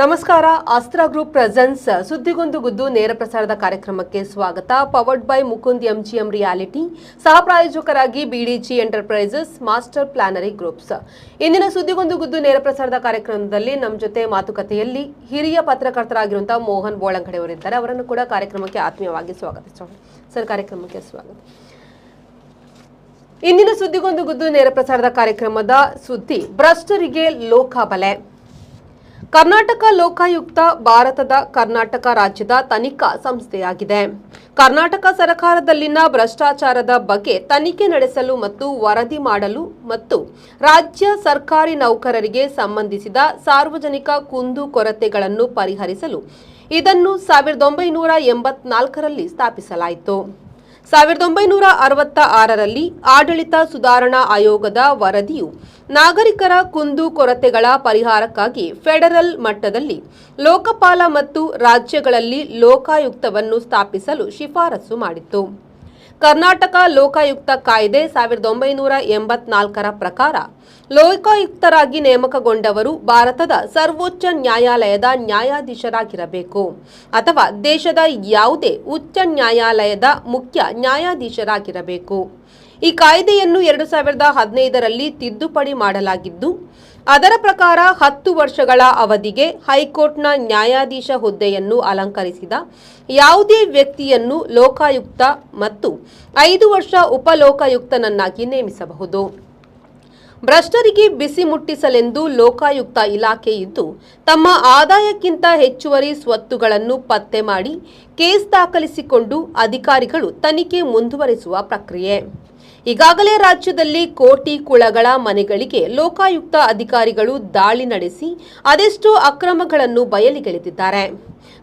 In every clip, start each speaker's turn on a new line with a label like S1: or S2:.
S1: ನಮಸ್ಕಾರ. ಅಸ್ತ್ರ group presence ಸುದ್ದಿಗೊಂದು ಗುದ್ದು ನೇರ ಪ್ರಸಾರದ ಕಾರ್ಯಕ್ರಮಕ್ಕೆ ಸ್ವಾಗತ. Powered by Mukund MGM reality, ಸಹ ಪ್ರಾಯೋಜಕರಾಗಿ ಬಿಡಿಜಿ ಎಂಟರ್ಪ್ರೈಸಸ್, ಮಾಸ್ಟರ್ ಪ್ಲಾನರಿ ಗ್ರೂಪ್ಸ್. ಇಂದಿನ ಸುದ್ದಿಗೊಂದು ಗುದ್ದು ನೇರ ಪ್ರಸಾರದ ಕಾರ್ಯಕ್ರಮದಲ್ಲಿ ನಮ್ಮ ಜೊತೆ ಮಾತುಕತೆಯಲ್ಲಿ ಹಿರಿಯ ಪತ್ರಕರ್ತರಾಗಿರುವಂತಹ ಮೋಹನ್ ಬೋಳಂಗಡೆ ಅವರಿದ್ದಾರೆ. ಅವರನ್ನು ಕೂಡ ಕಾರ್ಯಕ್ರಮಕ್ಕೆ ಆತ್ಮೀಯವಾಗಿ ಸ್ವಾಗತಿಸೋಣ. ಸರ್, ಕಾರ್ಯಕ್ರಮಕ್ಕೆ ಸ್ವಾಗತ. ಇಂದಿನ ಸುದ್ದಿಗೊಂದು ಗುದ್ದು ನೇರ ಪ್ರಸಾರದ ಕಾರ್ಯಕ್ರಮದ ಸುದ್ದಿ ಭ್ರಷ್ಟರಿಗೆ ಲೋಕಬಲೆ. ಕರ್ನಾಟಕ ಲೋಕಾಯುಕ್ತ ಭಾರತದ ಕರ್ನಾಟಕ ರಾಜ್ಯದ ತನಿಖಾ ಸಂಸ್ಥೆಯಾಗಿದೆ. ಕರ್ನಾಟಕ ಸರ್ಕಾರದಲ್ಲಿನ ಭ್ರಷ್ಟಾಚಾರದ ಬಗ್ಗೆ ತನಿಖೆ ನಡೆಸಲು ಮತ್ತು ವರದಿ ಮಾಡಲು ಮತ್ತು ರಾಜ್ಯ ಸರ್ಕಾರಿ ನೌಕರರಿಗೆ ಸಂಬಂಧಿಸಿದ ಸಾರ್ವಜನಿಕ ಕುಂದುಕೊರತೆಗಳನ್ನು ಪರಿಹರಿಸಲು ಇದನ್ನು 1984ರಲ್ಲಿ ಸ್ಥಾಪಿಸಲಾಯಿತು. 1966ರಲ್ಲಿ ಆಡಳಿತ ಸುಧಾರಣಾ ಆಯೋಗದ ವರದಿಯು ನಾಗರಿಕರ ಕುಂದುಕೊರತೆಗಳ ಪರಿಹಾರಕ್ಕಾಗಿ ಫೆಡರಲ್ ಮಟ್ಟದಲ್ಲಿ ಲೋಕಪಾಲ ಮತ್ತು ರಾಜ್ಯಗಳಲ್ಲಿ ಲೋಕಾಯುಕ್ತವನ್ನು ಸ್ಥಾಪಿಸಲು ಶಿಫಾರಸು ಮಾಡಿತ್ತು. ಕರ್ನಾಟಕ ಲೋಕಾಯುಕ್ತ ಕಾಯ್ದೆ 1984ರ ಪ್ರಕಾರ ಲೋಕಾಯುಕ್ತರಾಗಿ ನೇಮಕಗೊಂಡವರು ಭಾರತದ ಸರ್ವೋಚ್ಚ ನ್ಯಾಯಾಲಯದ ನ್ಯಾಯಾಧೀಶರಾಗಿರಬೇಕು ಅಥವಾ ದೇಶದ ಯಾವುದೇ ಉಚ್ಚ ನ್ಯಾಯಾಲಯದ ಮುಖ್ಯ ನ್ಯಾಯಾಧೀಶರಾಗಿರಬೇಕು. ಈ ಕಾಯ್ದೆಯನ್ನು 2015ರಲ್ಲಿ ತಿದ್ದುಪಡಿ ಮಾಡಲಾಗಿದ್ದು, ಅದರ ಪ್ರಕಾರ 10 ವರ್ಷಗಳ ಅವಧಿಗೆ ಹೈಕೋರ್ಟ್ನ ನ್ಯಾಯಾಧೀಶ ಹುದ್ದೆಯನ್ನು ಅಲಂಕರಿಸಿದ ಯಾವುದೇ ವ್ಯಕ್ತಿಯನ್ನು ಲೋಕಾಯುಕ್ತ ಮತ್ತು 5 ವರ್ಷ ಉಪಲೋಕಾಯುಕ್ತನನ್ನಾಗಿ ನೇಮಿಸಬಹುದು. ಭ್ರಷ್ಟರಿಗೆ ಬಿಸಿ ಮುಟ್ಟಿಸಲೆಂದು ಲೋಕಾಯುಕ್ತ ಇಲಾಖೆ ಇದ್ದು, ತಮ್ಮ ಆದಾಯಕ್ಕಿಂತ ಹೆಚ್ಚುವರಿ ಸ್ವತ್ತುಗಳನ್ನು ಪತ್ತೆ ಮಾಡಿ ಕೇಸ್ ದಾಖಲಿಸಿಕೊಂಡು ಅಧಿಕಾರಿಗಳು ತನಿಖೆ ಮುಂದುವರಿಸುವ ಪ್ರಕ್ರಿಯೆ. ಈಗಾಗಲೇ ರಾಜ್ಯದಲ್ಲಿ ಕೋಟಿ ಕುಳಗಳ ಮನೆಗಳಿಗೆ ಲೋಕಾಯುಕ್ತ ಅಧಿಕಾರಿಗಳು ದಾಳಿ ನಡೆಸಿ ಅದೆಷ್ಟೋ ಅಕ್ರಮಗಳನ್ನು ಬಯಲಿಗೆಳೆದಿದ್ದಾರೆ.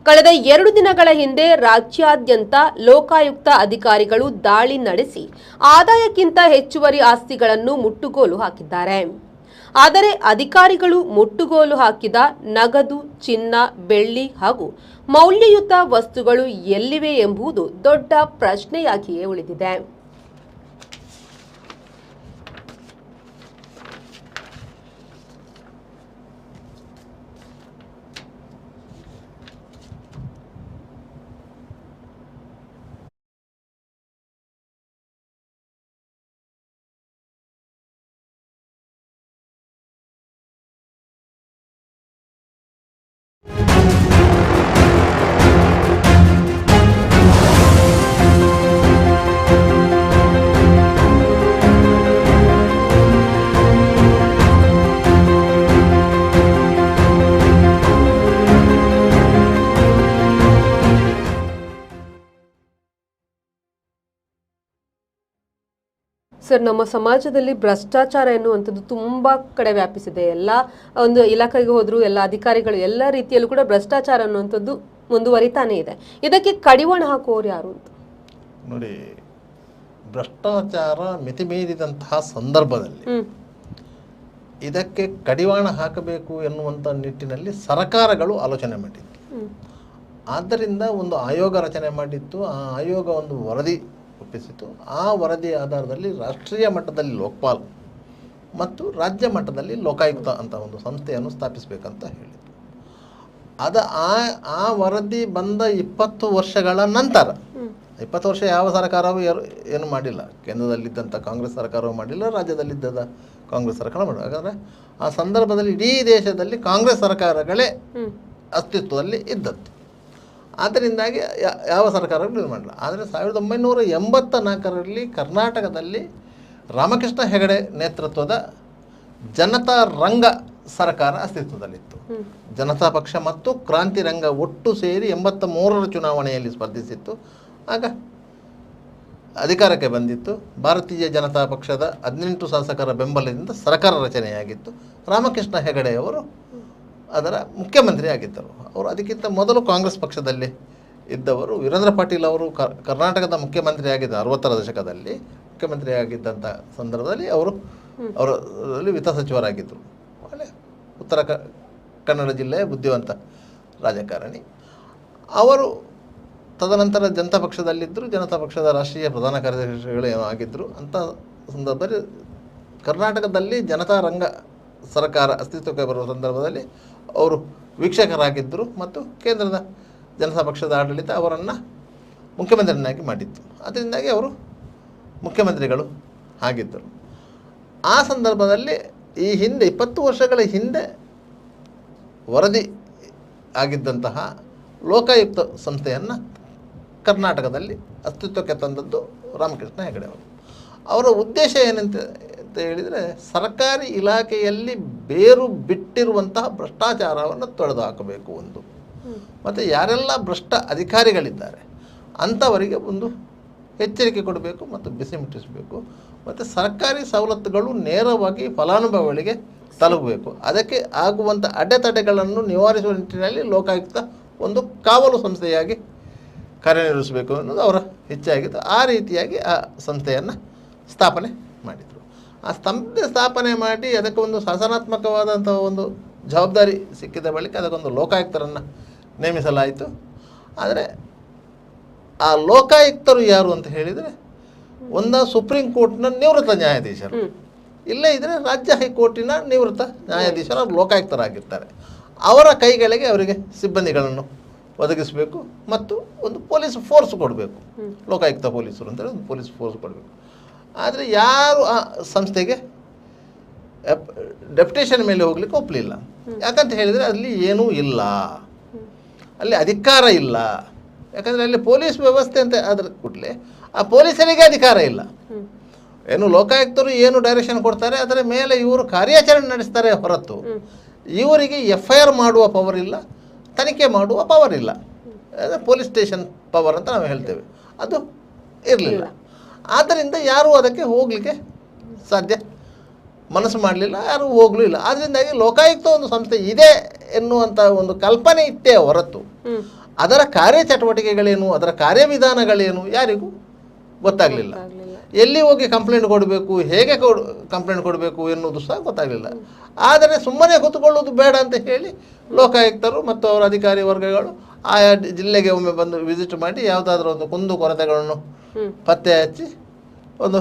S1: ಕಳೆದ 2 ದಿನಗಳ ಹಿಂದೆ ರಾಜ್ಯಾದ್ಯಂತ ಲೋಕಾಯುಕ್ತ ಅಧಿಕಾರಿಗಳು ದಾಳಿ ನಡೆಸಿ ಆದಾಯಕ್ಕಿಂತ ಹೆಚ್ಚುವರಿ ಆಸ್ತಿಗಳನ್ನು ಮುಟ್ಟುಗೋಲು ಹಾಕಿದ್ದಾರೆ. ಆದರೆ ಅಧಿಕಾರಿಗಳು ಮುಟ್ಟುಗೋಲು ಹಾಕಿದ ನಗದು, ಚಿನ್ನ, ಬೆಳ್ಳಿ ಹಾಗೂ ಮೌಲ್ಯಯುತ ವಸ್ತುಗಳು ಎಲ್ಲಿವೆ ಎಂಬುದು ದೊಡ್ಡ ಪ್ರಶ್ನೆಯಾಗಿಯೇ ಉಳಿದಿದೆ. ಸರ್, ನಮ್ಮ ಸಮಾಜದಲ್ಲಿ ಭ್ರಷ್ಟಾಚಾರ ಎನ್ನುವಂಥದ್ದು ತುಂಬ ಕಡೆ ವ್ಯಾಪಿಸಿದೆ. ಎಲ್ಲ ಒಂದು ಇಲಾಖೆಗೆ ಹೋದರೂ ಎಲ್ಲ ಅಧಿಕಾರಿಗಳು ಎಲ್ಲ ರೀತಿಯಲ್ಲೂ ಕೂಡ ಭ್ರಷ್ಟಾಚಾರ ಅನ್ನುವಂಥದ್ದು ಮುಂದುವರಿತಾನೇ ಇದೆ. ಇದಕ್ಕೆ ಕಡಿವಾಣ ಹಾಕುವವರು ಯಾರು ಅಂತ
S2: ನೋಡಿ. ಭ್ರಷ್ಟಾಚಾರ ಮಿತಿಮೀರಿದಂತಹ ಸಂದರ್ಭದಲ್ಲಿ ಇದಕ್ಕೆ ಕಡಿವಾಣ ಹಾಕಬೇಕು ಎನ್ನುವಂಥ ನಿಟ್ಟಿನಲ್ಲಿ ಸರ್ಕಾರಗಳು ಆಲೋಚನೆ ಮಾಡಿತ್ತು. ಆದ್ದರಿಂದ ಒಂದು ಆಯೋಗ ರಚನೆ ಮಾಡಿತ್ತು. ಆ ಆಯೋಗ ಒಂದು ವರದಿ ಒಪ್ಪಿಸಿತು. ಆ ವರದಿಯ ಆಧಾರದಲ್ಲಿ ರಾಷ್ಟ್ರೀಯ ಮಟ್ಟದಲ್ಲಿ ಲೋಕಪಾಲ್ ಮತ್ತು ರಾಜ್ಯ ಮಟ್ಟದಲ್ಲಿ ಲೋಕಾಯುಕ್ತ ಅಂತ ಒಂದು ಸಂಸ್ಥೆಯನ್ನು ಸ್ಥಾಪಿಸಬೇಕಂತ ಹೇಳಿತು. ಆ ವರದಿ ಬಂದ 20 ವರ್ಷಗಳ ನಂತರ 20 ವರ್ಷ ಯಾವ ಸರ್ಕಾರವೂ ಏನು ಮಾಡಿಲ್ಲ. ಕೇಂದ್ರದಲ್ಲಿದ್ದಂಥ ಕಾಂಗ್ರೆಸ್ ಸರ್ಕಾರವೂ ಮಾಡಿಲ್ಲ, ರಾಜ್ಯದಲ್ಲಿದ್ದ ಕಾಂಗ್ರೆಸ್ ಸರ್ಕಾರ ಮಾಡಿಲ್ಲ. ಯಾಕಂದರೆ ಆ ಸಂದರ್ಭದಲ್ಲಿ ಇಡೀ ದೇಶದಲ್ಲಿ ಕಾಂಗ್ರೆಸ್ ಸರ್ಕಾರಗಳೇ ಅಸ್ತಿತ್ವದಲ್ಲಿ ಇದ್ದದ್ದು. ಆದ್ದರಿಂದಾಗಿ ಯಾವ ಸರ್ಕಾರಗಳು ಇದು ಮಾಡಲ್ಲ. ಆದರೆ 1984ರಲ್ಲಿ ಕರ್ನಾಟಕದಲ್ಲಿ ರಾಮಕೃಷ್ಣ ಹೆಗಡೆ ನೇತೃತ್ವದ ಜನತಾ ರಂಗ ಸರ್ಕಾರ ಅಸ್ತಿತ್ವದಲ್ಲಿತ್ತು. ಜನತಾ ಪಕ್ಷ ಮತ್ತು ಕ್ರಾಂತಿ ರಂಗ ಒಟ್ಟು ಸೇರಿ 83ರ ಚುನಾವಣೆಯಲ್ಲಿ ಸ್ಪರ್ಧಿಸಿತ್ತು. ಆಗ ಅಧಿಕಾರಕ್ಕೆ ಬಂದಿತ್ತು. ಭಾರತೀಯ ಜನತಾ ಪಕ್ಷದ 18 ಶಾಸಕರ ಬೆಂಬಲದಿಂದ ಸರ್ಕಾರ ರಚನೆಯಾಗಿತ್ತು. ರಾಮಕೃಷ್ಣ ಹೆಗಡೆಯವರು ಅದರ ಮುಖ್ಯಮಂತ್ರಿ ಆಗಿದ್ದರು. ಅವರು ಅದಕ್ಕಿಂತ ಮೊದಲು ಕಾಂಗ್ರೆಸ್ ಪಕ್ಷದಲ್ಲಿ ಇದ್ದವರು. ವೀರೇಂದ್ರ ಪಾಟೀಲ್ ಅವರು ಕರ್ನಾಟಕದ ಮುಖ್ಯಮಂತ್ರಿ ಆಗಿದ್ದ 60ರ ದಶಕದಲ್ಲಿ ಮುಖ್ಯಮಂತ್ರಿ ಆಗಿದ್ದಂಥ ಸಂದರ್ಭದಲ್ಲಿ ಅವರಲ್ಲಿ ವಿತ್ತ ಸಚಿವರಾಗಿದ್ದರು. ಒಳ್ಳೆ ಉತ್ತರ ಕನ್ನಡ ಜಿಲ್ಲೆಯ ಬುದ್ಧಿವಂತ ರಾಜಕಾರಣಿ ಅವರು. ತದನಂತರ ಜನತಾ ಪಕ್ಷದಲ್ಲಿದ್ದರು. ಜನತಾ ಪಕ್ಷದ ರಾಷ್ಟ್ರೀಯ ಪ್ರಧಾನ ಕಾರ್ಯದರ್ಶಿಗಳು ಏನೋ ಆಗಿದ್ದರು. ಅಂಥ ಸಂದರ್ಭದಲ್ಲಿ ಕರ್ನಾಟಕದಲ್ಲಿ ಜನತಾ ರಂಗ ಸರ್ಕಾರ ಅಸ್ತಿತ್ವಕ್ಕೆ ಬರುವ ಸಂದರ್ಭದಲ್ಲಿ ಅವರು ವೀಕ್ಷಕರಾಗಿದ್ದರು ಮತ್ತು ಕೇಂದ್ರದ ಜನತಾ ಪಕ್ಷದ ಆಡಳಿತ ಅವರನ್ನು ಮುಖ್ಯಮಂತ್ರಿಯನ್ನಾಗಿ ಮಾಡಿತ್ತು. ಅದರಿಂದಾಗಿ ಅವರು ಮುಖ್ಯಮಂತ್ರಿಗಳು ಆಗಿದ್ದರು. ಆ ಸಂದರ್ಭದಲ್ಲಿ ಈ ಹಿಂದೆ 20 ವರ್ಷಗಳ ಹಿಂದೆ ವರದಿ ಆಗಿದ್ದಂತಹ ಲೋಕಾಯುಕ್ತ ಸಂಸ್ಥೆಯನ್ನು ಕರ್ನಾಟಕದಲ್ಲಿ ಅಸ್ತಿತ್ವಕ್ಕೆ ತಂದದ್ದು ರಾಮಕೃಷ್ಣ ಹೆಗಡೆ ಅವರು. ಅವರ ಉದ್ದೇಶ ಏನಂತ ಹೇಳಿದರೆ, ಸರ್ಕಾರಿ ಇಲಾಖೆಯಲ್ಲಿ ಬೇರು ಬಿಟ್ಟಿರುವಂತಹ ಭ್ರಷ್ಟಾಚಾರವನ್ನು ತೊಡೆದು ಹಾಕಬೇಕು ಒಂದು, ಮತ್ತು ಯಾರೆಲ್ಲ ಭ್ರಷ್ಟ ಅಧಿಕಾರಿಗಳಿದ್ದಾರೆ ಅಂಥವರಿಗೆ ಒಂದು ಎಚ್ಚರಿಕೆ ಕೊಡಬೇಕು ಮತ್ತು ಬಿಸಿ ಮುಟ್ಟಿಸಬೇಕು, ಮತ್ತು ಸರ್ಕಾರಿ ಸವಲತ್ತುಗಳು ನೇರವಾಗಿ ಫಲಾನುಭವಿಗಳಿಗೆ ತಲುಪಬೇಕು. ಅದಕ್ಕೆ ಆಗುವಂಥ ಅಡೆತಡೆಗಳನ್ನು ನಿವಾರಿಸುವ ನಿಟ್ಟಿನಲ್ಲಿ ಲೋಕಾಯುಕ್ತ ಒಂದು ಕಾವಲು ಸಂಸ್ಥೆಯಾಗಿ ಕಾರ್ಯನಿರ್ವಹಿಸಬೇಕು ಅನ್ನೋದು ಅವರ ಇಚ್ಛೆಯಾಗಿತ್ತು. ಆ ರೀತಿಯಾಗಿ ಆ ಸಂಸ್ಥೆಯನ್ನು ಸ್ಥಾಪನೆ ಮಾಡಿದರು. ಆ ಸಂಸ್ಥೆ ಸ್ಥಾಪನೆ ಮಾಡಿ ಅದಕ್ಕೆ ಒಂದು ಶಾಸನಾತ್ಮಕವಾದಂಥ ಒಂದು ಜವಾಬ್ದಾರಿ ಸಿಕ್ಕಿದ ಬಳಿಕ ಅದಕ್ಕೊಂದು ಲೋಕಾಯುಕ್ತರನ್ನು ನೇಮಿಸಲಾಯಿತು. ಆದರೆ ಆ ಲೋಕಾಯುಕ್ತರು ಯಾರು ಅಂತ ಹೇಳಿದರೆ, ಒಂದು ಸುಪ್ರೀಂ ಕೋರ್ಟ್ನ ನಿವೃತ್ತ ನ್ಯಾಯಾಧೀಶರು, ಇಲ್ಲೇ ಇದ್ದರೆ ರಾಜ್ಯ ಹೈಕೋರ್ಟಿನ ನಿವೃತ್ತ ನ್ಯಾಯಾಧೀಶರು ಅವರು ಲೋಕಾಯುಕ್ತರಾಗಿರ್ತಾರೆ. ಅವರ ಕೈಗಳಿಗೆ ಅವರಿಗೆ ಸಿಬ್ಬಂದಿಗಳನ್ನು ಒದಗಿಸಬೇಕು ಮತ್ತು ಒಂದು ಪೊಲೀಸ್ ಫೋರ್ಸ್ ಕೊಡಬೇಕು. ಲೋಕಾಯುಕ್ತ ಪೊಲೀಸರು ಅಂತೇಳಿ ಒಂದು ಪೊಲೀಸ್ ಫೋರ್ಸ್ ಕೊಡಬೇಕು. ಆದರೆ ಯಾರು ಆ ಸಂಸ್ಥೆಗೆ ಡೆಪ್ಯುಟೇಷನ್ ಮೇಲೆ ಹೋಗ್ಲಿಕ್ಕೆ ಒಪ್ಪಲಿಲ್ಲ. ಯಾಕಂತ ಹೇಳಿದರೆ ಅಲ್ಲಿ ಏನೂ ಇಲ್ಲ, ಅಲ್ಲಿ ಅಧಿಕಾರ ಇಲ್ಲ. ಯಾಕಂದರೆ ಅಲ್ಲಿ ಪೊಲೀಸ್ ವ್ಯವಸ್ಥೆ ಅಂತ ಅದ್ರ ಕೂಡಲೇ ಆ ಪೊಲೀಸರಿಗೆ ಅಧಿಕಾರ ಇಲ್ಲ. ಏನು ಲೋಕಾಯುಕ್ತರು ಏನು ಡೈರೆಕ್ಷನ್ ಕೊಡ್ತಾರೆ ಅದರ ಮೇಲೆ ಇವರು ಕಾರ್ಯಾಚರಣೆ ನಡೆಸ್ತಾರೆ ಹೊರತು ಇವರಿಗೆ FIR ಮಾಡುವ ಪವರ್ ಇಲ್ಲ, ತನಿಖೆ ಮಾಡುವ ಪವರ್ ಇಲ್ಲ. ಪೊಲೀಸ್ ಸ್ಟೇಷನ್ ಪವರ್ ಅಂತ ನಾವು ಹೇಳ್ತೇವೆ, ಅದು ಇರಲಿಲ್ಲ. ಆದ್ದರಿಂದ ಯಾರೂ ಅದಕ್ಕೆ ಹೋಗಲಿಕ್ಕೆ ಸಾಧ್ಯ ಮನಸ್ಸು ಮಾಡಲಿಲ್ಲ, ಯಾರೂ ಹೋಗಲೂ ಇಲ್ಲ. ಆದ್ದರಿಂದಾಗಿ ಲೋಕಾಯುಕ್ತ ಒಂದು ಸಂಸ್ಥೆ ಇದೆ ಎನ್ನುವಂಥ ಒಂದು ಕಲ್ಪನೆ ಇತ್ತೇ ಹೊರತು ಅದರ ಕಾರ್ಯಚಟುವಟಿಕೆಗಳೇನು, ಅದರ ಕಾರ್ಯವಿಧಾನಗಳೇನು ಯಾರಿಗೂ ಗೊತ್ತಾಗಲಿಲ್ಲ. ಎಲ್ಲಿ ಹೋಗಿ ಕಂಪ್ಲೇಂಟ್ ಕೊಡಬೇಕು, ಹೇಗೆ ಕಂಪ್ಲೇಂಟ್ ಕೊಡಬೇಕು ಎನ್ನುವುದು ಸಹ ಗೊತ್ತಾಗಲಿಲ್ಲ. ಆದರೆ ಸುಮ್ಮನೆ ಕೂತ್ಕೊಳ್ಳೋದು ಬೇಡ ಅಂತ ಹೇಳಿ ಲೋಕಾಯುಕ್ತರು ಮತ್ತು ಅವರ ಅಧಿಕಾರಿ ವರ್ಗಗಳು ಆಯಾ ಜಿಲ್ಲೆಗೆ ಒಮ್ಮೆ ಬಂದು ವಿಸಿಟ್ ಮಾಡಿ ಯಾವುದಾದ್ರೂ ಒಂದು ಕುಂದು ಕೊರತೆಗಳನ್ನು ಪತ್ತೆ ಹಚ್ಚಿ ಒಂದು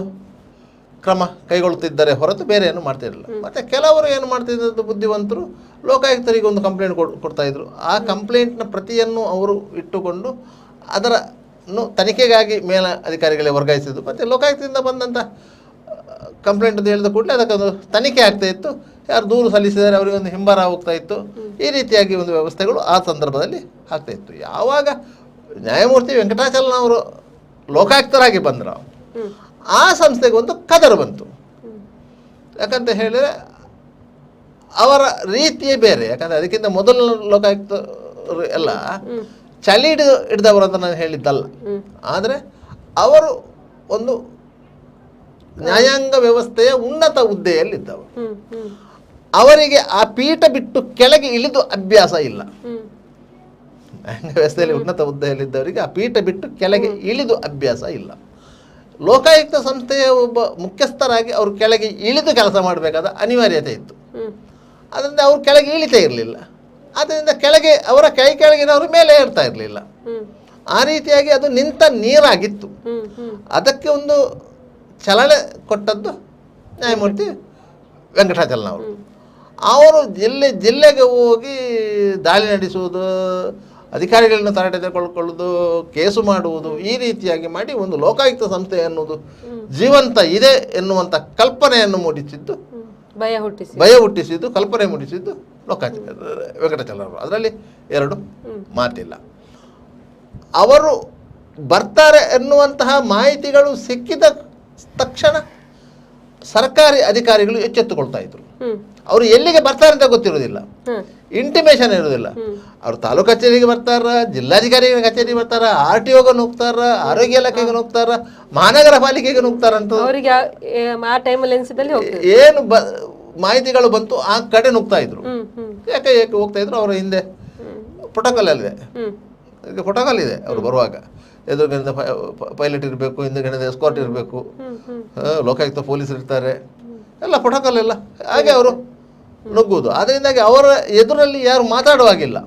S2: ಕ್ರಮ ಕೈಗೊಳ್ಳುತ್ತಿದ್ದಾರೆ ಹೊರತು ಬೇರೆ ಏನು ಮಾಡ್ತಿರಲಿಲ್ಲ. ಮತ್ತು ಕೆಲವರು ಏನು ಮಾಡ್ತಿದ್ದು ಬುದ್ಧಿವಂತರು ಲೋಕಾಯುಕ್ತರಿಗೆ ಒಂದು ಕಂಪ್ಲೇಂಟ್ ಕೊಡ್ತಾಯಿದ್ರು. ಆ ಕಂಪ್ಲೇಂಟ್ನ ಪ್ರತಿಯನ್ನು ಅವರು ಇಟ್ಟುಕೊಂಡು ಅದರನ್ನು ತನಿಖೆಗಾಗಿ ಮೇಲ ಅಧಿಕಾರಿಗಳಿಗೆ ವರ್ಗಾಯಿಸಿದ್ದು. ಮತ್ತು ಲೋಕಾಯುಕ್ತದಿಂದ ಬಂದಂಥ ಕಂಪ್ಲೇಂಟ್ ಅಂತ ಹೇಳಿದ ಕೂಡಲೇ ಅದಕ್ಕೊಂದು ತನಿಖೆ ಆಗ್ತಾಯಿತ್ತು. ಯಾರು ದೂರು ಸಲ್ಲಿಸಿದರೆ ಅವರಿಗೆ ಒಂದು ಹಿಂಬಾರ ಹೋಗ್ತಾ ಇತ್ತು. ಈ ರೀತಿಯಾಗಿ ಒಂದು ವ್ಯವಸ್ಥೆಗಳು ಆ ಸಂದರ್ಭದಲ್ಲಿ ಆಗ್ತಾಯಿತ್ತು. ಯಾವಾಗ ನ್ಯಾಯಮೂರ್ತಿ ವೆಂಕಟಾಚಲನವರು ಲೋಕಾಯುಕ್ತರಾಗಿ ಬಂದರು, ಆ ಸಂಸ್ಥೆಗೆ ಒಂದು ಕದರು ಬಂತು. ಯಾಕಂತ ಹೇಳಿದರೆ ಅವರ ರೀತಿಯೇ ಬೇರೆ. ಯಾಕಂದರೆ ಅದಕ್ಕಿಂತ ಮೊದಲು ಲೋಕಾಯುಕ್ತರು ಎಲ್ಲ ಚಳಿ ಹಿಡಿದವರು ಅಂತ ನಾನು ಹೇಳಿದ್ದಲ್ಲ. ಆದರೆ ಅವರು ಒಂದು ನ್ಯಾಯಾಂಗ ವ್ಯವಸ್ಥೆಯ ಉನ್ನತ ಹುದ್ದೆಯಲ್ಲಿದ್ದವರು. ಅವರಿಗೆ ಆ ಪೀಠ ಬಿಟ್ಟು ಕೆಳಗೆ ಇಳಿದು ಅಭ್ಯಾಸ ಇಲ್ಲ. ನ್ಯಾಯಾಂಗ ವ್ಯವಸ್ಥೆಯಲ್ಲಿ ಉನ್ನತ ಹುದ್ದೆಯಲ್ಲಿದ್ದವರಿಗೆ ಆ ಪೀಠ ಬಿಟ್ಟು ಕೆಳಗೆ ಇಳಿದು ಅಭ್ಯಾಸ ಇಲ್ಲ. ಲೋಕಾಯುಕ್ತ ಸಂಸ್ಥೆಯ ಒಬ್ಬ ಮುಖ್ಯಸ್ಥರಾಗಿ ಅವರು ಕೆಳಗೆ ಇಳಿದು ಕೆಲಸ ಮಾಡಬೇಕಾದ ಅನಿವಾರ್ಯತೆ ಇತ್ತು. ಅದರಿಂದ ಅವರು ಕೆಳಗೆ ಇಳಿತಾ ಇರಲಿಲ್ಲ. ಆದ್ದರಿಂದ ಕೆಳಗೆ ಅವರ ಕೈ ಕೆಳಗಿನವರು ಮೇಲೆ ಏರ್ತಾ ಇರಲಿಲ್ಲ. ಆ ರೀತಿಯಾಗಿ ಅದು ನಿಂತ ನೀರಾಗಿತ್ತು. ಅದಕ್ಕೆ ಒಂದು ಚಲನೆ ಕೊಟ್ಟದ್ದು ನ್ಯಾಯಮೂರ್ತಿ ವೆಂಕಟಾಚಲನವರು. ಅವರು ಜಿಲ್ಲೆಗೆ ಹೋಗಿ ದಾಳಿ ನಡೆಸುವುದು, ಅಧಿಕಾರಿಗಳನ್ನ ತರಾಟೆ ತೆಗೆದುಕೊಳ್ಳುವುದು, ಕೇಸು ಮಾಡುವುದು, ಈ ರೀತಿಯಾಗಿ ಮಾಡಿ ಒಂದು ಲೋಕಾಯುಕ್ತ ಸಂಸ್ಥೆ ಎನ್ನುವುದು ಜೀವಂತ ಇದೆ ಎನ್ನುವಂಥ ಕಲ್ಪನೆಯನ್ನು ಮೂಡಿಸಿದ್ದು, ಭಯ ಹುಟ್ಟಿಸಿದ್ದು, ಕಲ್ಪನೆ ಮೂಡಿಸಿದ್ದು ವೆಂಕಟಾಚಲನವರು. ಅದರಲ್ಲಿ ಎರಡು ಮಾತಿಲ್ಲ. ಅವರು ಬರ್ತಾರೆ ಎನ್ನುವಂತಹ ಮಾಹಿತಿಗಳು ಸಿಕ್ಕಿದ ತಕ್ಷಣ ಸರ್ಕಾರಿ ಅಧಿಕಾರಿಗಳು ಎಚ್ಚೆತ್ತುಕೊಳ್ತಾ ಇದ್ರು. ಅವರು ಎಲ್ಲಿಗೆ ಬರ್ತಾರೆ ಅಂತ ಗೊತ್ತಿರೋದಿಲ್ಲ, ಇಂಟಿಮೇಷನ್ ಇರೋದಿಲ್ಲ. ಅವರು ತಾಲೂಕು ಕಚೇರಿಗೆ ಬರ್ತಾರ, ಜಿಲ್ಲಾಧಿಕಾರಿಗಳ ಕಚೇರಿಗೆ ಬರ್ತಾರ, RTOಗೆ ನುಗ್ತಾರ, ಆರೋಗ್ಯ ಇಲಾಖೆಗೆ ನುಗ್ತಾರ, ಮಹಾನಗರ ಪಾಲಿಕೆಗೆ ನುಗ್ತಾರ ಅಂತ ಏನು ಮಾಹಿತಿಗಳು ಬಂತು ಆ ಕಡೆ ನುಗ್ತಾ ಇದ್ರು. ಯಾಕೆ ಹೋಗ್ತಾ ಇದ್ರು? ಅವರ ಹಿಂದೆ ಪ್ರೋಟೋಕಾಲ್ ಇದೆ, ಪ್ರೋಟೋಕಾಲ್ ಇದೆ. ಅವರು ಬರುವಾಗ ಎದುರುಗಡೆ ಪೈಲಟ್ ಇರಬೇಕು, ಹಿಂದುಗಡೆ ಎಸ್ಕಾರ್ಟ್ ಇರಬೇಕು, ಲೋಕಾಯುಕ್ತ ಪೊಲೀಸರು ಇರ್ತಾರೆ, ಎಲ್ಲ ಪ್ರೋಟೋಕಾಲ್ ಎಲ್ಲ. ಹಾಗೆ ಅವರು ನುಗ್ಗುವುದು. ಅದರಿಂದಾಗಿ ಅವರ ಎದುರಲ್ಲಿ ಯಾರು ಮಾತಾಡುವಾಗಿಲ್ಲ,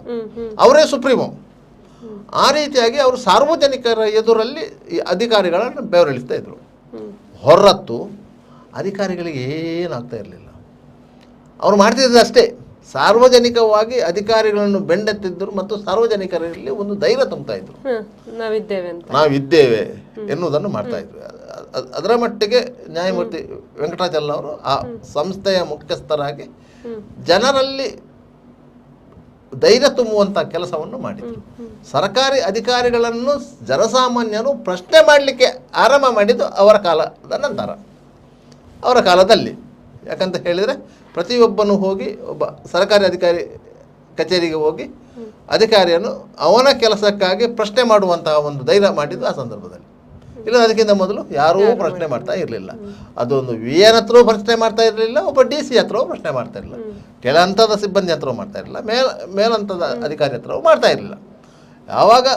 S2: ಅವರೇ ಸುಪ್ರೀಮೋ. ಆ ರೀತಿಯಾಗಿ ಅವರು ಸಾರ್ವಜನಿಕರ ಎದುರಲ್ಲಿ ಈ ಅಧಿಕಾರಿಗಳನ್ನು ಬೆವರಿಳಿಸ್ತಾ ಇದ್ರು ಹೊರತು ಅಧಿಕಾರಿಗಳಿಗೆ ಏನಾಗ್ತಾ ಇರಲಿಲ್ಲ. ಅವರು ಮಾಡ್ತಿದ್ದು ಅಷ್ಟೇ, ಸಾರ್ವಜನಿಕವಾಗಿ ಅಧಿಕಾರಿಗಳನ್ನು ಬೆಂಡೆತ್ತಿದ್ದರು ಮತ್ತು ಸಾರ್ವಜನಿಕರಲ್ಲಿ ಒಂದು ಧೈರ್ಯ ತುಂಬ್ತಾ ಇದ್ರು. ನಾವಿದ್ದೇವೆ ಎನ್ನುವುದನ್ನು ಮಾಡ್ತಾ ಇದ್ರು. ಅದರ ಮಟ್ಟಿಗೆ ನ್ಯಾಯಮೂರ್ತಿ ವೆಂಕಟಾಚಲ ಅವರು ಆ ಸಂಸ್ಥೆಯ ಮುಖ್ಯಸ್ಥರಾಗಿ ಜನರಲ್ಲಿ ಧೈರ್ಯ ತುಂಬುವಂಥ ಕೆಲಸವನ್ನು ಮಾಡಿದರು. ಸರ್ಕಾರಿ ಅಧಿಕಾರಿಗಳನ್ನು ಜನಸಾಮಾನ್ಯರು ಪ್ರಶ್ನೆ ಮಾಡಲಿಕ್ಕೆ ಆರಂಭ ಮಾಡಿದ್ದು ಅವರ ಕಾಲದ ನಂತರ, ಅವರ ಕಾಲದಲ್ಲಿ. ಯಾಕಂತ ಹೇಳಿದರೆ ಪ್ರತಿಯೊಬ್ಬನು ಹೋಗಿ ಒಬ್ಬ ಸರ್ಕಾರಿ ಅಧಿಕಾರಿ ಕಚೇರಿಗೆ ಹೋಗಿ ಅಧಿಕಾರಿಯನ್ನು ಅವನ ಕೆಲಸಕ್ಕಾಗಿ ಪ್ರಶ್ನೆ ಮಾಡುವಂತಹ ಒಂದು ಧೈರ್ಯ ಮಾಡಿದ್ದು ಆ ಸಂದರ್ಭದಲ್ಲಿ. ಇಲ್ಲ, ಅದಕ್ಕಿಂತ ಮೊದಲು ಯಾರೂ ಪ್ರಶ್ನೆ ಮಾಡ್ತಾ ಇರಲಿಲ್ಲ. ಅದೊಂದು ವಿ ಎನ್ ಹತ್ರವೂ ಪ್ರಶ್ನೆ ಮಾಡ್ತಾ ಇರಲಿಲ್ಲ, ಒಬ್ಬ ಡಿ ಸಿ ಹತ್ರವೂ ಪ್ರಶ್ನೆ ಮಾಡ್ತಾ ಇರಲಿಲ್ಲ, ಕೆಳ ಹಂತದ ಸಿಬ್ಬಂದಿ ಹತ್ರವೂ ಮಾಡ್ತಾ ಇರಲಿಲ್ಲ, ಮೇಲಂತದ ಅಧಿಕಾರಿ ಹತ್ರವೂ ಮಾಡ್ತಾ ಇರಲಿಲ್ಲ. ಯಾವಾಗ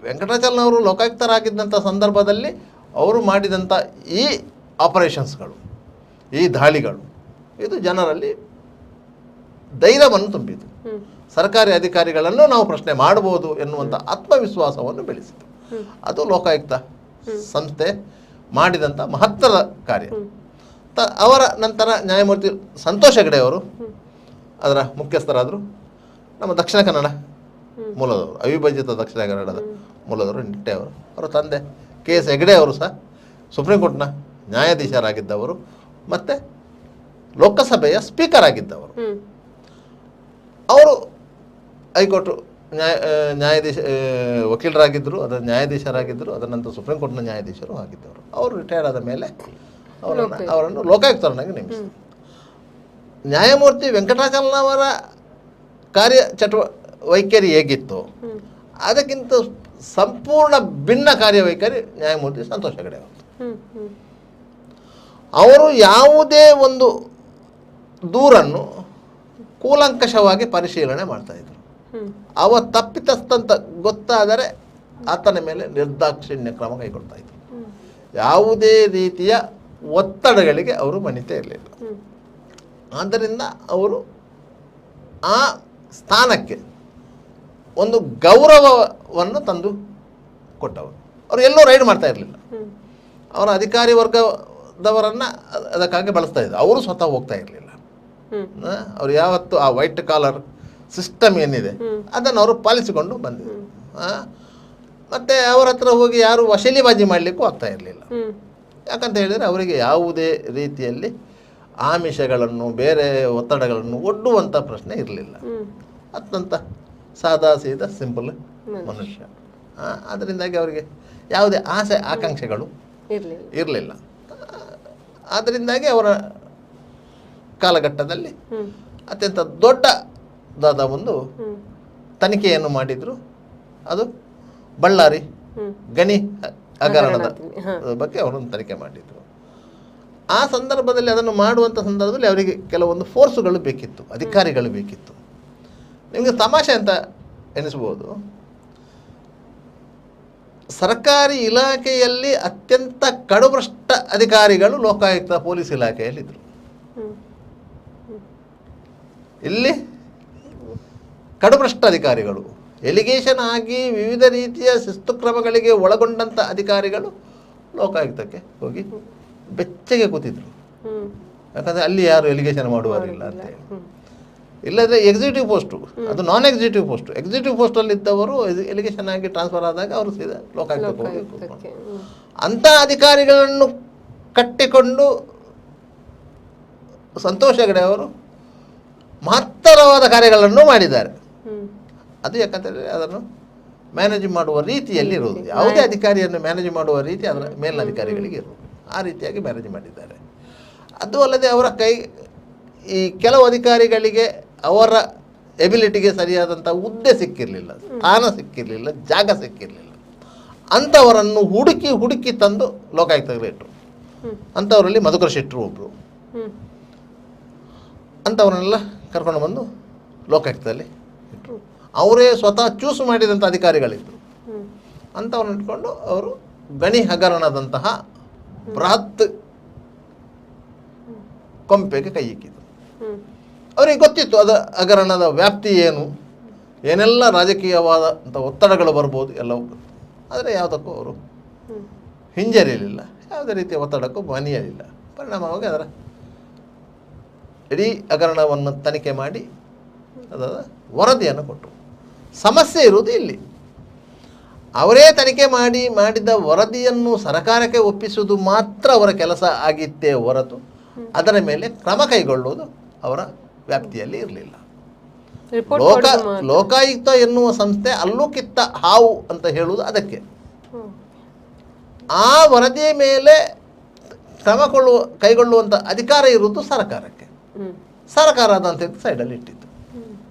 S2: ವೆಂಕಟಾಚಲನವರು ಲೋಕಾಯುಕ್ತರಾಗಿದ್ದಂಥ ಸಂದರ್ಭದಲ್ಲಿ ಅವರು ಮಾಡಿದಂಥ ಈ ಆಪರೇಷನ್ಸ್ಗಳು, ಈ ದಾಳಿಗಳು, ಇದು ಜನರಲ್ಲಿ ಧೈರ್ಯವನ್ನು ತುಂಬಿತು. ಸರ್ಕಾರಿ ಅಧಿಕಾರಿಗಳನ್ನು ನಾವು ಪ್ರಶ್ನೆ ಮಾಡಬಹುದು ಎನ್ನುವಂಥ ಆತ್ಮವಿಶ್ವಾಸವನ್ನು ಬೆಳೆಸಿತು. ಅದು ಲೋಕಾಯುಕ್ತ ಸಂಸ್ಥೆ ಮಾಡಿದಂಥ ಮಹತ್ತರ ಕಾರ್ಯ. ಅವರ ನಂತರ ನ್ಯಾಯಮೂರ್ತಿ ಸಂತೋಷ್ ಹೆಗಡೆ ಅವರು ಅದರ ಮುಖ್ಯಸ್ಥರಾದರು. ನಮ್ಮ ದಕ್ಷಿಣ ಕನ್ನಡ ಮೂಲದವರು, ಅವಿಭಜಿತ ದಕ್ಷಿಣ ಕನ್ನಡದ ಮೂಲದವರು ನಿಟ್ಟೆ ಅವರು. ಅವರ ತಂದೆ KS ಹೆಗಡೆ ಅವರು ಸಹ ಸುಪ್ರೀಂ ಕೋರ್ಟ್ನ ನ್ಯಾಯಾಧೀಶರಾಗಿದ್ದವರು ಮತ್ತು ಲೋಕಸಭೆಯ ಸ್ಪೀಕರ್ ಆಗಿದ್ದವರು. ಅವರು ಹೈಕೋರ್ಟ್ ನ್ಯಾಯಾಧೀಶ ವಕೀಲರಾಗಿದ್ದರು, ಅದರ ನ್ಯಾಯಾಧೀಶರಾಗಿದ್ದರು, ಅದರ ನಂತರ ಸುಪ್ರೀಂ ಕೋರ್ಟ್ನ ನ್ಯಾಯಾಧೀಶರು ಆಗಿದ್ದವರು. ಅವರು ರಿಟೈರ್ಡ್ ಆದ ಮೇಲೆ ಅವರನ್ನು ಲೋಕಾಯುಕ್ತರನ್ನಾಗಿ ನೇಮಿಸಿದರು. ನ್ಯಾಯಮೂರ್ತಿ ವೆಂಕಟಾಚಲನವರ ವೈಖರಿ ಹೇಗಿತ್ತು ಅದಕ್ಕಿಂತ ಸಂಪೂರ್ಣ ಭಿನ್ನ ಕಾರ್ಯವೈಖರಿ ನ್ಯಾಯಮೂರ್ತಿ ಸಂತೋಷ್ ಹೆಗಡೆ ಅವರು. ಅವರು ಯಾವುದೇ ಒಂದು ದೂರನ್ನು ಕೂಲಂಕಷವಾಗಿ ಪರಿಶೀಲನೆ ಮಾಡ್ತಾಯಿದ್ರು. ಅವ ತಪ್ಪಿತಸ್ಥಂತ ಗೊತ್ತಾದರೆ ಆತನ ಮೇಲೆ ನಿರ್ದಾಕ್ಷಿಣ್ಯ ಕ್ರಮ ಕೈಗೊಳ್ತಾ ಇದ್ರು. ಯಾವುದೇ ರೀತಿಯ ಒತ್ತಡಗಳಿಗೆ ಅವರು ಮಣಿತೇ ಇರಲಿಲ್ಲ. ಆದ್ದರಿಂದ ಅವರು ಆ ಸ್ಥಾನಕ್ಕೆ ಒಂದು ಗೌರವವನ್ನು ತಂದು ಕೊಟ್ಟವರು. ಅವರು ಎಲ್ಲೂ ರೈಡ್ ಮಾಡ್ತಾ ಇರಲಿಲ್ಲ. ಅವರ ಅಧಿಕಾರಿ ವರ್ಗದವರನ್ನು ಅದಕ್ಕಾಗಿ ಬಳಸ್ತಾ ಇದ್ರು. ಅವರು ಸ್ವತಃ ಹೋಗ್ತಾ ಇರಲಿಲ್ಲ. ಅವ್ರು ಯಾವತ್ತು ಆ ವೈಟ್ ಕಾಲರ್ ಸಿಸ್ಟಮ್ ಏನಿದೆ ಅದನ್ನು ಅವರು ಪಾಲಿಸಿಕೊಂಡು ಬಂದಿದ್ರು. ಮತ್ತು ಅವರ ಹತ್ರ ಹೋಗಿ ಯಾರು ವಶೀಲಿಬಾಜಿ ಮಾಡಲಿಕ್ಕೂ ಆಗ್ತಾ ಇರಲಿಲ್ಲ. ಯಾಕಂತ ಹೇಳಿದರೆ ಅವರಿಗೆ ಯಾವುದೇ ರೀತಿಯಲ್ಲಿ ಆಮಿಷಗಳನ್ನು, ಬೇರೆ ಒತ್ತಡಗಳನ್ನು ಒಡ್ಡುವಂಥ ಪ್ರಶ್ನೆ ಇರಲಿಲ್ಲ. ಅತ್ಯಂತ ಸಾದಾ ಸೀದಾ ಸಿಂಪಲ್ ಮನುಷ್ಯ. ಅದರಿಂದಾಗಿ ಅವರಿಗೆ ಯಾವುದೇ ಆಸೆ ಆಕಾಂಕ್ಷೆಗಳು ಇರಲಿಲ್ಲ. ಅದರಿಂದಾಗಿ ಅವರ ಕಾಲಘಟ್ಟದಲ್ಲಿ ಅತ್ಯಂತ ದೊಡ್ಡದಾದ ಒಂದು ತನಿಖೆಯನ್ನು ಮಾಡಿದರು. ಅದು ಬಳ್ಳಾರಿ ಗಣಿ ಹಗರಣದ ಬಗ್ಗೆ ಅವರನ್ನು ತನಿಖೆ ಮಾಡಿದರು. ಆ ಸಂದರ್ಭದಲ್ಲಿ ಅದನ್ನು ಮಾಡುವಂಥ ಸಂದರ್ಭದಲ್ಲಿ ಅವರಿಗೆ ಕೆಲವೊಂದು ಫೋರ್ಸುಗಳು ಬೇಕಿತ್ತು, ಅಧಿಕಾರಿಗಳು ಬೇಕಿತ್ತು. ನಿಮಗೆ ತಮಾಷೆ ಅಂತ ಎನಿಸ್ಬೋದು, ಸರ್ಕಾರಿ ಇಲಾಖೆಯಲ್ಲಿ ಅತ್ಯಂತ ಕಡುಭ್ರಷ್ಟ ಅಧಿಕಾರಿಗಳು ಲೋಕಾಯುಕ್ತ ಪೊಲೀಸ್ ಇಲಾಖೆಯಲ್ಲಿದ್ದರು. ಇಲ್ಲಿ ಕಡುಭ್ರಷ್ಟ ಅಧಿಕಾರಿಗಳು, ಎಲಿಗೇಷನ್ ಆಗಿ ವಿವಿಧ ರೀತಿಯ ಶಿಸ್ತು ಕ್ರಮಗಳಿಗೆ ಒಳಗೊಂಡಂಥ ಅಧಿಕಾರಿಗಳು ಲೋಕಾಯುಕ್ತಕ್ಕೆ ಹೋಗಿ ಬೆಚ್ಚಗೆ ಕೂತಿದ್ರು. ಯಾಕಂದರೆ ಅಲ್ಲಿ ಯಾರು ಎಲಿಗೇಷನ್ ಮಾಡುವವರಿಲ್ಲ ಅಂತೇಳಿ. ಇಲ್ಲದ್ರೆ ಎಕ್ಸಿಕ್ಯೂಟಿವ್ ಪೋಸ್ಟು, ಅದು ನಾನ್ ಎಕ್ಸಿಕ್ಯೂಟಿವ್ ಪೋಸ್ಟು. ಎಕ್ಸಿಕ್ಯೂಟಿವ್ ಪೋಸ್ಟಲ್ಲಿದ್ದವರು ಎಲಿಗೇಷನ್ ಆಗಿ ಟ್ರಾನ್ಸ್ಫರ್ ಆದಾಗ ಅವರು ಸೀದಾ ಲೋಕಾಯುಕ್ತಕ್ಕೆ ಹೋಗಿ ಕೂತ್ಕೊಂಡು ಅಂಥ ಅಧಿಕಾರಿಗಳನ್ನು ಕಟ್ಟಿಕೊಂಡು ಸಂತೋಷ್ ಹೆಗಡೆ ಅವರು ಮಹತ್ತರವಾದ ಕಾರ್ಯಗಳನ್ನು ಮಾಡಿದ್ದಾರೆ. ಅದು ಯಾಕಂತೇಳಿದರೆ ಅದನ್ನು ಮ್ಯಾನೇಜ್ ಮಾಡುವ ರೀತಿಯಲ್ಲಿ ಇರುವುದು. ಯಾವುದೇ ಅಧಿಕಾರಿಯನ್ನು ಮ್ಯಾನೇಜ್ ಮಾಡುವ ರೀತಿ ಅದರ ಮೇಲಿನ ಅಧಿಕಾರಿಗಳಿಗೆ ಇರುವುದು. ಆ ರೀತಿಯಾಗಿ ಮ್ಯಾನೇಜ್ ಮಾಡಿದ್ದಾರೆ. ಅದು ಅಲ್ಲದೆ ಅವರ ಈ ಕೆಲವು ಅಧಿಕಾರಿಗಳಿಗೆ ಅವರ ಎಬಿಲಿಟಿಗೆ ಸರಿಯಾದಂಥ ಹುದ್ದೆ ಸಿಕ್ಕಿರಲಿಲ್ಲ, ಸ್ಥಾನ ಸಿಕ್ಕಿರಲಿಲ್ಲ, ಜಾಗ ಸಿಕ್ಕಿರಲಿಲ್ಲ. ಅಂಥವರನ್ನು ಹುಡುಕಿ ತಂದು ಲೋಕಾಯುಕ್ತರಿಗೆ ಇಟ್ಟರು. ಅಂಥವರಲ್ಲಿ ಮಧುಕರ ಶೆಟ್ಟರು ಒಬ್ಬರು. ಅಂಥವ್ರನ್ನೆಲ್ಲ ಕರ್ಕೊಂಡು ಬಂದು ಲೋಕಾಯುಕ್ತದಲ್ಲಿ ಇಟ್ಟರು. ಅವರೇ ಸ್ವತಃ ಚೂಸ್ ಮಾಡಿದಂಥ ಅಧಿಕಾರಿಗಳಿದ್ದರು. ಅಂಥವ್ರನ್ನ ಇಟ್ಕೊಂಡು ಅವರು ಗಣಿ ಹಗರಣದಂತಹ ಬೃಹತ್ ಕೊಂಪೆಗೆ ಕೈ ಇಕ್ಕಿದ್ರು. ಅವರಿಗೆ ಗೊತ್ತಿತ್ತು ಅದು ಹಗರಣದ ವ್ಯಾಪ್ತಿ ಏನು, ಏನೆಲ್ಲ ರಾಜಕೀಯವಾದಂಥ ಒತ್ತಡಗಳು ಬರ್ಬೋದು ಎಲ್ಲವೂ. ಆದರೆ ಯಾವುದಕ್ಕೂ ಅವರು ಹಿಂಜರಿಯಲಿಲ್ಲ, ಯಾವುದೇ ರೀತಿಯ ಒತ್ತಡಕ್ಕೂ ಮಣಿಯಲಿಲ್ಲ. ಪರಿಣಾಮವಾಗಿ ಅದರ ಇಡೀ ಹಗರಣವನ್ನು ತನಿಖೆ ಮಾಡಿ ಅದರ ವರದಿಯನ್ನು ಕೊಟ್ಟರು. ಸಮಸ್ಯೆ ಇರುವುದು ಇಲ್ಲಿ. ಅವರೇ ತನಿಖೆ ಮಾಡಿದ ವರದಿಯನ್ನು ಸರ್ಕಾರಕ್ಕೆ ಒಪ್ಪಿಸುವುದು ಮಾತ್ರ ಅವರ ಕೆಲಸ ಆಗಿತ್ತೇ ಹೊರತು ಅದರ ಮೇಲೆ ಕ್ರಮ ಕೈಗೊಳ್ಳುವುದು ಅವರ ವ್ಯಾಪ್ತಿಯಲ್ಲಿ ಇರಲಿಲ್ಲ. ಲೋಕಾಯುಕ್ತ ಎನ್ನುವ ಸಂಸ್ಥೆ ಅಲ್ಲೂ ಕಿತ್ತ ಹಾವು ಅಂತ ಹೇಳುವುದು ಅದಕ್ಕೆ. ಆ ವರದಿಯ ಮೇಲೆ ಕ್ರಮ ಕೈಗೊಳ್ಳುವಂಥ ಅಧಿಕಾರ ಇರುವುದು ಸರ್ಕಾರಕ್ಕೆ. ಸರ್ಕಾರ ಅದಂತ ಸೈಡಲ್ಲಿ ಇಟ್ಟಿತ್ತು.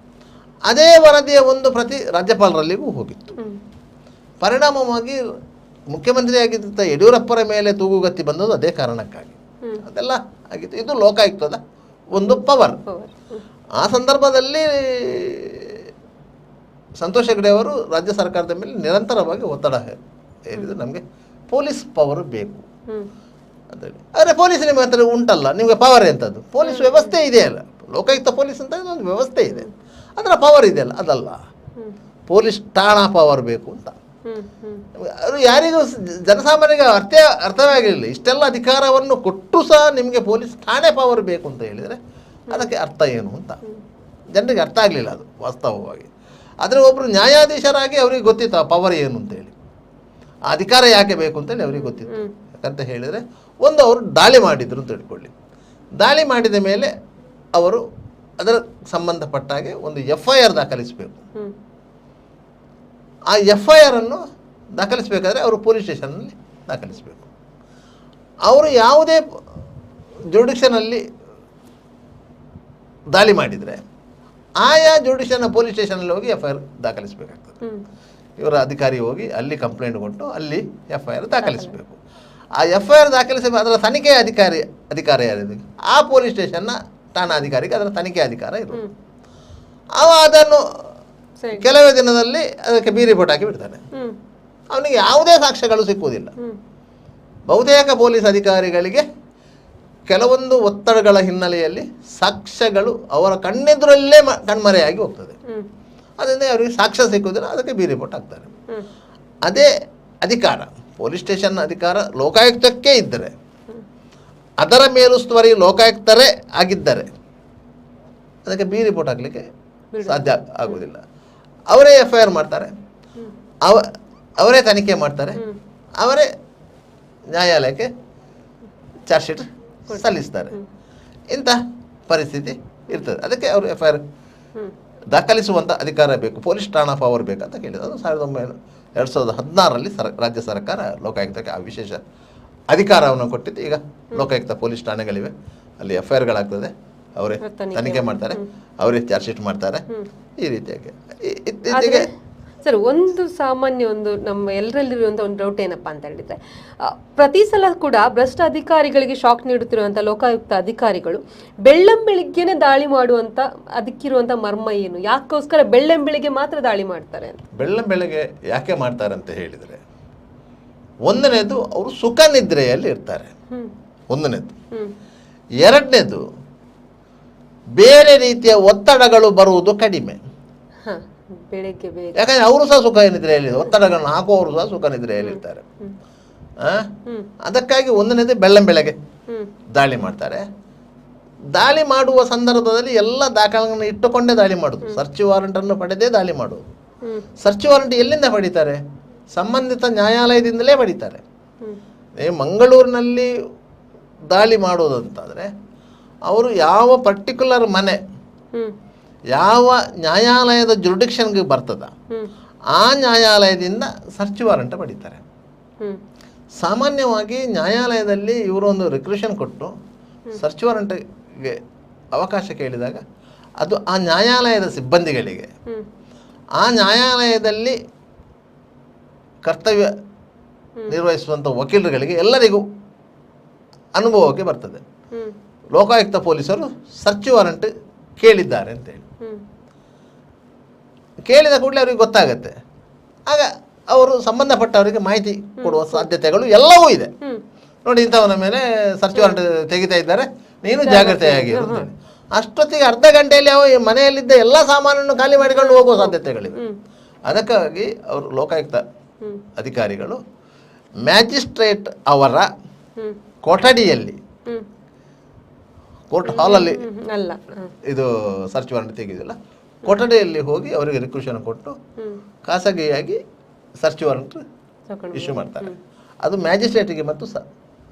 S2: ಅದೇ ವರದಿಯ ಒಂದು ಪ್ರತಿ ರಾಜ್ಯಪಾಲರಲ್ಲಿಗೂ ಹೋಗಿತ್ತು. ಪರಿಣಾಮವಾಗಿ ಮುಖ್ಯಮಂತ್ರಿಯಾಗಿದ್ದ ಯಡಿಯೂರಪ್ಪರ ಮೇಲೆ ತೂಗುಗತ್ತಿ ಬಂದದ್ದು ಅದೇ ಕಾರಣಕ್ಕಾಗಿ. ಅದೆಲ್ಲ ಆಗಿತ್ತು. ಇದು ಲೋಕಾಯುಕ್ತದ ಒಂದು ಪವರ್. ಆ ಸಂದರ್ಭದಲ್ಲಿ ಸಂತೋಷ್ ಹೆಗ್ಡೆ ಅವರು ರಾಜ್ಯ ಸರ್ಕಾರದ ಮೇಲೆ ನಿರಂತರವಾಗಿ ಒತ್ತಡ ಹೇರಿದ್ರು, ನಮಗೆ ಪೊಲೀಸ್ ಪವರ್ ಬೇಕು ಅಂತೇಳಿ. ಆದರೆ ಪೊಲೀಸ್ ನಿಮ್ಮ ಹತ್ರ ಉಂಟಲ್ಲ, ನಿಮಗೆ ಪವರ್ ಎಂಥದ್ದು? ಪೊಲೀಸ್ ವ್ಯವಸ್ಥೆ ಇದೆಯಲ್ಲ, ಲೋಕಾಯುಕ್ತ ಪೊಲೀಸ್ ಅಂತ ಒಂದು ವ್ಯವಸ್ಥೆ ಇದೆ, ಅದರ ಪವರ್ ಇದೆಯಲ್ಲ, ಅದಲ್ಲ. ಪೊಲೀಸ್ ಠಾಣಾ ಪವರ್ ಬೇಕು ಅಂತ. ಅದು ಯಾರಿಗೂ ಜನಸಾಮಾನ್ಯರಿಗೆ ಅರ್ಥವೇ ಆಗಿರಲಿಲ್ಲ. ಇಷ್ಟೆಲ್ಲ ಅಧಿಕಾರವನ್ನು ಕೊಟ್ಟು ಸಹ ನಿಮಗೆ ಪೊಲೀಸ್ ಠಾಣೆ ಪವರ್ ಬೇಕು ಅಂತ ಹೇಳಿದರೆ ಅದಕ್ಕೆ ಅರ್ಥ ಏನು ಅಂತ ಜನರಿಗೆ ಅರ್ಥ ಆಗಲಿಲ್ಲ ಅದು ವಾಸ್ತವವಾಗಿ. ಆದರೆ ಒಬ್ಬರು ನ್ಯಾಯಾಧೀಶರಾಗಿ ಅವ್ರಿಗೆ ಗೊತ್ತಿತ್ತು ಆ ಪವರ್ ಏನು ಅಂತೇಳಿ, ಆ ಅಧಿಕಾರ ಯಾಕೆ ಬೇಕು ಅಂತೇಳಿ ಅವ್ರಿಗೆ ಗೊತ್ತಿತ್ತು. ಯಾಕಂತ ಹೇಳಿದರೆ ಒಂದು ಅವರು ದಾಳಿ ಮಾಡಿದರು ಅಂತ ತಿಳ್ಕೊಳ್ಳಿ. ದಾಳಿ ಮಾಡಿದ ಮೇಲೆ ಅವರು ಅದರ ಸಂಬಂಧಪಟ್ಟ ಹಾಗೆ ಒಂದು FIR ದಾಖಲಿಸಬೇಕು. ಆ FIR ಅನ್ನು ದಾಖಲಿಸಬೇಕಾದ್ರೆ ಅವರು ಪೊಲೀಸ್ ಸ್ಟೇಷನ್ನಲ್ಲಿ ದಾಖಲಿಸಬೇಕು. ಅವರು ಯಾವುದೇ ಜುಡಿಷನಲ್ಲಿ ದಾಳಿ ಮಾಡಿದರೆ ಆಯಾ ಜುಡಿಷನ್ನ ಪೊಲೀಸ್ ಸ್ಟೇಷನಲ್ಲಿ ಹೋಗಿ FIR ದಾಖಲಿಸಬೇಕಾಗ್ತದೆ. ಇವರ ಅಧಿಕಾರಿ ಹೋಗಿ ಅಲ್ಲಿ ಕಂಪ್ಲೇಂಟ್ ಕೊಟ್ಟು ಅಲ್ಲಿ FIR ದಾಖಲಿಸಬೇಕು. ಆ FIR ದಾಖಲಿಸಬೇಕು. ಅದರ ತನಿಖೆ ಅಧಿಕಾರ ಯಾರಿದೆ? ಆ ಪೊಲೀಸ್ ಸ್ಟೇಷನ್ನ ಠಾಣಾ ಅಧಿಕಾರಿಗೆ ಅದರ ತನಿಖೆ ಅಧಿಕಾರ ಇರೋದು. ಅವ ಅದನ್ನು ಕೆಲವೇ ದಿನದಲ್ಲಿ ಅದಕ್ಕೆ ಬಿ ರಿಪೋರ್ಟ್ ಹಾಕಿ ಬಿಡ್ತಾನೆ. ಅವನಿಗೆ ಯಾವುದೇ ಸಾಕ್ಷ್ಯಗಳು ಸಿಕ್ಕುವುದಿಲ್ಲ. ಬಹುತೇಕ ಪೊಲೀಸ್ ಅಧಿಕಾರಿಗಳಿಗೆ ಕೆಲವೊಂದು ಒತ್ತಡಗಳ ಹಿನ್ನೆಲೆಯಲ್ಲಿ ಸಾಕ್ಷ್ಯಗಳು ಅವರ ಕಣ್ಣೆದುರಲ್ಲೇ ಕಣ್ಮರೆಯಾಗಿ ಹೋಗ್ತದೆ. ಅದರಿಂದ ಅವರಿಗೆ ಸಾಕ್ಷ್ಯ ಸಿಕ್ಕುವುದಿಲ್ಲ, ಅದಕ್ಕೆ ಬಿ ರಿಪೋರ್ಟ್ ಹಾಕ್ತಾರೆ. ಅದೇ ಅಧಿಕಾರ ಪೊಲೀಸ್ ಸ್ಟೇಷನ್ ಅಧಿಕಾರ ಲೋಕಾಯುಕ್ತಕ್ಕೆ ಇದ್ದರೆ, ಅದರ ಮೇಲುಸ್ತುವಾರಿ ಲೋಕಾಯುಕ್ತರೇ ಆಗಿದ್ದರೆ ಅದಕ್ಕೆ ಬಿ ರಿಪೋರ್ಟ್ ಹಾಕಲಿಕ್ಕೆ ಸಾಧ್ಯ ಆಗುವುದಿಲ್ಲ. ಅವರೇ FIR ಮಾಡ್ತಾರೆ, ಅವರೇ ತನಿಖೆ ಮಾಡ್ತಾರೆ, ಅವರೇ ನ್ಯಾಯಾಲಯಕ್ಕೆ ಚಾರ್ಜ್ ಶೀಟ್ ಸಲ್ಲಿಸ್ತಾರೆ. ಇಂಥ ಪರಿಸ್ಥಿತಿ ಇರ್ತದೆ. ಅದಕ್ಕೆ ಅವರು FIR ದಾಖಲಿಸುವಂಥ ಅಧಿಕಾರ ಬೇಕು, ಪೊಲೀಸ್ ಠಾಣಾ ಪವರ್ ಬೇಕಂತ ಕೇಳಿದ್ರು. ಅದು 2016ರಲ್ಲಿ ರಾಜ್ಯ ಸರ್ಕಾರ ಲೋಕಾಯುಕ್ತಕ್ಕೆ ಆ ವಿಶೇಷ ಅಧಿಕಾರವನ್ನು ಕೊಟ್ಟಿದ್ದು. ಈಗ ಲೋಕಾಯುಕ್ತ ಪೊಲೀಸ್ ಠಾಣೆಗಳಿವೆ, ಅಲ್ಲಿ FIRಗಳಾಗ್ತದೆ, ಅವರೇ ತನಿಖೆ ಮಾಡ್ತಾರೆ, ಅವರೇ ಚಾರ್ಜ್ ಶೀಟ್ ಮಾಡ್ತಾರೆ. ಈ ರೀತಿಯಾಗಿ ಇತ್ತೀಚೆಗೆ
S1: ಸರ್ ಒಂದು ನಮ್ಮ ಎಲ್ಲರಲ್ಲಿರುವಂಥ ಒಂದು ಡೌಟ್ ಏನಪ್ಪ ಅಂತ ಹೇಳಿದ್ರೆ, ಪ್ರತಿ ಸಲ ಕೂಡ ಭ್ರಷ್ಟ ಅಧಿಕಾರಿಗಳಿಗೆ ಶಾಕ್ ನೀಡುತ್ತಿರುವಂಥ ಲೋಕಾಯುಕ್ತ ಅಧಿಕಾರಿಗಳು ಬೆಳ್ಳಂಬೆಳಿಗ್ಗೆನೆ ದಾಳಿ ಮಾಡುವಂಥ ಅದಕ್ಕಿರುವಂಥ ಮರ್ಮ ಏನು? ಯಾಕೋಸ್ಕರ ಬೆಳ್ಳಂಬೆಳಿಗ್ಗೆ ಮಾತ್ರ ದಾಳಿ ಮಾಡ್ತಾರೆ ಅಂತ?
S2: ಬೆಳ್ಳಂಬೆಳಗ್ಗೆ ಯಾಕೆ ಮಾಡ್ತಾರೆ ಅಂತ ಹೇಳಿದರೆ, ಒಂದನೇದು ಅವರು ಸುಖ ನಿದ್ರೆಯಲ್ಲಿ ಇರ್ತಾರೆ, ಒಂದನೇದು. ಎರಡನೇದು ಬೇರೆ ರೀತಿಯ ಒತ್ತಡಗಳು ಬರುವುದು ಕಡಿಮೆ. ಯಾಕಂದ್ರೆ ಅವರು ಸಹ ಸುಖ ನಿದ್ರೆಯಲ್ಲಿ, ಒತ್ತಡಗಳನ್ನು ಹಾಕುವವರು ಸಹ ಸುಖ ನಿದ್ರೆಯಲ್ಲಿರ್ತಾರೆ. ಅದಕ್ಕಾಗಿ ಒಂದನೇದು ಬೆಳ್ಳಂಬೆಳಗ್ಗೆ ದಾಳಿ ಮಾಡ್ತಾರೆ. ದಾಳಿ ಮಾಡುವ ಸಂದರ್ಭದಲ್ಲಿ ಎಲ್ಲ ದಾಖಲೆಗಳನ್ನು ಇಟ್ಟುಕೊಂಡೇ ದಾಳಿ ಮಾಡೋದು, ಸರ್ಚ್ ವಾರೆಂಟನ್ನು ಪಡೆದೇ ದಾಳಿ ಮಾಡೋದು. ಸರ್ಚ್ ವಾರೆಂಟ್ ಎಲ್ಲಿಂದ ಪಡಿತಾರೆ? ಸಂಬಂಧಿತ ನ್ಯಾಯಾಲಯದಿಂದಲೇ ಪಡಿತಾರೆ. ಮಂಗಳೂರಿನಲ್ಲಿ ದಾಳಿ ಮಾಡೋದಂತಾದರೆ ಅವರು ಯಾವ ಪರ್ಟಿಕ್ಯುಲರ್ ಮನೆ ಯಾವ ನ್ಯಾಯಾಲಯದ ಜುರಿಡಿಕ್ಷನ್ಗೆ ಬರ್ತದ ಆ ನ್ಯಾಯಾಲಯದಿಂದ ಸರ್ಚ್ ವಾರೆಂಟ್ ಪಡಿತಾರೆ. ಸಾಮಾನ್ಯವಾಗಿ ನ್ಯಾಯಾಲಯದಲ್ಲಿ ಇವರು ಒಂದು ರಿಕ್ವೆಷನ್ ಕೊಟ್ಟು ಸರ್ಚ್ ವಾರೆಂಟ್ಗೆ ಅವಕಾಶ ಕೇಳಿದಾಗ ಅದು ಆ ನ್ಯಾಯಾಲಯದ ಸಿಬ್ಬಂದಿಗಳಿಗೆ, ಆ ನ್ಯಾಯಾಲಯದಲ್ಲಿ ಕರ್ತವ್ಯ ನಿರ್ವಹಿಸುವಂಥ ವಕೀಲರುಗಳಿಗೆ ಎಲ್ಲರಿಗೂ ಅನುಭವಕ್ಕೆ ಬರ್ತದೆ. ಲೋಕಾಯುಕ್ತ ಪೊಲೀಸರು ಸರ್ಚ್ ವಾರೆಂಟ್ ಕೇಳಿದ್ದಾರೆ ಅಂತೇಳಿ ಕೇಳಿದ ಕೂಡಲೇ ಅವರಿಗೆ ಗೊತ್ತಾಗತ್ತೆ. ಆಗ ಅವರು ಸಂಬಂಧಪಟ್ಟವರಿಗೆ ಮಾಹಿತಿ ಕೊಡುವ ಸಾಧ್ಯತೆಗಳು ಎಲ್ಲವೂ ಇದೆ. ನೋಡಿ, ಇಂಥವನ ಮೇಲೆ ಸರ್ಚ್ ವಾರೆಂಟ್ ತೆಗಿತಾ ಇದ್ದಾರೆ, ನೀನು ಜಾಗ್ರತೆಯಾಗಿರು. ಅಷ್ಟೊತ್ತಿಗೆ ಅರ್ಧ ಗಂಟೆಯಲ್ಲಿ ಅವ ಮನೆಯಲ್ಲಿದ್ದ ಎಲ್ಲ ಸಾಮಾನನ್ನು ಖಾಲಿ ಮಾಡಿಕೊಂಡು ಹೋಗುವ ಸಾಧ್ಯತೆಗಳಿವೆ. ಅದಕ್ಕಾಗಿ ಅವರು ಲೋಕಾಯುಕ್ತ ಅಧಿಕಾರಿಗಳು ಮ್ಯಾಜಿಸ್ಟ್ರೇಟ್ ಅವರ ಕೊಠಡಿಯಲ್ಲಿ, ಕೋರ್ಟ್ ಹಾಲಲ್ಲಿ ಇದು ಸರ್ಚ್ ವಾರೆಂಟ್ ತೆಗೆದಿಲ್ಲ, ಕೊಠಡಿಯಲ್ಲಿ ಹೋಗಿ ಅವರಿಗೆ ರಿಕ್ವೆಷನ್ ಕೊಟ್ಟು ಖಾಸಗಿಯಾಗಿ ಸರ್ಚ್ ವಾರೆಂಟ್ ಇಶ್ಯೂ ಮಾಡ್ತಾರೆ. ಅದು ಮ್ಯಾಜಿಸ್ಟ್ರೇಟಿಗೆ ಮತ್ತು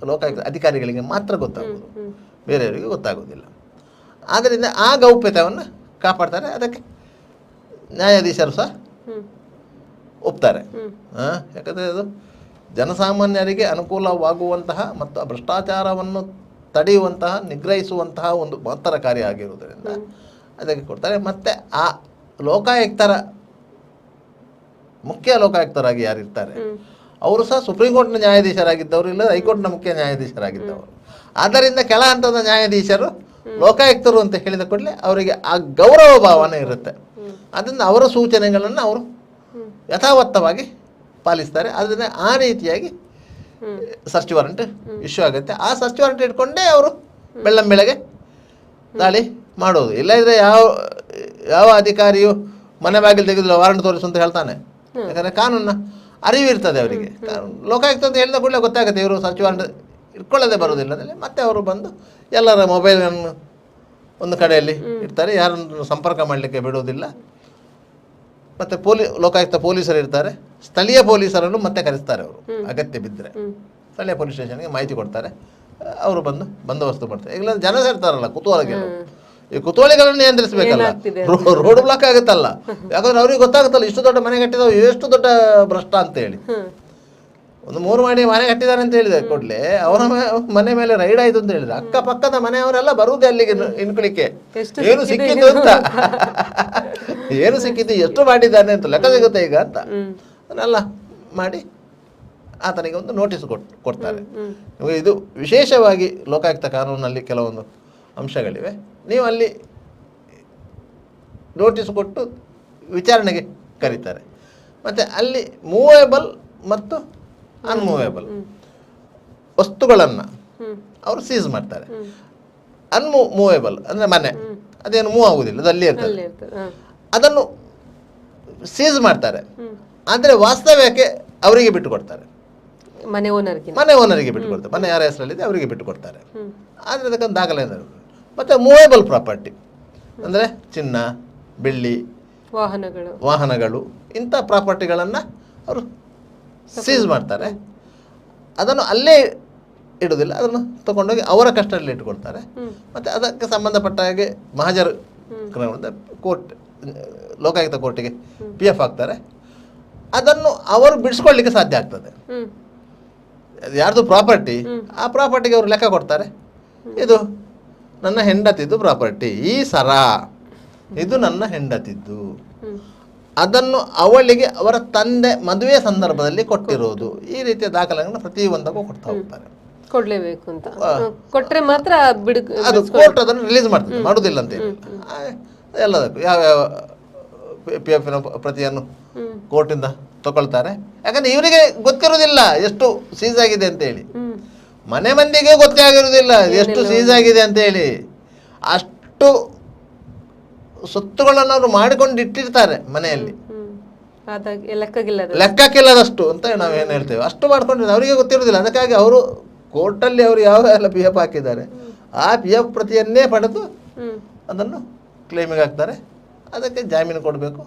S2: ಲೋಕಾಯುಕ್ತ ಅಧಿಕಾರಿಗಳಿಗೆ ಮಾತ್ರ ಗೊತ್ತಾಗೋದು, ಬೇರೆಯವರಿಗೆ ಗೊತ್ತಾಗೋದಿಲ್ಲ. ಆದ್ದರಿಂದ ಆ ಗೌಪ್ಯತೆಯನ್ನು ಕಾಪಾಡ್ತಾರೆ. ಅದಕ್ಕೆ ನ್ಯಾಯಾಧೀಶರು ಸಹ ಒಪ್ತಾರೆ. ಯಾಕಂದರೆ ಅದು ಜನಸಾಮಾನ್ಯರಿಗೆ ಅನುಕೂಲವಾಗುವಂತಹ ಮತ್ತು ಆ ಭ್ರಷ್ಟಾಚಾರವನ್ನು ತಡೆಯುವಂತಹ, ನಿಗ್ರಹಿಸುವಂತಹ ಒಂದು ಮಹತ್ತರ ಕಾರ್ಯ ಆಗಿರುವುದರಿಂದ ಅದಕ್ಕೆ ಕೊಡ್ತಾರೆ. ಮತ್ತು ಆ ಲೋಕಾಯುಕ್ತರ ಮುಖ್ಯ ಲೋಕಾಯುಕ್ತರಾಗಿ ಯಾರಿರ್ತಾರೆ ಅವರು ಸಹ ಸುಪ್ರೀಂ ಕೋರ್ಟ್ನ ನ್ಯಾಯಾಧೀಶರಾಗಿದ್ದವರು, ಇಲ್ಲ ಹೈಕೋರ್ಟ್ನ ಮುಖ್ಯ ನ್ಯಾಯಾಧೀಶರಾಗಿದ್ದವರು. ಆದ್ದರಿಂದ ಕೆಳ ಹಂತದ ನ್ಯಾಯಾಧೀಶರು ಲೋಕಾಯುಕ್ತರು ಅಂತ ಹೇಳಿದ ಕೂಡಲೇ ಅವರಿಗೆ ಆ ಗೌರವ ಭಾವನೆ ಇರುತ್ತೆ. ಅದರಿಂದ ಅವರ ಸೂಚನೆಗಳನ್ನು ಅವರು ಯಥಾವತ್ತವಾಗಿ ಪಾಲಿಸ್ತಾರೆ. ಅದರಿಂದ ಆ ರೀತಿಯಾಗಿ ಸರ್ಚ್ ವಾರೆಂಟ್ ಇಶ್ಯೂ ಆಗುತ್ತೆ. ಆ ಸರ್ಚ್ ವಾರೆಂಟ್ ಇಟ್ಕೊಂಡೇ ಅವರು ಬೆಳ್ಳಂಬೆಳಗ್ಗೆ ದಾಳಿ ಮಾಡೋದು. ಇಲ್ಲದಿದ್ದರೆ ಯಾವ ಅಧಿಕಾರಿಯು ಮನೆ ಬಾಗಿಲು ತೆಗೆದಿಲ್ಲ ವಾರೆಂಟ್ ತೋರಿಸು ಅಂತ ಹೇಳ್ತಾನೆ. ಯಾಕಂದರೆ ಕಾನೂನ ಅರಿವಿರ್ತದೆ ಅವರಿಗೆ. ಲೋಕಾಯುಕ್ತ ಅಂತ ಹೇಳಿದ ಕೂಡಲೇ ಗೊತ್ತಾಗುತ್ತೆ ಇವರು ಸರ್ಚ್ ವಾರೆಂಟ್ ಇಟ್ಕೊಳ್ಳೋದೇ ಬರೋದಿಲ್ಲ. ಮತ್ತೆ ಅವರು ಬಂದು ಎಲ್ಲರ ಮೊಬೈಲನ್ನು ಒಂದು ಕಡೆಯಲ್ಲಿ ಇಡ್ತಾರೆ, ಯಾರನ್ನು ಸಂಪರ್ಕ ಮಾಡಲಿಕ್ಕೆ ಬಿಡೋದಿಲ್ಲ. ಮತ್ತು ಲೋಕಾಯುಕ್ತ ಪೊಲೀಸರು ಇರ್ತಾರೆ, ಸ್ಥಳೀಯ ಪೊಲೀಸರನ್ನು ಮತ್ತೆ ಕರೆಸ್ತಾರೆ. ಅವರು ಅಗತ್ಯ ಬಿದ್ದರೆ ಸ್ಥಳೀಯ ಪೊಲೀಸ್ ಸ್ಟೇಷನ್ಗೆ ಮಾಹಿತಿ ಕೊಡ್ತಾರೆ, ಅವರು ಬಂದು ಬಂದೋಬಸ್ತು ಮಾಡ್ತಾರೆ. ಇಲ್ಲ ಜನ ಸೇರ್ತಾರಲ್ಲ ಕುತೂಹಲಿಗಳು, ಈ ಕುತೂಹಲಿಗಳನ್ನು ನಿಯಂತ್ರಿಸಬೇಕಲ್ಲ, ರೋಡ್ ಬ್ಲಾಕ್ ಆಗುತ್ತಲ್ಲ. ಯಾಕಂದ್ರೆ ಅವ್ರಿಗೆ ಗೊತ್ತಾಗುತ್ತಲ್ಲ ಇಷ್ಟು ದೊಡ್ಡ ಮನೆ ಕಟ್ಟಿದ ಎಷ್ಟು ದೊಡ್ಡ ಭ್ರಷ್ಟ ಅಂತ ಹೇಳಿ. ಒಂದು 3 ಮಾಡಿ ಮನೆ ಕಟ್ಟಿದ್ದಾರೆ ಅಂತ ಹೇಳಿದೆ ಕೂಡಲೇ ಅವರ ಮನೆ ಮೇಲೆ ರೈಡ್ ಆಯ್ತು ಅಂತ ಹೇಳಿದ್ರೆ ಅಕ್ಕಪಕ್ಕದ ಮನೆಯವರೆಲ್ಲ ಬರುವುದೇ ಅಲ್ಲಿಗೆ ಇನ್ಕೊಳಿಕ್ಕೆ, ಏನು ಸಿಕ್ಕಿದ್ದು ಅಂತ, ಏನು ಸಿಕ್ಕಿದ್ದು, ಎಷ್ಟು ಮಾಡಿದ್ದಾನೆ ಅಂತ ಲೆಕ್ಕ ಸಿಗುತ್ತೆ ಈಗ ಅಂತ ಅದನ್ನೆಲ್ಲ ಮಾಡಿ ಆತನಿಗೆ ಒಂದು ನೋಟಿಸ್ ಕೊಡ್ತಾರೆ. ಇದು ವಿಶೇಷವಾಗಿ ಲೋಕಾಯುಕ್ತ ಕಾನೂನಲ್ಲಿ ಕೆಲವೊಂದು ಅಂಶಗಳಿವೆ. ನೀವು ಅಲ್ಲಿ ನೋಟಿಸ್ ಕೊಟ್ಟು ವಿಚಾರಣೆಗೆ ಕರೀತಾರೆ. ಮತ್ತು ಅಲ್ಲಿ ಮೂವೇಬಲ್ ಮತ್ತು ಅನ್ಮೂವೇಬಲ್ ವಸ್ತುಗಳನ್ನು ಅವರು ಸೀಸ್ ಮಾಡ್ತಾರೆ. ಅನ್ಮೂವೇಬಲ್ ಅಂದರೆ ಮನೆ, ಅದೇನು ಮೂವ್ ಆಗುವುದಿಲ್ಲ, ಅದು ಅಲ್ಲೇ ಇರ್ತದೆ. ಅದನ್ನು ಸೀಸ್ ಮಾಡ್ತಾರೆ, ಆದರೆ ವಾಸ್ತವ್ಯಕ್ಕೆ ಅವರಿಗೆ ಬಿಟ್ಟು ಕೊಡ್ತಾರೆ, ಮನೆ ಓನರಿಗೆ ಬಿಟ್ಟು ಕೊಡ್ತಾರೆ. ಮನೆ ಯಾರ ಹೆಸರಲ್ಲಿದೆ ಅವರಿಗೆ ಬಿಟ್ಟು ಕೊಡ್ತಾರೆ. ಆದರೆ ಅದಕ್ಕೊಂದು ದಾಖಲೆ ಇದೆ. ಮತ್ತು ಮೂವೇಬಲ್ ಪ್ರಾಪರ್ಟಿ ಅಂದರೆ ಚಿನ್ನ, ಬೆಳ್ಳಿ, ವಾಹನಗಳು ಇಂಥ ಪ್ರಾಪರ್ಟಿಗಳನ್ನು ಅವರು ಸೀಸ್ ಮಾಡ್ತಾರೆ. ಅದನ್ನು ಅಲ್ಲೇ ಇಡೋದಿಲ್ಲ, ಅದನ್ನು ತಗೊಂಡೋಗಿ ಅವರ ಕಸ್ಟಡಿಯಲ್ಲಿ ಇಟ್ಕೊಳ್ತಾರೆ. ಮತ್ತು ಅದಕ್ಕೆ ಸಂಬಂಧಪಟ್ಟ ಹಾಗೆ ಮಹಾಜರ್ ಕೋರ್ಟ್, ಲೋಕಾಯುಕ್ತ ಕೋರ್ಟಿಗೆ PF ಹಾಕ್ತಾರೆ. ಅದನ್ನು ಅವರು ಬಿಡಿಸ್ಕೊಳ್ಳಿಕ್ಕೆ ಸಾಧ್ಯ ಆಗ್ತದೆ. ಯಾರ್ದು ಪ್ರಾಪರ್ಟಿ, ಆ ಪ್ರಾಪರ್ಟಿಗೆ ಅವರು ಲೆಕ್ಕ ಕೊಡ್ತಾರೆ. ಇದು ನನ್ನ ಹೆಂಡತಿದ್ದು ಪ್ರಾಪರ್ಟಿ, ಈ ಸರ ಇದು ನನ್ನ ಹೆಂಡತಿದ್ದು, ಅದನ್ನು ಅವಳಿಗೆ ಅವರ ತಂದೆ ಮದುವೆ ಸಂದರ್ಭದಲ್ಲಿ ಕೊಟ್ಟಿರೋದು. ಈ ರೀತಿಯ ದಾಖಲೆಗಳನ್ನು ಪ್ರತಿಯೊಂದಕ್ಕೂ ಕೊಡ್ತಾ ಹೋಗ್ತಾರೆ.
S1: ಕೊಡ್ಲೇಬೇಕು ಅಂತ ಕೊಟ್ಟರೆ ಮಾತ್ರ
S2: ಅದು ಕೋರ್ಟ್ ಅದನ್ನು ರಿಲೀಸ್ ಮಾಡ್ತದೆ, ಮಾಡುವುದಿಲ್ಲ ಅಂತ ಹೇಳಿ ಎಲ್ಲದಕ್ಕೂ ಯಾವ್ಯಾವ PF ಪ್ರತಿಯನ್ನು ಕೋರ್ಟಿಂದ ತಗೊಳ್ತಾರೆ. ಯಾಕಂದ್ರೆ ಇವರಿಗೆ ಗೊತ್ತಿರೋದಿಲ್ಲ ಎಷ್ಟು ಸೀಸ್ ಆಗಿದೆ ಅಂತೇಳಿ, ಮನೆ ಮಂದಿಗೆ ಗೊತ್ತೇ ಆಗಿರೋದಿಲ್ಲ ಎಷ್ಟು ಸೀಸ್ ಆಗಿದೆ ಅಂತೇಳಿ. ಅಷ್ಟು ಸೊತ್ತುಗಳನ್ನು ಅವರು ಮಾಡಿಕೊಂಡು ಇಟ್ಟಿರ್ತಾರೆ ಮನೆಯಲ್ಲಿ, ಲೆಕ್ಕಕ್ಕಿಲ್ಲದಷ್ಟು ಅಂತ ನಾವೇನು ಹೇಳ್ತೇವೆ, ಅಷ್ಟು ಮಾಡ್ಕೊಂಡಿರ್ತಾರೆ. ಅವರಿಗೆ ಗೊತ್ತಿರೋದಿಲ್ಲ. ಅದಕ್ಕಾಗಿ ಅವರು ಕೋರ್ಟಲ್ಲಿ ಅವರು ಯಾವ ಎಲ್ಲ PF ಹಾಕಿದ್ದಾರೆ ಆ PF ಪ್ರತಿಯನ್ನೇ ಪಡೆದು ಅದನ್ನು ಕ್ಲೇಮಿಗೆ ಹಾಕ್ತಾರೆ. ಅದಕ್ಕೆ ಜಾಮೀನು ಕೊಡಬೇಕು,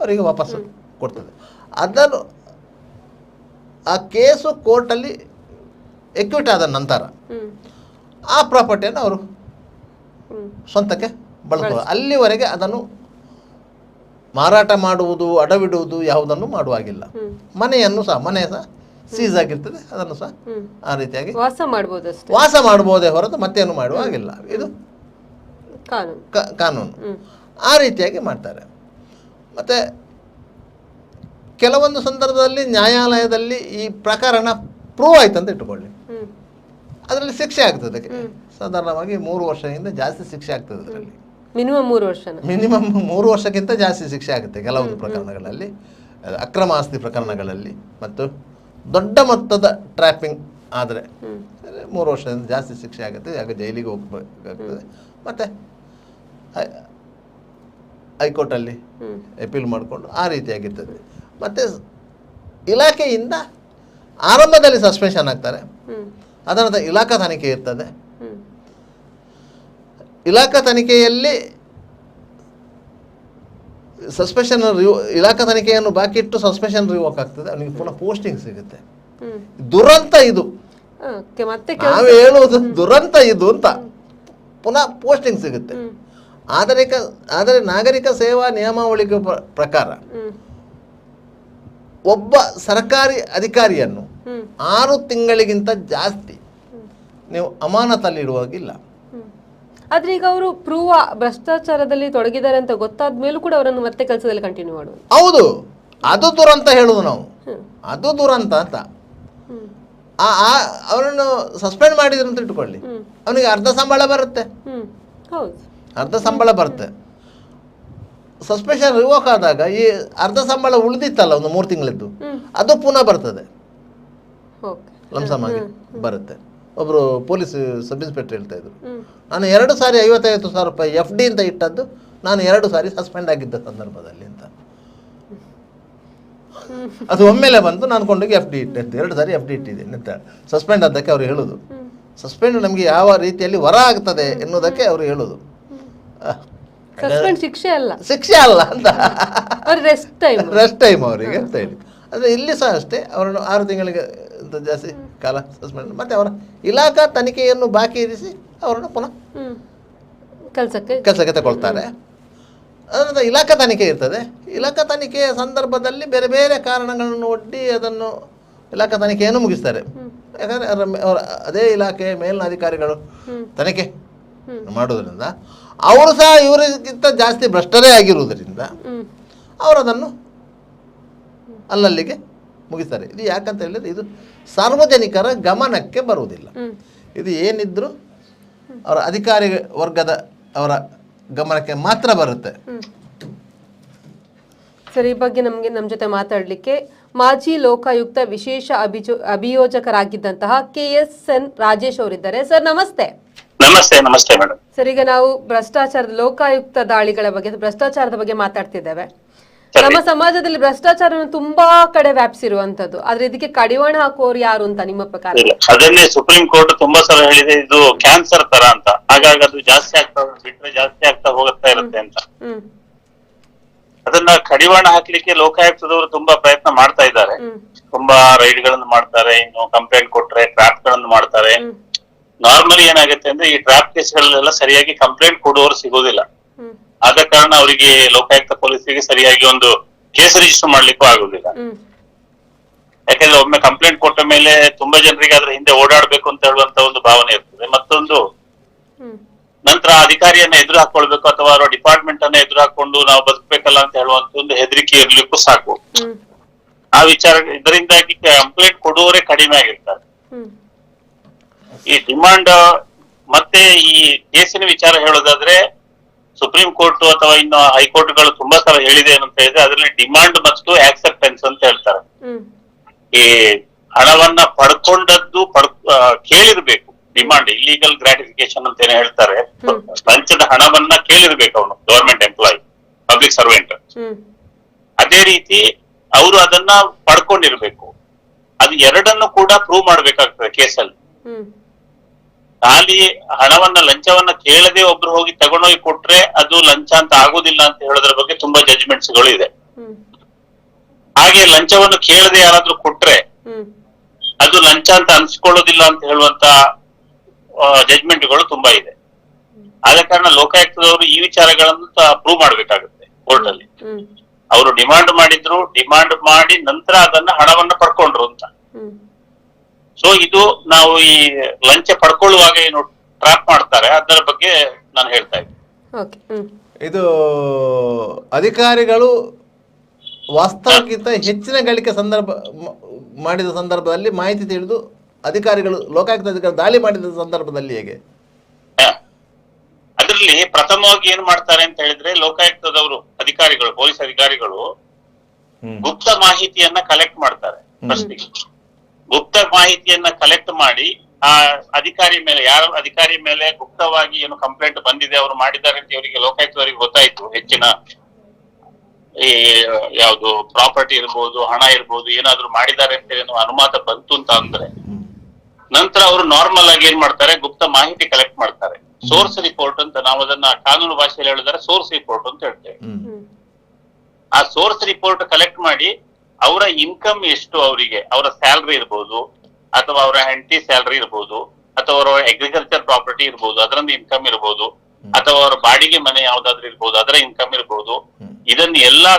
S2: ಅವರಿಗೆ ವಾಪಸ್ಸು ಕೊಡ್ತದೆ. ಅದನ್ನು ಆ ಕೇಸು ಕೋರ್ಟಲ್ಲಿ ಎಕ್ಯೂಟ್ ಆದ ನಂತರ ಆ ಪ್ರಾಪರ್ಟಿಯನ್ನು ಅವರು ಸ್ವಂತಕ್ಕೆ ಬಳಸ್ತಾರೆ. ಅಲ್ಲಿವರೆಗೆ ಅದನ್ನು ಮಾರಾಟ ಮಾಡುವುದು, ಅಡವಿಡುವುದು ಯಾವುದನ್ನು ಮಾಡುವಾಗಿಲ್ಲ. ಮನೆಯನ್ನು ಸಹ, ಮನೆ ಸಹ ಸೀಸ್ ಆಗಿರ್ತದೆ, ಅದನ್ನು ಸಹ ಆ ರೀತಿಯಾಗಿ ವಾಸ ಮಾಡಬಹುದೇ ಹೊರತು ಮತ್ತೇನು ಮಾಡುವ ಹಾಗಿಲ್ಲ. ಇದು ಕಾನೂನು. ಆ ರೀತಿಯಾಗಿ ಮಾಡ್ತಾರೆ. ಮತ್ತು ಕೆಲವೊಂದು ಸಂದರ್ಭದಲ್ಲಿ ನ್ಯಾಯಾಲಯದಲ್ಲಿ ಈ ಪ್ರಕರಣ ಪ್ರೂವ್ ಆಯ್ತು ಅಂತ ಇಟ್ಟುಕೊಳ್ಳಿ, ಅದರಲ್ಲಿ ಶಿಕ್ಷೆ ಆಗ್ತದೆ. ಸಾಧಾರಣವಾಗಿ 3 ವರ್ಷದಿಂದ ಜಾಸ್ತಿ ಶಿಕ್ಷೆ ಆಗ್ತದೆ. ಅದರಲ್ಲಿ ಮಿನಿಮಮ್ 3 ವರ್ಷಕ್ಕಿಂತ ಜಾಸ್ತಿ ಶಿಕ್ಷೆ ಆಗುತ್ತೆ ಕೆಲವೊಂದು ಪ್ರಕರಣಗಳಲ್ಲಿ, ಅಕ್ರಮ ಆಸ್ತಿ ಪ್ರಕರಣಗಳಲ್ಲಿ. ಮತ್ತು ದೊಡ್ಡ ಮೊತ್ತದ ಟ್ರ್ಯಾಪಿಂಗ್ ಆದರೆ 3 ವರ್ಷದಿಂದ ಜಾಸ್ತಿ ಶಿಕ್ಷೆ ಆಗುತ್ತೆ, ಆಗ ಜೈಲಿಗೆ ಹೋಗಬೇಕಾಗ್ತದೆ. ಮತ್ತು ಹೈಕೋರ್ಟಲ್ಲಿ ಅಪೀಲ್ ಮಾಡಿಕೊಂಡು ಆ ರೀತಿಯಾಗಿರ್ತದೆ. ಮತ್ತು ಇಲಾಖೆಯಿಂದ ಆರಂಭದಲ್ಲಿ ಸಸ್ಪೆನ್ಷನ್ ಆಗ್ತಾರೆ, ಅದರ ಇಲಾಖಾ ತನಿಖೆ ಇರ್ತದೆ. ಇಲಾಖಾ ತನಿಖೆಯಲ್ಲಿ ಸಸ್ಪೆಷನ್ ಇಲಾಖಾ ತನಿಖೆಯನ್ನು ಬಾಕಿ ಇಟ್ಟು ಸಸ್ಪೆಷನ್ ರಿವೋಕ್ ಆಗ್ತದೆ, ಅವನಿಗೆ ಪುನಃ ಪೋಸ್ಟಿಂಗ್ ಸಿಗುತ್ತೆ. ದುರಂತ ಇದು,
S1: ಮತ್ತೆ
S2: ನಾವು ಹೇಳುವುದು ದುರಂತ ಇದು ಅಂತ. ಪುನಃ ಪೋಸ್ಟಿಂಗ್ ಸಿಗುತ್ತೆ. ಆದರೆ ನಾಗರಿಕ ಸೇವಾ ನಿಯಮಾವಳಿಗೆ ಪ್ರಕಾರ ಒಬ್ಬ ಸರ್ಕಾರಿ ಅಧಿಕಾರಿಯನ್ನು 6 ತಿಂಗಳಿಗಿಂತ ಜಾಸ್ತಿ ನೀವು ಅಮಾನತಲ್ಲಿಡುವಾಗಿಲ್ಲ.
S1: ಆದ್ರೆ ಈಗ ಅವರು ಭ್ರಷ್ಟಾಚಾರದಲ್ಲಿ ತೊಡಗಿದ್ದಾರೆ ಅಂತ ಗೊತ್ತಾದ ಮೇಲೂ ಕೂಡ ಅವರನ್ನು ಮತ್ತೆ ಕೆಲಸದಲ್ಲಿ ಕಂಟಿನ್ಯೂ ಮಾಡುವುದು.
S2: ಹೌದು, ಅದು ದುರಂತ ಹೇಳುದು ನಾವು, ಅದು ದುರಂತ ಅಂತ. ಅವರನ್ನು ಸಸ್ಪೆಂಡ್ ಮಾಡಿದ್ರು ಅಂತ ಇಟ್ಕೊಳ್ಳಿ, ಅವನಿಗೆ ಅರ್ಧ ಸಂಬಳ ಬರುತ್ತೆ, ಅರ್ಧ ಸಂಬಳ ಬರುತ್ತೆ. ಸಸ್ಪೆಷನ್ ರಿವೋಕ್ ಆದಾಗ ಈ ಅರ್ಧ ಸಂಬಳ ಉಳಿದಿತ್ತಲ್ಲ ಒಂದು 3 ತಿಂಗಳಿದ್ದು, ಅದು ಪುನಃ ಬರ್ತದೆ, ಲಂಸಮ್ ಆಗಿ ಬರುತ್ತೆ. ಒಬ್ರು ಪೊಲೀಸ್ ಸಬ್ ಇನ್ಸ್ಪೆಕ್ಟರ್ ಹೇಳ್ತಾ ಇದ್ರು, ನಾನು 2 ಸಾರಿ 55,000 ರೂಪಾಯಿ FD ಅಂತ ಇಟ್ಟದ್ದು, ನಾನು 2 ಸಾರಿ ಸಸ್ಪೆಂಡ್ ಆಗಿದ್ದ ಸಂದರ್ಭದಲ್ಲಿ ಅಂತ. ಅದು ಒಮ್ಮೆಲೆ ಬಂತು, ನಾನು ಕೊಂಡೋಗಿ FD ಇಟ್ಟೆ, 2 ಸಾರಿ FD ಇಟ್ಟಿದ್ದೇನೆ ಅಂತ ಸಸ್ಪೆಂಡ್ ಆದಕ್ಕೆ ಅವ್ರು ಹೇಳೋದು. ಸಸ್ಪೆಂಡ್ ನಮಗೆ ಯಾವ ರೀತಿಯಲ್ಲಿ ವರ ಆಗ್ತದೆ ಎನ್ನುವುದಕ್ಕೆ ಅವರು ಹೇಳೋದು. ಶಿಕ್ಷೆ ಅಲ್ಲ ಅಂತ, ರೆಸ್ಟ್ ಟೈಮ್ ಅವರಿಗೆ ಅಂತ ಹೇಳಿ. ಆದರೆ ಇಲ್ಲಿ ಸಹ ಅಷ್ಟೇ, ಅವರನ್ನು 6 ತಿಂಗಳಿಗೆ ಜಾಸ್ತಿ ಕಾಲ ಸಸ್ಪೆಂಡ್, ಮತ್ತೆ ಅವರ ಇಲಾಖಾ ತನಿಖೆಯನ್ನು ಬಾಕಿ ಇರಿಸಿ ಅವರನ್ನು ಪುನಃ ಕೆಲಸಕ್ಕೆ ತಗೊಳ್ತಾರೆ. ಅದರಿಂದ ಇಲಾಖಾ ತನಿಖೆ ಇರ್ತದೆ. ಇಲಾಖಾ ತನಿಖೆಯ ಸಂದರ್ಭದಲ್ಲಿ ಬೇರೆ ಬೇರೆ ಕಾರಣಗಳನ್ನು ಒಡ್ಡಿ ಅದನ್ನು ಇಲಾಖಾ ತನಿಖೆಯನ್ನು ಮುಗಿಸ್ತಾರೆ. ಯಾಕಂದರೆ ಅವರ ಅದೇ ಇಲಾಖೆಯ ಮೇಲಿನ ಅಧಿಕಾರಿಗಳು ತನಿಖೆ ಮಾಡೋದ್ರಿಂದ ಅವರು ಸಹ ಇವರಿಗಿಂತ ಜಾಸ್ತಿ ಭ್ರಷ್ಟರೇ ಆಗಿರುವುದರಿಂದ ಅವರದನ್ನು ಅಲ್ಲಲ್ಲಿಗೆ ಮುಗಿಸ್ತಾರೆ. ಇದು ಯಾಕಂತ ಹೇಳಿದ್ರೆ ಇದು ಸಾರ್ವಜನಿಕರ ಗಮನಕ್ಕೆ ಬರುವುದಿಲ್ಲ. ಇದು ಏನಿದ್ರು ಅವರ ಅಧಿಕಾರಿ ವರ್ಗದ ಅವರ ಗಮನಕ್ಕೆ ಮಾತ್ರ ಬರುತ್ತೆ.
S1: ಸರ್, ಈ ಬಗ್ಗೆ ನಮ್ಮ ಜೊತೆ ಮಾತಾಡಲಿಕ್ಕೆ ಮಾಜಿ ಲೋಕಾಯುಕ್ತ ವಿಶೇಷ ಅಭಿಯೋಜಕರಾಗಿದ್ದಂತಹ KSN ರಾಜೇಶ್ ಅವರಿದ್ದಾರೆ. ಸರ್ ನಮಸ್ತೆ.
S3: ನಮಸ್ತೆ ಮೇಡಮ್.
S1: ಸರ್, ಈಗ ನಾವು ಲೋಕಾಯುಕ್ತ ದಾಳಿಗಳ ಬಗ್ಗೆ, ಭ್ರಷ್ಟಾಚಾರದ ಬಗ್ಗೆ ಮಾತಾಡ್ತಿದ್ದೇವೆ. ನಮ್ಮ ಸಮಾಜದಲ್ಲಿ ಭ್ರಷ್ಟಾಚಾರ ತುಂಬಾ ಕಡೆ ವ್ಯಾಪಿಸಿರುವಂತದ್ದು, ಆದ್ರೆ ಇದಕ್ಕೆ ಕಡಿವಾಣ ಹಾಕುವವರು ಯಾರು ಅಂತ ನಿಮ್ಮ ಪ್ರಕಾರ?
S3: ಅದನ್ನೇ ಸುಪ್ರೀಂ ಕೋರ್ಟ್ ತುಂಬಾ ಸಲ ಹೇಳಿದೆ, ಇದು ಕ್ಯಾನ್ಸರ್ ತರ ಅಂತ. ಹಾಗಾಗಿ ಅದು ಜಾಸ್ತಿ ಆಗ್ತಾ ಹೋಗ್ತಾ ಇರುತ್ತೆ ಅಂತ. ಅದನ್ನ ಕಡಿವಾಣ ಹಾಕ್ಲಿಕ್ಕೆ ಲೋಕಾಯುಕ್ತದವರು ತುಂಬಾ ಪ್ರಯತ್ನ ಮಾಡ್ತಾ ಇದ್ದಾರೆ. ತುಂಬಾ ರೈಡ್ ಗಳನ್ನು ಮಾಡ್ತಾರೆ, ಇನ್ನು ಕಂಪ್ಲೇಂಟ್ ಕೊಟ್ರೆ ಟ್ರಾಪ್ ಗಳನ್ನು ಮಾಡ್ತಾರೆ. ನಾರ್ಮಲಿ ಏನಾಗುತ್ತೆ ಅಂದ್ರೆ ಈ ಟ್ರಾಪ್ ಕೇಸ್ಗಳಲ್ಲೆಲ್ಲ ಸರಿಯಾಗಿ ಕಂಪ್ಲೇಂಟ್ ಕೊಡುವವರು ಸಿಗೋದಿಲ್ಲ. ಆದ ಕಾರಣ ಅವರಿಗೆ ಲೋಕಾಯುಕ್ತ ಪೊಲೀಸರಿಗೆ ಸರಿಯಾಗಿ ಒಂದು ಕೇಸ್ ರಿಜಿಸ್ಟರ್ ಮಾಡ್ಲಿಕ್ಕೂ ಆಗುದಿಲ್ಲ. ಯಾಕಂದ್ರೆ ಒಮ್ಮೆ ಕಂಪ್ಲೇಂಟ್ ಕೊಟ್ಟ ಮೇಲೆ ತುಂಬಾ ಜನರಿಗೆ ಅದ್ರ ಹಿಂದೆ ಓಡಾಡ್ಬೇಕು ಅಂತ ಹೇಳುವಂತ ಒಂದು ಭಾವನೆ ಇರ್ತದೆ. ಮತ್ತೊಂದು, ನಂತರ ಅಧಿಕಾರಿಯನ್ನ ಎದುರು ಹಾಕೊಳ್ಬೇಕು ಅಥವಾ ಅವರ ಡಿಪಾರ್ಟ್ಮೆಂಟ್ ಅನ್ನ ಎದುರು ಹಾಕೊಂಡು ನಾವು ಬದುಕಬೇಕಲ್ಲ ಅಂತ ಹೇಳುವಂತ ಒಂದು ಹೆದರಿಕೆ ಇರ್ಲಿಕ್ಕೂ ಸಾಕು. ಆ ವಿಚಾರ, ಇದರಿಂದಾಗಿ ಕಂಪ್ಲೇಂಟ್ ಕೊಡುವವರೇ ಕಡಿಮೆ ಆಗಿರ್ತಾರೆ. ಈ ಡಿಮಾಂಡ್ ಮತ್ತೆ ಈ ಕೇಸಿನ ವಿಚಾರ ಹೇಳೋದಾದ್ರೆ, ಸುಪ್ರೀಂ ಕೋರ್ಟ್ ಅಥವಾ ಇನ್ನು ಹೈಕೋರ್ಟ್ಗಳು ತುಂಬಾ ಸಲ ಹೇಳಿದೆ ಅಂತ ಹೇಳಿದ್ರೆ, ಅದರಲ್ಲಿ ಡಿಮಾಂಡ್ ಮತ್ತು ಆಕ್ಸೆಪ್ಟೆನ್ಸ್ ಅಂತ ಹೇಳ್ತಾರೆ. ಈ ಹಣವನ್ನ ಪಡ್ಕೊಂಡದ್ದು ಕೇಳಿರ್ಬೇಕು. ಡಿಮಾಂಡ್, ಇಲ್ಲೀಗಲ್ ಗ್ರಾಟಿಫಿಕೇಶನ್ ಅಂತ ಏನ್ ಹೇಳ್ತಾರೆ, ಲಂಚದ ಹಣವನ್ನ ಕೇಳಿರ್ಬೇಕು ಅವನು, ಗವರ್ಮೆಂಟ್ ಎಂಪ್ಲಾಯಿ, ಪಬ್ಲಿಕ್ ಸರ್ವೆಂಟ್. ಅದೇ ರೀತಿ ಅವರು ಅದನ್ನ ಪಡ್ಕೊಂಡಿರ್ಬೇಕು. ಅದು ಎರಡನ್ನು ಕೂಡ ಪ್ರೂವ್ ಮಾಡ್ಬೇಕಾಗ್ತದೆ ಕೇಸಲ್ಲಿ. ಖಾಲಿ ಹಣವನ್ನ, ಲಂಚವನ್ನ ಕೇಳದೆ ಒಬ್ರು ಹೋಗಿ ತಗೊಂಡೋಗಿ ಕೊಟ್ರೆ ಅದು ಲಂಚ ಅಂತ ಆಗುದಿಲ್ಲ ಅಂತ ಹೇಳೋದ್ರ ಬಗ್ಗೆ ತುಂಬಾ ಜಜ್ಮೆಂಟ್ಸ್ ಗಳು ಇದೆ. ಹಾಗೆ ಲಂಚವನ್ನು ಕೇಳದೆ ಯಾರಾದ್ರೂ ಕೊಟ್ರೆ ಅದು ಲಂಚ ಅಂತ ಅನ್ಸ್ಕೊಳ್ಳೋದಿಲ್ಲ ಅಂತ ಹೇಳುವಂತ ಜಜ್ಮೆಂಟ್ಗಳು ತುಂಬಾ ಇದೆ. ಆದ ಕಾರಣ ಲೋಕಾಯುಕ್ತದವರು ಈ ವಿಚಾರಗಳನ್ನು ಪ್ರೂವ್ ಮಾಡ್ಬೇಕಾಗುತ್ತೆ ಕೋರ್ಟ್ ಅಲ್ಲಿ. ಅವರು ಡಿಮಾಂಡ್ ಮಾಡಿದ್ರು, ಡಿಮಾಂಡ್ ಮಾಡಿ ನಂತರ ಅದನ್ನ ಹಣವನ್ನ ಪಡ್ಕೊಂಡ್ರು ಅಂತ. ಸೊ ಇದು ನಾವು ಈ ಲಂಚ ಪಡ್ಕೊಳ್ಳುವಾಗ ಏನು ಟ್ರ್ಯಾಪ್ ಮಾಡ್ತಾರೆ ಅದರ ಬಗ್ಗೆ ನಾನು ಹೇಳ್ತಾ ಇದ್ದೀನಿ.
S2: ಇದು ಅಧಿಕಾರಿಗಳು ವಾಸ್ತವಕ್ಕಿಂತ ಹೆಚ್ಚಿನ ಗಳಿಕೆ ಮಾಡಿದ ಸಂದರ್ಭದಲ್ಲಿ ಮಾಹಿತಿ ತಿಳಿದು ಅಧಿಕಾರಿಗಳು, ಲೋಕಾಯುಕ್ತ ಅಧಿಕಾರಿ ದಾಳಿ ಮಾಡಿದ ಸಂದರ್ಭದಲ್ಲಿ ಹೇಗೆ?
S3: ಅದರಲ್ಲಿ ಪ್ರಥಮವಾಗಿ ಏನ್ ಮಾಡ್ತಾರೆ ಅಂತ ಹೇಳಿದ್ರೆ, ಲೋಕಾಯುಕ್ತದವರು ಅಧಿಕಾರಿಗಳು, ಪೊಲೀಸ್ ಅಧಿಕಾರಿಗಳು ಗುಪ್ತ ಮಾಹಿತಿಯನ್ನ ಕಲೆಕ್ಟ್ ಮಾಡ್ತಾರೆ. ಫಸ್ಟಿಗೆ ಗುಪ್ತ ಮಾಹಿತಿಯನ್ನ ಕಲೆಕ್ಟ್ ಮಾಡಿ ಆ ಅಧಿಕಾರಿ ಮೇಲೆ, ಯಾರ ಅಧಿಕಾರಿ ಮೇಲೆ ಗುಪ್ತವಾಗಿ ಏನು ಕಂಪ್ಲೇಂಟ್ ಬಂದಿದೆ, ಅವರು ಮಾಡಿದ್ದಾರೆ ಅಂತ ಇವರಿಗೆ ಲೋಕಾಯುಕ್ತವರಿಗೆ ಗೊತ್ತಾಯ್ತು, ಹೆಚ್ಚಿನ ಈ ಯಾವ್ದು ಪ್ರಾಪರ್ಟಿ ಇರ್ಬೋದು, ಹಣ ಇರ್ಬೋದು, ಏನಾದ್ರು ಮಾಡಿದ್ದಾರೆ ಅಂತ ಏನು ಅನುಮಾನ ಬಂತು ಅಂತ ಅಂದ್ರೆ, ನಂತರ ಅವರು ನಾರ್ಮಲ್ ಆಗಿ ಏನ್ ಮಾಡ್ತಾರೆ, ಗುಪ್ತ ಮಾಹಿತಿ ಕಲೆಕ್ಟ್ ಮಾಡ್ತಾರೆ. ಸೋರ್ಸ್ ರಿಪೋರ್ಟ್ ಅಂತ ನಾವು ಅದನ್ನ ಕಾನೂನು ಭಾಷೆಯಲ್ಲಿ ಹೇಳಿದ್ರೆ ಸೋರ್ಸ್ ರಿಪೋರ್ಟ್ ಅಂತ ಹೇಳ್ತೇವೆ. ಆ ಸೋರ್ಸ್ ರಿಪೋರ್ಟ್ ಕಲೆಕ್ಟ್ ಮಾಡಿ ಅವರ ಇನ್ಕಮ್ ಎಷ್ಟು, ಅವರಿಗೆ ಅವರ ಸ್ಯಾಲ್ರಿ ಇರ್ಬೋದು, ಅಥವಾ ಅವರ ಹೆಂಡತಿ ಸ್ಯಾಲ್ರಿ ಇರ್ಬೋದು, ಅಥವಾ ಅವರ ಅಗ್ರಿಕಲ್ಚರ್ ಪ್ರಾಪರ್ಟಿ ಇರ್ಬೋದು, ಅದರಿಂದ ಇನ್ಕಮ್ ಇರ್ಬೋದು, ಅಥವಾ ಅವರ ಬಾಡಿಗೆ ಮನೆ ಯಾವ್ದಾದ್ರು ಇರ್ಬೋದು, ಅದರ ಇನ್ಕಮ್ ಇರ್ಬೋದು. ಇದನ್ನ ಎಲ್ಲಾ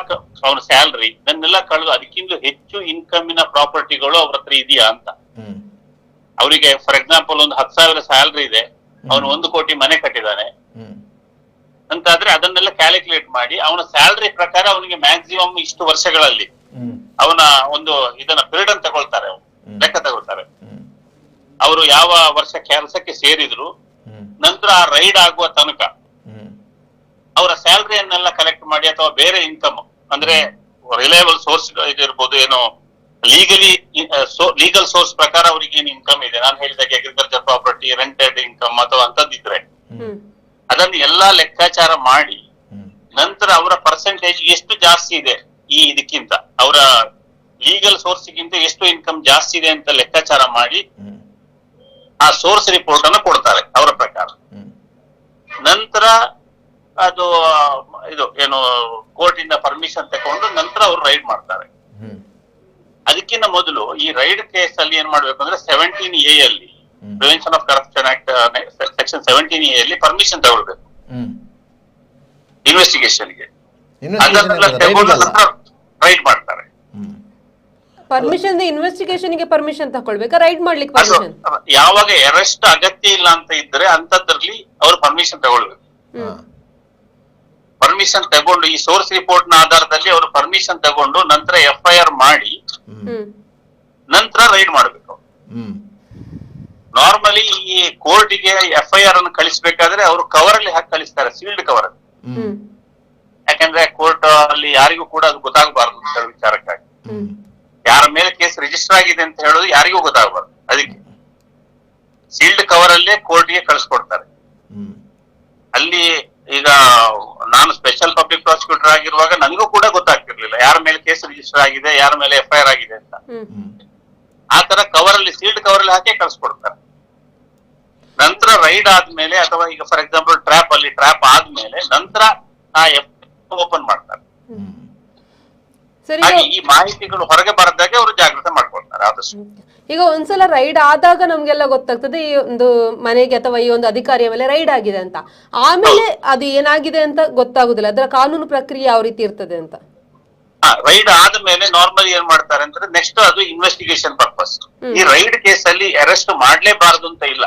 S3: ಅವರ ಸ್ಯಾಲ್ರಿ ಇದನ್ನೆಲ್ಲ ಕಳೆದು ಅದಕ್ಕಿಂತ ಹೆಚ್ಚು ಇನ್ಕಮಿನ ಪ್ರಾಪರ್ಟಿಗಳು ಅವ್ರ ಹತ್ರ ಇದೆಯಾ ಅಂತ. ಅವರಿಗೆ ಫಾರ್ ಎಕ್ಸಾಂಪಲ್ ಒಂದು 10,000 ಸ್ಯಾಲ್ರಿ ಇದೆ, ಅವನು 1 ಕೋಟಿ ಮನೆ ಕಟ್ಟಿದ್ದಾನೆ ಅಂತಾದ್ರೆ ಅದನ್ನೆಲ್ಲ ಕ್ಯಾಲ್ಕುಲೇಟ್ ಮಾಡಿ ಅವನ ಸ್ಯಾಲ್ರಿ ಪ್ರಕಾರ ಅವನಿಗೆ ಮ್ಯಾಕ್ಸಿಮಮ್ ಇಷ್ಟು ವರ್ಷಗಳಲ್ಲಿ ಅವನ ಒಂದು ಇದನ್ನ ಪೀರಿಯಡ್ ಅಂತ ತಗೊಳ್ತಾರೆ, ಲೆಕ್ಕ ತಗೊಳ್ತಾರೆ. ಅವರು ಯಾವ ವರ್ಷ ಕೆಲಸಕ್ಕೆ ಸೇರಿದ್ರು ನಂತರ ಆ ರೈಡ್ ಆಗುವ ತನಕ ಅವರ ಸ್ಯಾಲ್ರಿಯನ್ನೆಲ್ಲ ಕಲೆಕ್ಟ್ ಮಾಡಿ, ಅಥವಾ ಬೇರೆ ಇನ್ಕಮ್ ಅಂದ್ರೆ ರಿಲಯಬಲ್ ಸೋರ್ಸ್ ಇದಿರ್ಬೋದು, ಏನೋ ಲೀಗಲ್ ಸೋರ್ಸ್ ಪ್ರಕಾರ ಅವ್ರಿಗೆ ಏನ್ ಇನ್ಕಮ್ ಇದೆ, ನಾನು ಹೇಳಿದಾಗೆ ಅಗ್ರಿಕಲ್ಚರ್ ಪ್ರಾಪರ್ಟಿ, ರೆಂಟೆಡ್ ಇನ್ಕಮ್ ಅಥವಾ ಅಂತದಿದ್ರೆ ಅದನ್ನ ಎಲ್ಲಾ ಲೆಕ್ಕಾಚಾರ ಮಾಡಿ ನಂತರ ಅವರ ಪರ್ಸೆಂಟೇಜ್ ಎಷ್ಟು ಜಾಸ್ತಿ ಇದೆ ಈ ಇದಕ್ಕಿಂತ, ಅವರ ಲೀಗಲ್ ಸೋರ್ಸ್ಗಿಂತ ಎಷ್ಟು ಇನ್ಕಮ್ ಜಾಸ್ತಿ ಇದೆ ಅಂತ ಲೆಕ್ಕಾಚಾರ ಮಾಡಿ ಆ ಸೋರ್ಸ್ ರಿಪೋರ್ಟ್ ಅನ್ನು ಕೊಡ್ತಾರೆ ಅವರ ಪ್ರಕಾರ. ನಂತರ ಅದು ಇದು ಏನು ಕೋರ್ಟ್ ಇಂದ ಪರ್ಮಿಷನ್ ತಗೊಂಡು ನಂತರ ಅವರು ರೈಡ್ ಮಾಡ್ತಾರೆ. ಅದಕ್ಕಿಂತ ಮೊದಲು ಈ ರೈಡ್ ಕೇಸ್ ಅಲ್ಲಿ ಏನ್ ಮಾಡ್ಬೇಕು ಅಂದ್ರೆ 17A ಅಲ್ಲಿ prevention of corruption act section 17A ಅಲ್ಲಿ ಪರ್ಮಿಷನ್ ತಗೊಳ್ಬೇಕು ಇನ್ವೆಸ್ಟಿಗೇಷನ್ಗೆ. ರೈಡ್ ಮಾಡ್ತಾರೆ.
S1: ಪರ್ಮಿಷನ್ ಇನ್ವೆಸ್ಟಿಗೇಷನ್ ಗೆ ಪರ್ಮಿಷನ್ ತಗೊಳ್ಬೇಕಾ, ರೈಡ್ ಮಾಡ್ಲಿಕ್ಕೆ ಪರ್ಮಿಷನ್?
S3: ಯಾವಾಗ ಅರೆಸ್ಟ್ ಅಗತ್ಯ ಇಲ್ಲ ಅಂತ ಇದ್ರೆ ಅಂತದ್ರಲ್ಲಿ ಅವರು ಪರ್ಮಿಷನ್ ತಗೊಳ್ಬೇಕು. ಪರ್ಮಿಷನ್ ತಗೊಂಡು ಈ ಸೋರ್ಸ್ ರಿಪೋರ್ಟ್ ನ ಆಧಾರದಲ್ಲಿ ಅವರು ಪರ್ಮಿಷನ್ ತಗೊಂಡು ನಂತರ FIR ಮಾಡಿ ನಂತರ ರೈಡ್ ಮಾಡ್ಬೇಕು. ನಾರ್ಮಲಿ ಈ ಕೋರ್ಟಿಗೆ FIR ಅನ್ನು ಕಳಿಸ್ಬೇಕಾದ್ರೆ ಅವರು ಕವರ್ ಅಲ್ಲಿ ಹಾಕಿ ಕಳಿಸ್ತಾರೆ, ಸೀಲ್ಡ್ ಕವರ್ ಅಲ್ಲಿ. ಯಾಕಂದ್ರೆ ಕೋರ್ಟ್ ಅಲ್ಲಿ ಯಾರಿಗೂ ಕೂಡ ಅದು ಗೊತ್ತಾಗಬಾರ್ದು ಅಂತ ಹೇಳೋ ವಿಚಾರಕ್ಕಾಗಿ, ಯಾರ ಮೇಲೆ ಕೇಸ್ ರಿಜಿಸ್ಟರ್ ಆಗಿದೆ ಅಂತ ಹೇಳೋದು ಯಾರಿಗೂ ಗೊತ್ತಾಗಬಾರ್ದು, ಅದಕ್ಕೆ ಸೀಲ್ಡ್ ಕವರ್ ಅಲ್ಲೇ ಕೋರ್ಟ್ಗೆ ಕಳಿಸ್ಕೊಡ್ತಾರೆ. ಅಲ್ಲಿ ಈಗ ನಾನು ಸ್ಪೆಷಲ್ ಪಬ್ಲಿಕ್ ಪ್ರಾಸಿಕ್ಯೂಟರ್ ಆಗಿರುವಾಗ ನನಗೂ ಕೂಡ ಗೊತ್ತಾಗ್ತಿರ್ಲಿಲ್ಲ ಯಾರ ಮೇಲೆ ಕೇಸ್ ರಿಜಿಸ್ಟರ್ ಆಗಿದೆ, ಯಾರ ಮೇಲೆ FIR ಆಗಿದೆ ಅಂತ. ಆ ತರ ಕವರ್ ಅಲ್ಲಿ ಸೀಲ್ಡ್ ಕವರ್ ಅಲ್ಲಿ ಹಾಕಿ ಕಳಿಸ್ಕೊಡ್ತಾರೆ. ನಂತರ ರೈಡ್ ಆದ್ಮೇಲೆ, ಅಥವಾ ಈಗ ಫಾರ್ ಎಕ್ಸಾಂಪಲ್ ಟ್ರ್ಯಾಪ್ ಆದ್ಮೇಲೆ ನಂತರ ಆ ಓಪನ್ ಮಾಡ್ತಾರೆ. ಹಾಗೆ ಈ ಮಾಹಿತಿಗಳು ಹೊರಗೆ ಬರದಾಗೆ ಅವರು ಜಾಗ್ರತೆ ಮಾಡ್ಕೊಳ್ತಾರೆ ಆದಷ್ಟು.
S1: ಈಗ ಒಂದ್ಸಲ ರೈಡ್ ಆದಾಗ ನಮ್ಗೆಲ್ಲ ಗೊತ್ತಾಗ್ತದೆ ಈ ಒಂದು ಮನೆಗೆ ಅಥವಾ ಈ ಒಂದು ಅಧಿಕಾರಿಯ ಮೇಲೆ ರೈಡ್ ಆಗಿದೆ ಅಂತ, ಆಮೇಲೆ ಅದು ಏನಾಗಿದೆ ಅಂತ ಗೊತ್ತಾಗುದಿಲ್ಲ, ಅದರ ಕಾನೂನು ಪ್ರಕ್ರಿಯೆ ಯಾವ ರೀತಿ ಇರ್ತದೆ ಅಂತ.
S3: ರೈಡ್ ಆದ್ಮೇಲೆ ನಾರ್ಮಲ್ ಏನ್ ಮಾಡ್ತಾರೆ ಅಂದ್ರೆ ನೆಕ್ಸ್ಟ್ ಅದು ಇನ್ವೆಸ್ಟಿಗೇಷನ್ ಪರ್ಪಸ್. ಈ ರೈಡ್ ಕೇಸ್ ಅಲ್ಲಿ ಅರೆಸ್ಟ್ ಮಾಡ್ಲೇಬಾರದು ಅಂತ ಇಲ್ಲ,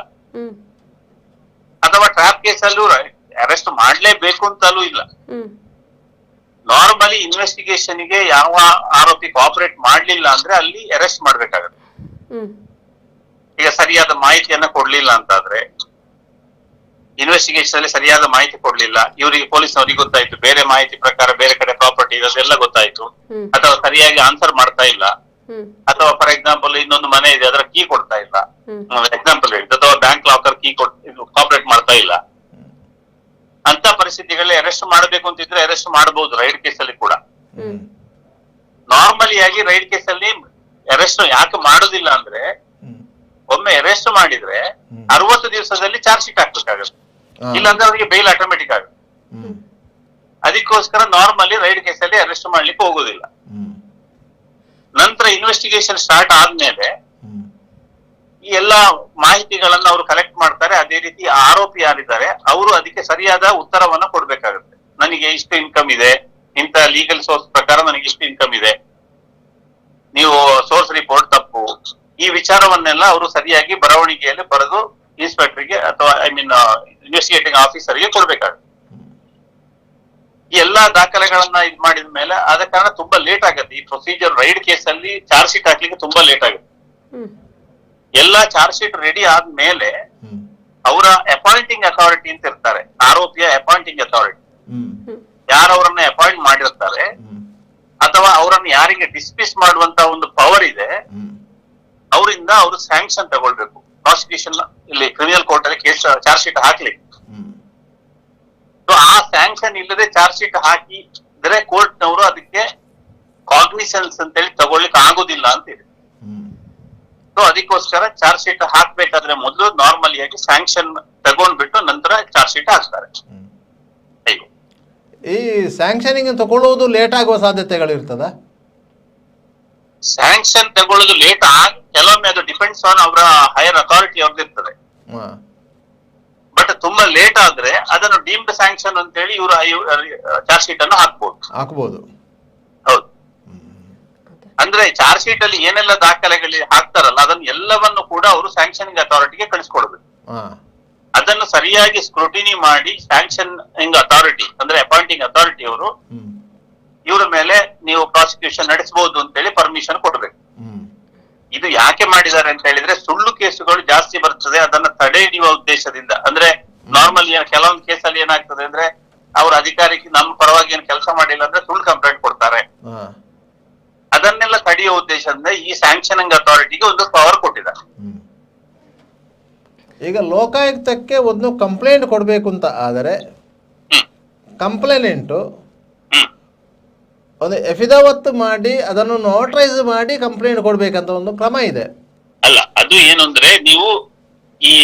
S3: ಅಥವಾ ಟ್ರ್ಯಾಪ್ ಕೇಸ್ ಅಲ್ಲೂ ಅರೆಸ್ಟ್ ಮಾಡ್ಲೇಬೇಕು ಅಂತಲೂ ಇಲ್ಲ. ನಾರ್ಮಲಿ ಇನ್ವೆಸ್ಟಿಗೇಷನ್ ಗೆ ಯಾವ ಆರೋಪಿ ಕೋಆಪರೇಟ್ ಮಾಡ್ಲಿಲ್ಲ ಅಂದ್ರೆ ಅಲ್ಲಿ ಅರೆಸ್ಟ್ ಮಾಡ್ಬೇಕಾಗತ್ತೆ. ಈಗ ಸರಿಯಾದ ಮಾಹಿತಿಯನ್ನ ಕೊಡ್ಲಿಲ್ಲ ಅಂತಾದ್ರೆ, ಇನ್ವೆಸ್ಟಿಗೇಷನ್ ಅಲ್ಲಿ ಸರಿಯಾದ ಮಾಹಿತಿ ಕೊಡ್ಲಿಲ್ಲ, ಇವರಿಗೆ ಪೊಲೀಸ್ನವರಿಗೆ ಗೊತ್ತಾಯ್ತು ಬೇರೆ ಮಾಹಿತಿ ಪ್ರಕಾರ ಬೇರೆ ಕಡೆ ಪ್ರಾಪರ್ಟಿ ಇದೆಲ್ಲ ಗೊತ್ತಾಯ್ತು, ಅಥವಾ ಸರಿಯಾಗಿ ಆನ್ಸರ್ ಮಾಡ್ತಾ ಇಲ್ಲ, ಅಥವಾ ಫಾರ್ ಎಕ್ಸಾಂಪಲ್ ಇನ್ನೊಂದು ಮನೆ ಇದೆ ಅದರ ಕೀ ಕೊಡ್ತಾ ಇಲ್ಲ, ಎಕ್ಸಾಂಪಲ್ ಹೇಳಿದ್ದು, ಅಥವಾ ಬ್ಯಾಂಕ್ ಲಾಕರ್ ಕೀ ಕೋಆಪರೇಟ್ ಮಾಡ್ತಾ ಇಲ್ಲ, ಅಂತ ಪರಿಸ್ಥಿತಿಗಳಲ್ಲಿ ಅರೆಸ್ಟ್ ಮಾಡಬೇಕು ಅಂತಿದ್ರೆ ಅರೆಸ್ಟ್ ಮಾಡಬಹುದು ರೈಡ್ ಕೇಸ್ ಅಲ್ಲಿ ಕೂಡ. ನಾರ್ಮಲಿ ಆಗಿ ರೈಡ್ ಕೇಸ್ ಅಲ್ಲಿ ಅರೆಸ್ಟ್ ಯಾಕೆ ಮಾಡುದಿಲ್ಲ ಅಂದ್ರೆ, ಒಮ್ಮೆ ಅರೆಸ್ಟ್ ಮಾಡಿದ್ರೆ 60 ದಿವಸದಲ್ಲಿ ಚಾರ್ಜ್ ಶೀಟ್ ಹಾಕ್ಬೇಕಾಗುತ್ತೆ, ಇಲ್ಲಾಂದ್ರೆ ಅವರಿಗೆ ಬೇಲ್ ಆಟೋಮೆಟಿಕ್ ಆಗುತ್ತೆ. ಅದಕ್ಕೋಸ್ಕರ ನಾರ್ಮಲಿ ರೈಡ್ ಕೇಸ್ ಅಲ್ಲಿ ಅರೆಸ್ಟ್ ಮಾಡ್ಲಿಕ್ಕೆ ಹೋಗುದಿಲ್ಲ. ನಂತರ ಇನ್ವೆಸ್ಟಿಗೇಷನ್ ಸ್ಟಾರ್ಟ್ ಆದ್ಮೇಲೆ ಈ ಎಲ್ಲಾ ಮಾಹಿತಿಗಳನ್ನ ಅವರು ಕಲೆಕ್ಟ್ ಮಾಡ್ತಾರೆ. ಅದೇ ರೀತಿ ಆರೋಪಿ ಯಾರಿದ್ದಾರೆ ಅವರು ಅದಕ್ಕೆ ಸರಿಯಾದ ಉತ್ತರವನ್ನ ಕೊಡ್ಬೇಕಾಗುತ್ತೆ. ನನಗೆ ಇಷ್ಟು ಇನ್ಕಮ್ ಇದೆ, ಇಂತ ಲೀಗಲ್ ಸೋರ್ಸ್ ಪ್ರಕಾರ ನನಗೆ ಇಷ್ಟು ಇನ್ಕಮ್ ಇದೆ, ನೀವು ಸೋರ್ಸ್ ರಿಪೋರ್ಟ್ ತಪ್ಪು, ಈ ವಿಚಾರವನ್ನೆಲ್ಲ ಅವರು ಸರಿಯಾಗಿ ಬರವಣಿಗೆಯಲ್ಲಿ ಬರೆದು ಇನ್ಸ್ಪೆಕ್ಟರ್ಗೆ ಅಥವಾ ಇನ್ವೆಸ್ಟಿಗೇಟಿಂಗ್ ಆಫೀಸರ್ಗೆ ಕೊಡ್ಬೇಕಾಗುತ್ತೆ. ಈ ಎಲ್ಲಾ ದಾಖಲೆಗಳನ್ನ ಇದ್ ಮಾಡಿದ ಮೇಲೆ ಆದ ಕಾರಣ ತುಂಬಾ ಲೇಟ್ ಆಗುತ್ತೆ ಈ ಪ್ರೊಸೀಜರ್. ರೈಡ್ ಕೇಸ್ ಅಲ್ಲಿ ಚಾರ್ಜ್ ಶೀಟ್ ಹಾಕ್ಲಿಕ್ಕೆ ತುಂಬಾ ಲೇಟ್ ಆಗುತ್ತೆ. ಎಲ್ಲಾ ಚಾರ್ಜ್ ಶೀಟ್ ರೆಡಿ ಆದ್ಮೇಲೆ ಅವರ ಅಪಾಯಿಂಟಿಂಗ್ ಅಥಾರಿಟಿ ಅಂತ ಇರ್ತಾರೆ, ಆರೋಪಿಯ ಅಪಾಯಿಂಟಿಂಗ್ ಅಥಾರಿಟಿ, ಯಾರವರನ್ನ ಅಪಾಯಿಂಟ್ ಮಾಡಿರ್ತಾರೆ ಅಥವಾ ಅವರನ್ನು ಯಾರಿಗೆ ಡಿಸ್ಮಿಸ್ ಮಾಡುವಂತ ಒಂದು ಪವರ್ ಇದೆ, ಅವರಿಂದ ಅವರು ಸ್ಯಾಂಕ್ಷನ್ ತಗೊಳ್ಬೇಕು ಪ್ರಾಸಿಕ್ಯೂಷನ್ ಇಲ್ಲಿ ಕ್ರಿಮಿನಲ್ ಕೋರ್ಟ್ ಅಲ್ಲಿ ಕೇಸ್ ಚಾರ್ಜ್ ಶೀಟ್ ಹಾಕ್ಲಿಕ್ಕೆ. ಆ ಸ್ಯಾಂಕ್ಷನ್ ಇಲ್ಲದೆ ಚಾರ್ಜ್ ಶೀಟ್ ಹಾಕಿದ್ರೆ ಕೋರ್ಟ್ ನವರು ಅದಕ್ಕೆ ಕಾಗ್ನಿಸೆನ್ಸ್ ಅಂತೇಳಿ ತಗೊಳ್ಳಿಕ್ಕೆ ಆಗುದಿಲ್ಲ ಅಂತ ಇದೆ. ಸೊ ಅದಕ್ಕೋಸ್ಕರ ಚಾರ್ಜ್ ಶೀಟ್ ಹಾಕ್ಬೇಕಾದ್ರೆ ಮೊದಲು ನಾರ್ಮಲಿ ಆಗಿ ಸ್ಯಾಂಕ್ಷನ್ ತಗೊಂಡ್ಬಿಟ್ಟು ನಂತರ ಚಾರ್ಜ್ ಶೀಟ್ ಹಾಕ್ತಾರೆ.
S2: ಈ ಸ್ಯಾಂಕ್ಷನಿಂಗ್ ತಗೊಳ್ಳುವುದು ಲೇಟ್ ಆಗುವ ಸಾಧ್ಯತೆಗಳಿರ್ತದ?
S3: ಸ್ಯಾಂಕ್ಷನ್ ತಗೊಳ್ಳೋದು ಲೇಟ್ ಕೆಲವೊಮ್ಮೆ ಅದು ಡಿಪೆಂಡ್ಸ್ ಆನ್ ಅವರ ಹೈಯರ್ ಅಥಾರಿಟಿ ಅವ್ರದ್ದು ಇರ್ತದೆ. ಬಟ್ ತುಂಬಾ ಲೇಟ್ ಆದ್ರೆ ಅದನ್ನು ಡೀಮ್ಡ್ ಸ್ಯಾಂಕ್ಷನ್ ಅಂತ ಹೇಳಿ ಇವರು ಚಾರ್ಜ್ ಶೀಟ್ ಅನ್ನು ಹಾಕ್ಬಹುದು. ಹೌದು, ಅಂದ್ರೆ ಚಾರ್ಜ್ ಶೀಟ್ ಅಲ್ಲಿ ಏನೆಲ್ಲ ದಾಖಲೆಗಳು ಹಾಕ್ತಾರಲ್ಲ ಅದನ್ನು ಎಲ್ಲವನ್ನು ಕೂಡ ಅವರು ಸ್ಯಾಂಕ್ಷನಿಂಗ್ ಅಥಾರಿಟಿಗೆ ಕಳಿಸ್ಕೊಡ್ಬೇಕು. ಅದನ್ನು ಸರಿಯಾಗಿ ಸ್ಕ್ರೂಟಿನಿ ಮಾಡಿ ಸ್ಯಾಂಕ್ಷನಿಂಗ್ ಅಥಾರಿಟಿ ಅಂದ್ರೆ ಅಪಾಯಿಂಟಿಂಗ್ ಅಥಾರಿಟಿ ಅವರು ಇವರ ಮೇಲೆ ನೀವು ಪ್ರಾಸಿಕ್ಯೂಷನ್ ನಡೆಸಬಹುದು ಅಂತ ಹೇಳಿ ಪರ್ಮಿಷನ್ ಕೊಡ್ಬೇಕು. ಇದು ಯಾಕೆ ಮಾಡಿದ್ದಾರೆ ಅಂತ ಹೇಳಿದ್ರೆ ಸುಳ್ಳು ಕೇಸುಗಳು ಜಾಸ್ತಿ ಬರ್ತದೆ, ಅದನ್ನ ತಡೆ ಹಿಡಿಯುವ ಉದ್ದೇಶದಿಂದ. ಅಂದ್ರೆ ನಾರ್ಮಲ್ ಕೆಲವೊಂದು ಕೇಸಲ್ಲಿ ಏನಾಗ್ತದೆ ಅಂದ್ರೆ ಅವ್ರ ಅಧಿಕಾರಿ ನಮ್ಮ ಪರವಾಗಿ ಏನು ಕೆಲಸ ಮಾಡಿಲ್ಲ ಅಂದ್ರೆ ಸುಳ್ಳು ಕಂಪ್ಲೇಂಟ್ ಕೊಡ್ತಾರೆ. ಅದನ್ನೆಲ್ಲ ತಡೆಯುವ ಉದ್ದೇಶದಿಂದ ಈ ಸ್ಯಾಂಕ್ಷನಿಂಗ್ ಅಥಾರಿಟಿಗೆ ಒಂದು ಪವರ್ ಕೊಟ್ಟಿದ್ದಾರೆ.
S2: ಈಗ ಲೋಕಾಯುಕ್ತಕ್ಕೆ ಒಂದು ಕಂಪ್ಲೇಂಟ್ ಕೊಡಬೇಕು ಅಂತ ಆದರೆ ಕಂಪ್ಲೇನೆಂಟು ಒಂದು ಎಫಿದಾವತ್ ಮಾಡಿ ಅದನ್ನು ನೋಟರೈಸ್ ಮಾಡಿ ಕಂಪ್ಲೇಂಟ್ ಕೊಡ್ಬೇಕಂತ ಒಂದು ಕ್ರಮ ಇದೆ.
S3: ಅಲ್ಲ, ಅದು ಏನು ಅಂದ್ರೆ ನೀವು ಈ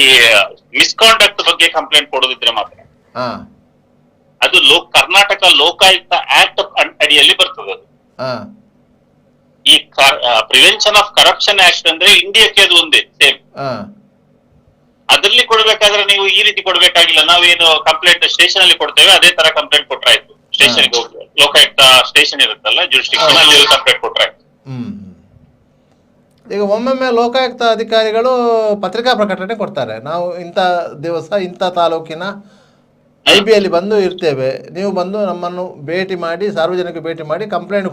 S3: ಮಿಸ್ಕಾಂಡಕ್ಟ್ ಬಗ್ಗೆ ಕಂಪ್ಲೇಂಟ್ ಕೊಡೋದಿದ್ರೆ ಮಾತ್ರ ಅದು ಕರ್ನಾಟಕ ಲೋಕಾಯುಕ್ತ ಆಕ್ಟ್ ಅಡಿಯಲ್ಲಿ ಬರ್ತದೆ. ಅದು ಈ ಪ್ರಿವೆನ್ಷನ್ ಆಫ್ ಕರಪ್ಷನ್ ಆಕ್ಟ್ ಅಂದ್ರೆ ಇಂಡಿಯಾಕ್ಕೆ ಅದು ಒಂದೇ ಸೇಮ್. ಅದರಲ್ಲಿ ಕೊಡ್ಬೇಕಾದ್ರೆ ನೀವು ಈ ರೀತಿ ಕೊಡ್ಬೇಕಾಗಿಲ್ಲ. ನಾವೇನು ಕಂಪ್ಲೇಂಟ್ ಸ್ಟೇಷನ್ ಅಲ್ಲಿ ಕೊಡ್ತೇವೆ ಅದೇ ತರ ಕಂಪ್ಲೇಂಟ್ ಕೊಟ್ರಾಯ್ತು. ಸ್ಟೇಷನ್ಗೆ ಹೋಗಿ ಲೋಕಾಯುಕ್ತ ಸ್ಟೇಷನ್ ಇರುತ್ತಲ್ಲ ಜುರಿಸ್ಡಿಕ್ಷನ್ ಅಲ್ಲಿ ಕಂಪ್ಲೇಂಟ್ ಕೊಟ್ರಾಯ್ತು.
S2: ಈಗ ಒಮ್ಮೊಮ್ಮೆ ಲೋಕಾಯುಕ್ತ ಅಧಿಕಾರಿಗಳು ಪತ್ರಿಕಾ ಪ್ರಕಟಣೆ ಕೊಡ್ತಾರೆ, ನಾವು ಇಂಥ ದಿವಸ ಇಂಥ ತಾಲೂಕಿನ IB ಅಲ್ಲಿ ಬಂದು ಇರ್ತೇವೆ, ನೀವು ಬಂದು ನಮ್ಮನ್ನು ಭೇಟಿ ಮಾಡಿ ಸಾರ್ವಜನಿಕ ಭೇಟಿ ಮಾಡಿ ಕಂಪ್ಲೇಂಟ್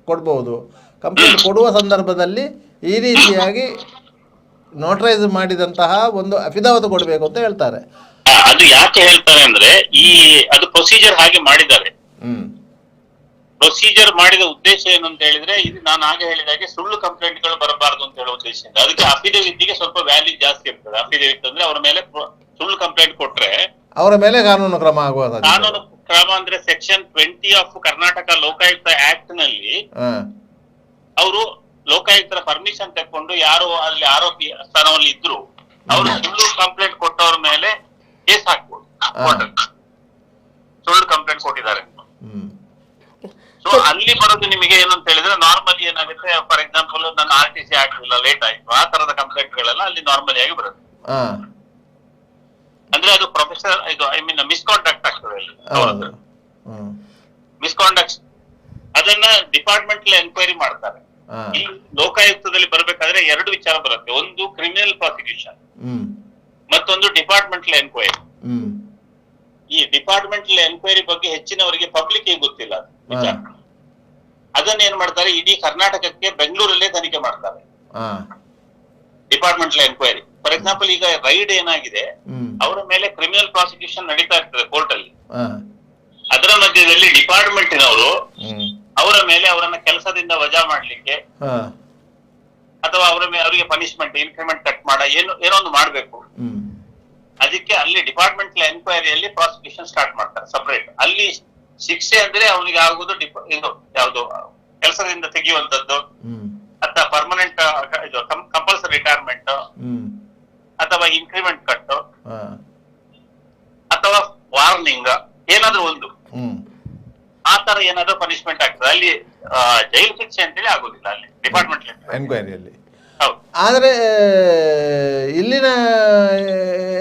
S2: ಕೊಡ್ಬೋದು. ಕಂಪ್ಲೇಂಟ್ ಕೊಡುವ ಸಂದರ್ಭದಲ್ಲಿ ಈ ರೀತಿಯಾಗಿ ನೋಟರೈಸ್ ಮಾಡಿದಂತಹ ಒಂದು ಅಫಿದಾವತ್ ಕೊಡಬೇಕು ಅಂತ ಹೇಳ್ತಾರೆ.
S3: ಅದು ಯಾಕೆ ಹೇಳ್ತಾರೆ ಅಂದ್ರೆ ಅದು ಪ್ರೊಸೀಜರ್ ಹಾಗೆ ಮಾಡಿದ್ದಾರೆ. ಪ್ರೊಸೀಜರ್ ಮಾಡಿದ ಉದ್ದೇಶ ಏನು ಅಂತ ಹೇಳಿದ್ರೆ ಇದು ನಾನು ಆಗ ಹೇಳಿದಾಗೆ ಸುಳ್ಳು ಕಂಪ್ಲೇಂಟ್ ಗಳು ಬರಬಾರದು ಅಂತ ಹೇಳೋ ಉದ್ದೇಶದಿಂದ. ಅದಕ್ಕೆ ಅಫಿಡವಿಟ್ಗೆ ಸ್ವಲ್ಪ ವ್ಯಾಲ್ಯೂ ಜಾಸ್ತಿ ಇರ್ತದೆ. ಅಫಿಡವಿಟ್ ಅಂದ್ರೆ ಅವರ ಮೇಲೆ ಸುಳ್ಳು ಕಂಪ್ಲೇಂಟ್ ಕೊಟ್ರೆ
S2: ಅವರ ಮೇಲೆ ಕಾನೂನು ಕ್ರಮ ಆಗುವ
S3: ಕಾನೂನು ಕ್ರಮ ಅಂದ್ರೆ section 20 of Karnataka Lokayukta act ನಲ್ಲಿ ಅವರು ಲೋಕಾಯುಕ್ತರ ಪರ್ಮಿಷನ್ ತಕೊಂಡು ಯಾರು ಅಲ್ಲಿ ಆರೋಪಿ ಸ್ಥಾನದಲ್ಲಿ ಇದ್ರು ಅವರು ಸುಳ್ಳು ಕಂಪ್ಲೇಂಟ್ ಕೊಟ್ಟವ್ರ ಮೇಲೆ ಕೇಸ್ ಹಾಕ್ಬೋದು. ಸುಳ್ಳು ಕಂಪ್ಲೇಂಟ್ ಕೊಟ್ಟಿದ್ದಾರೆ. ಸೊ ಅಲ್ಲಿ ಬರೋದು ನಿಮಗೆ ಏನಂತ ಹೇಳಿದ್ರೆ ನಾರ್ಮಲಿ ಏನಾಗುತ್ತೆ, ಫಾರ್ ಎಕ್ಸಾಂಪಲ್ ನನ್ನ RTC ಆಗ್ಲಿಲ್ಲ ಲೇಟ್ ಆಯ್ತು ಆ ತರದ ಕಂಪ್ಲೇಂಟ್ ಗಳೆಲ್ಲ ಅಲ್ಲಿ ನಾರ್ಮಲಿ ಆಗಿ ಬರುತ್ತೆ. ಅಂದ್ರೆ ಅದು ಪ್ರೊಫೆಸರ್ ಇದು ಮಿಸ್ಕಾಂಡಕ್ಟ್ ಆಗ್ತದೆ. ಮಿಸ್ಕಾಂಡಕ್ಟ್ ಅದನ್ನ ಡಿಪಾರ್ಟ್ಮೆಂಟ್ ಎನ್ಕ್ವೈರಿ ಮಾಡ್ತಾರೆ. ಈ ಲೋಕಾಯುಕ್ತದಲ್ಲಿ ಬರ್ಬೇಕಾದ್ರೆ ಎರಡು ವಿಚಾರ ಬರುತ್ತೆ, ಒಂದು ಕ್ರಿಮಿನಲ್ ಪ್ರಾಸಿಕ್ಯೂಷನ್ ಮತ್ತೊಂದು ಡಿಪಾರ್ಟ್ಮೆಂಟಲ್ ಎನ್ಕ್ವೈರಿ. ಈ ಡಿಪಾರ್ಟ್ಮೆಂಟಲ್ ಎನ್ಕ್ವೈರಿ ಬಗ್ಗೆ ಹೆಚ್ಚಿನವರಿಗೆ ಪಬ್ಲಿಕ್ ಗೊತ್ತಿಲ್ಲ ವಿಚಾರ. ಅದನ್ನ ಏನ್ ಮಾಡ್ತಾರೆ, ಇಡೀ ಕರ್ನಾಟಕಕ್ಕೆ ಬೆಂಗಳೂರಲ್ಲೇ ತನಿಖೆ ಮಾಡ್ತಾರೆ ಡಿಪಾರ್ಟ್ಮೆಂಟಲ್ ಎನ್ಕ್ವೈರಿ. ಫಾರ್ ಎಕ್ಸಾಂಪಲ್ ಈಗ ರೈಡ್ ಏನಾಗಿದೆ ಅವರ ಮೇಲೆ ಕ್ರಿಮಿನಲ್ ಪ್ರಾಸಿಕ್ಯೂಷನ್ ನಡೀತಾ ಇರ್ತದೆ ಕೋರ್ಟ್ ಅಲ್ಲಿ. ಅದರ ಮಧ್ಯದಲ್ಲಿ ಡಿಪಾರ್ಟ್ಮೆಂಟಿನವರು ಅವರ ಮೇಲೆ ಅವರನ್ನ ಕೆಲಸದಿಂದ ವಜಾ ಮಾಡ್ಲಿಕ್ಕೆ ಅಥವಾ ಅವರಿಗೆ ಪನಿಷ್ಮೆಂಟ್ ಇನ್ಕ್ರಿಮೆಂಟ್ ಕಟ್ ಮಾಡ ಏನೋ ಒಂದು ಮಾಡ್ಬೇಕು. ಅದಕ್ಕೆ ಅಲ್ಲಿ ಡಿಪಾರ್ಟ್ಮೆಂಟಲ್ ಎನ್ಕ್ವೈರಿಯಲ್ಲಿ ಪ್ರಾಸಿಕ್ಯೂಷನ್ ಸ್ಟಾರ್ಟ್ ಮಾಡ್ತಾರೆ ಸಪರೇಟ್. ಅಲ್ಲಿ ಶಿಕ್ಷೆ ಅಂದ್ರೆ ಅವನಿಗೆ ಆಗುವುದು ಇದು ಯಾವುದು ಕೆಲಸದಿಂದ ತೆಗೆಯುವಂತದ್ದು ಅಥವಾ ಪರ್ಮನೆಂಟ್ ಕಂಪಲ್ಸರಿ ರಿಟೈರ್ಮೆಂಟ್ ಅಥವಾ ಇನ್ಕ್ರಿಮೆಂಟ್ ಕಟ್ ಅಥವಾ ವಾರ್ನಿಂಗ್ ಏನಾದ್ರೂ ಒಂದು ಆ ತರ ಏನಾದ್ರೂ ಪನಿಷ್ಮೆಂಟ್ ಆಗ್ತದೆ. ಅಲ್ಲಿ ಜೈಲು ಶಿಕ್ಷೆ ಅಂತೇಳಿ ಆಗುದಿಲ್ಲ ಅಲ್ಲಿ ಡಿಪಾರ್ಟ್ಮೆಂಟ್
S2: ಎನ್ಕ್ವೈರಿಯಲ್ಲಿ. ಆದರೆ ಇಲ್ಲಿನ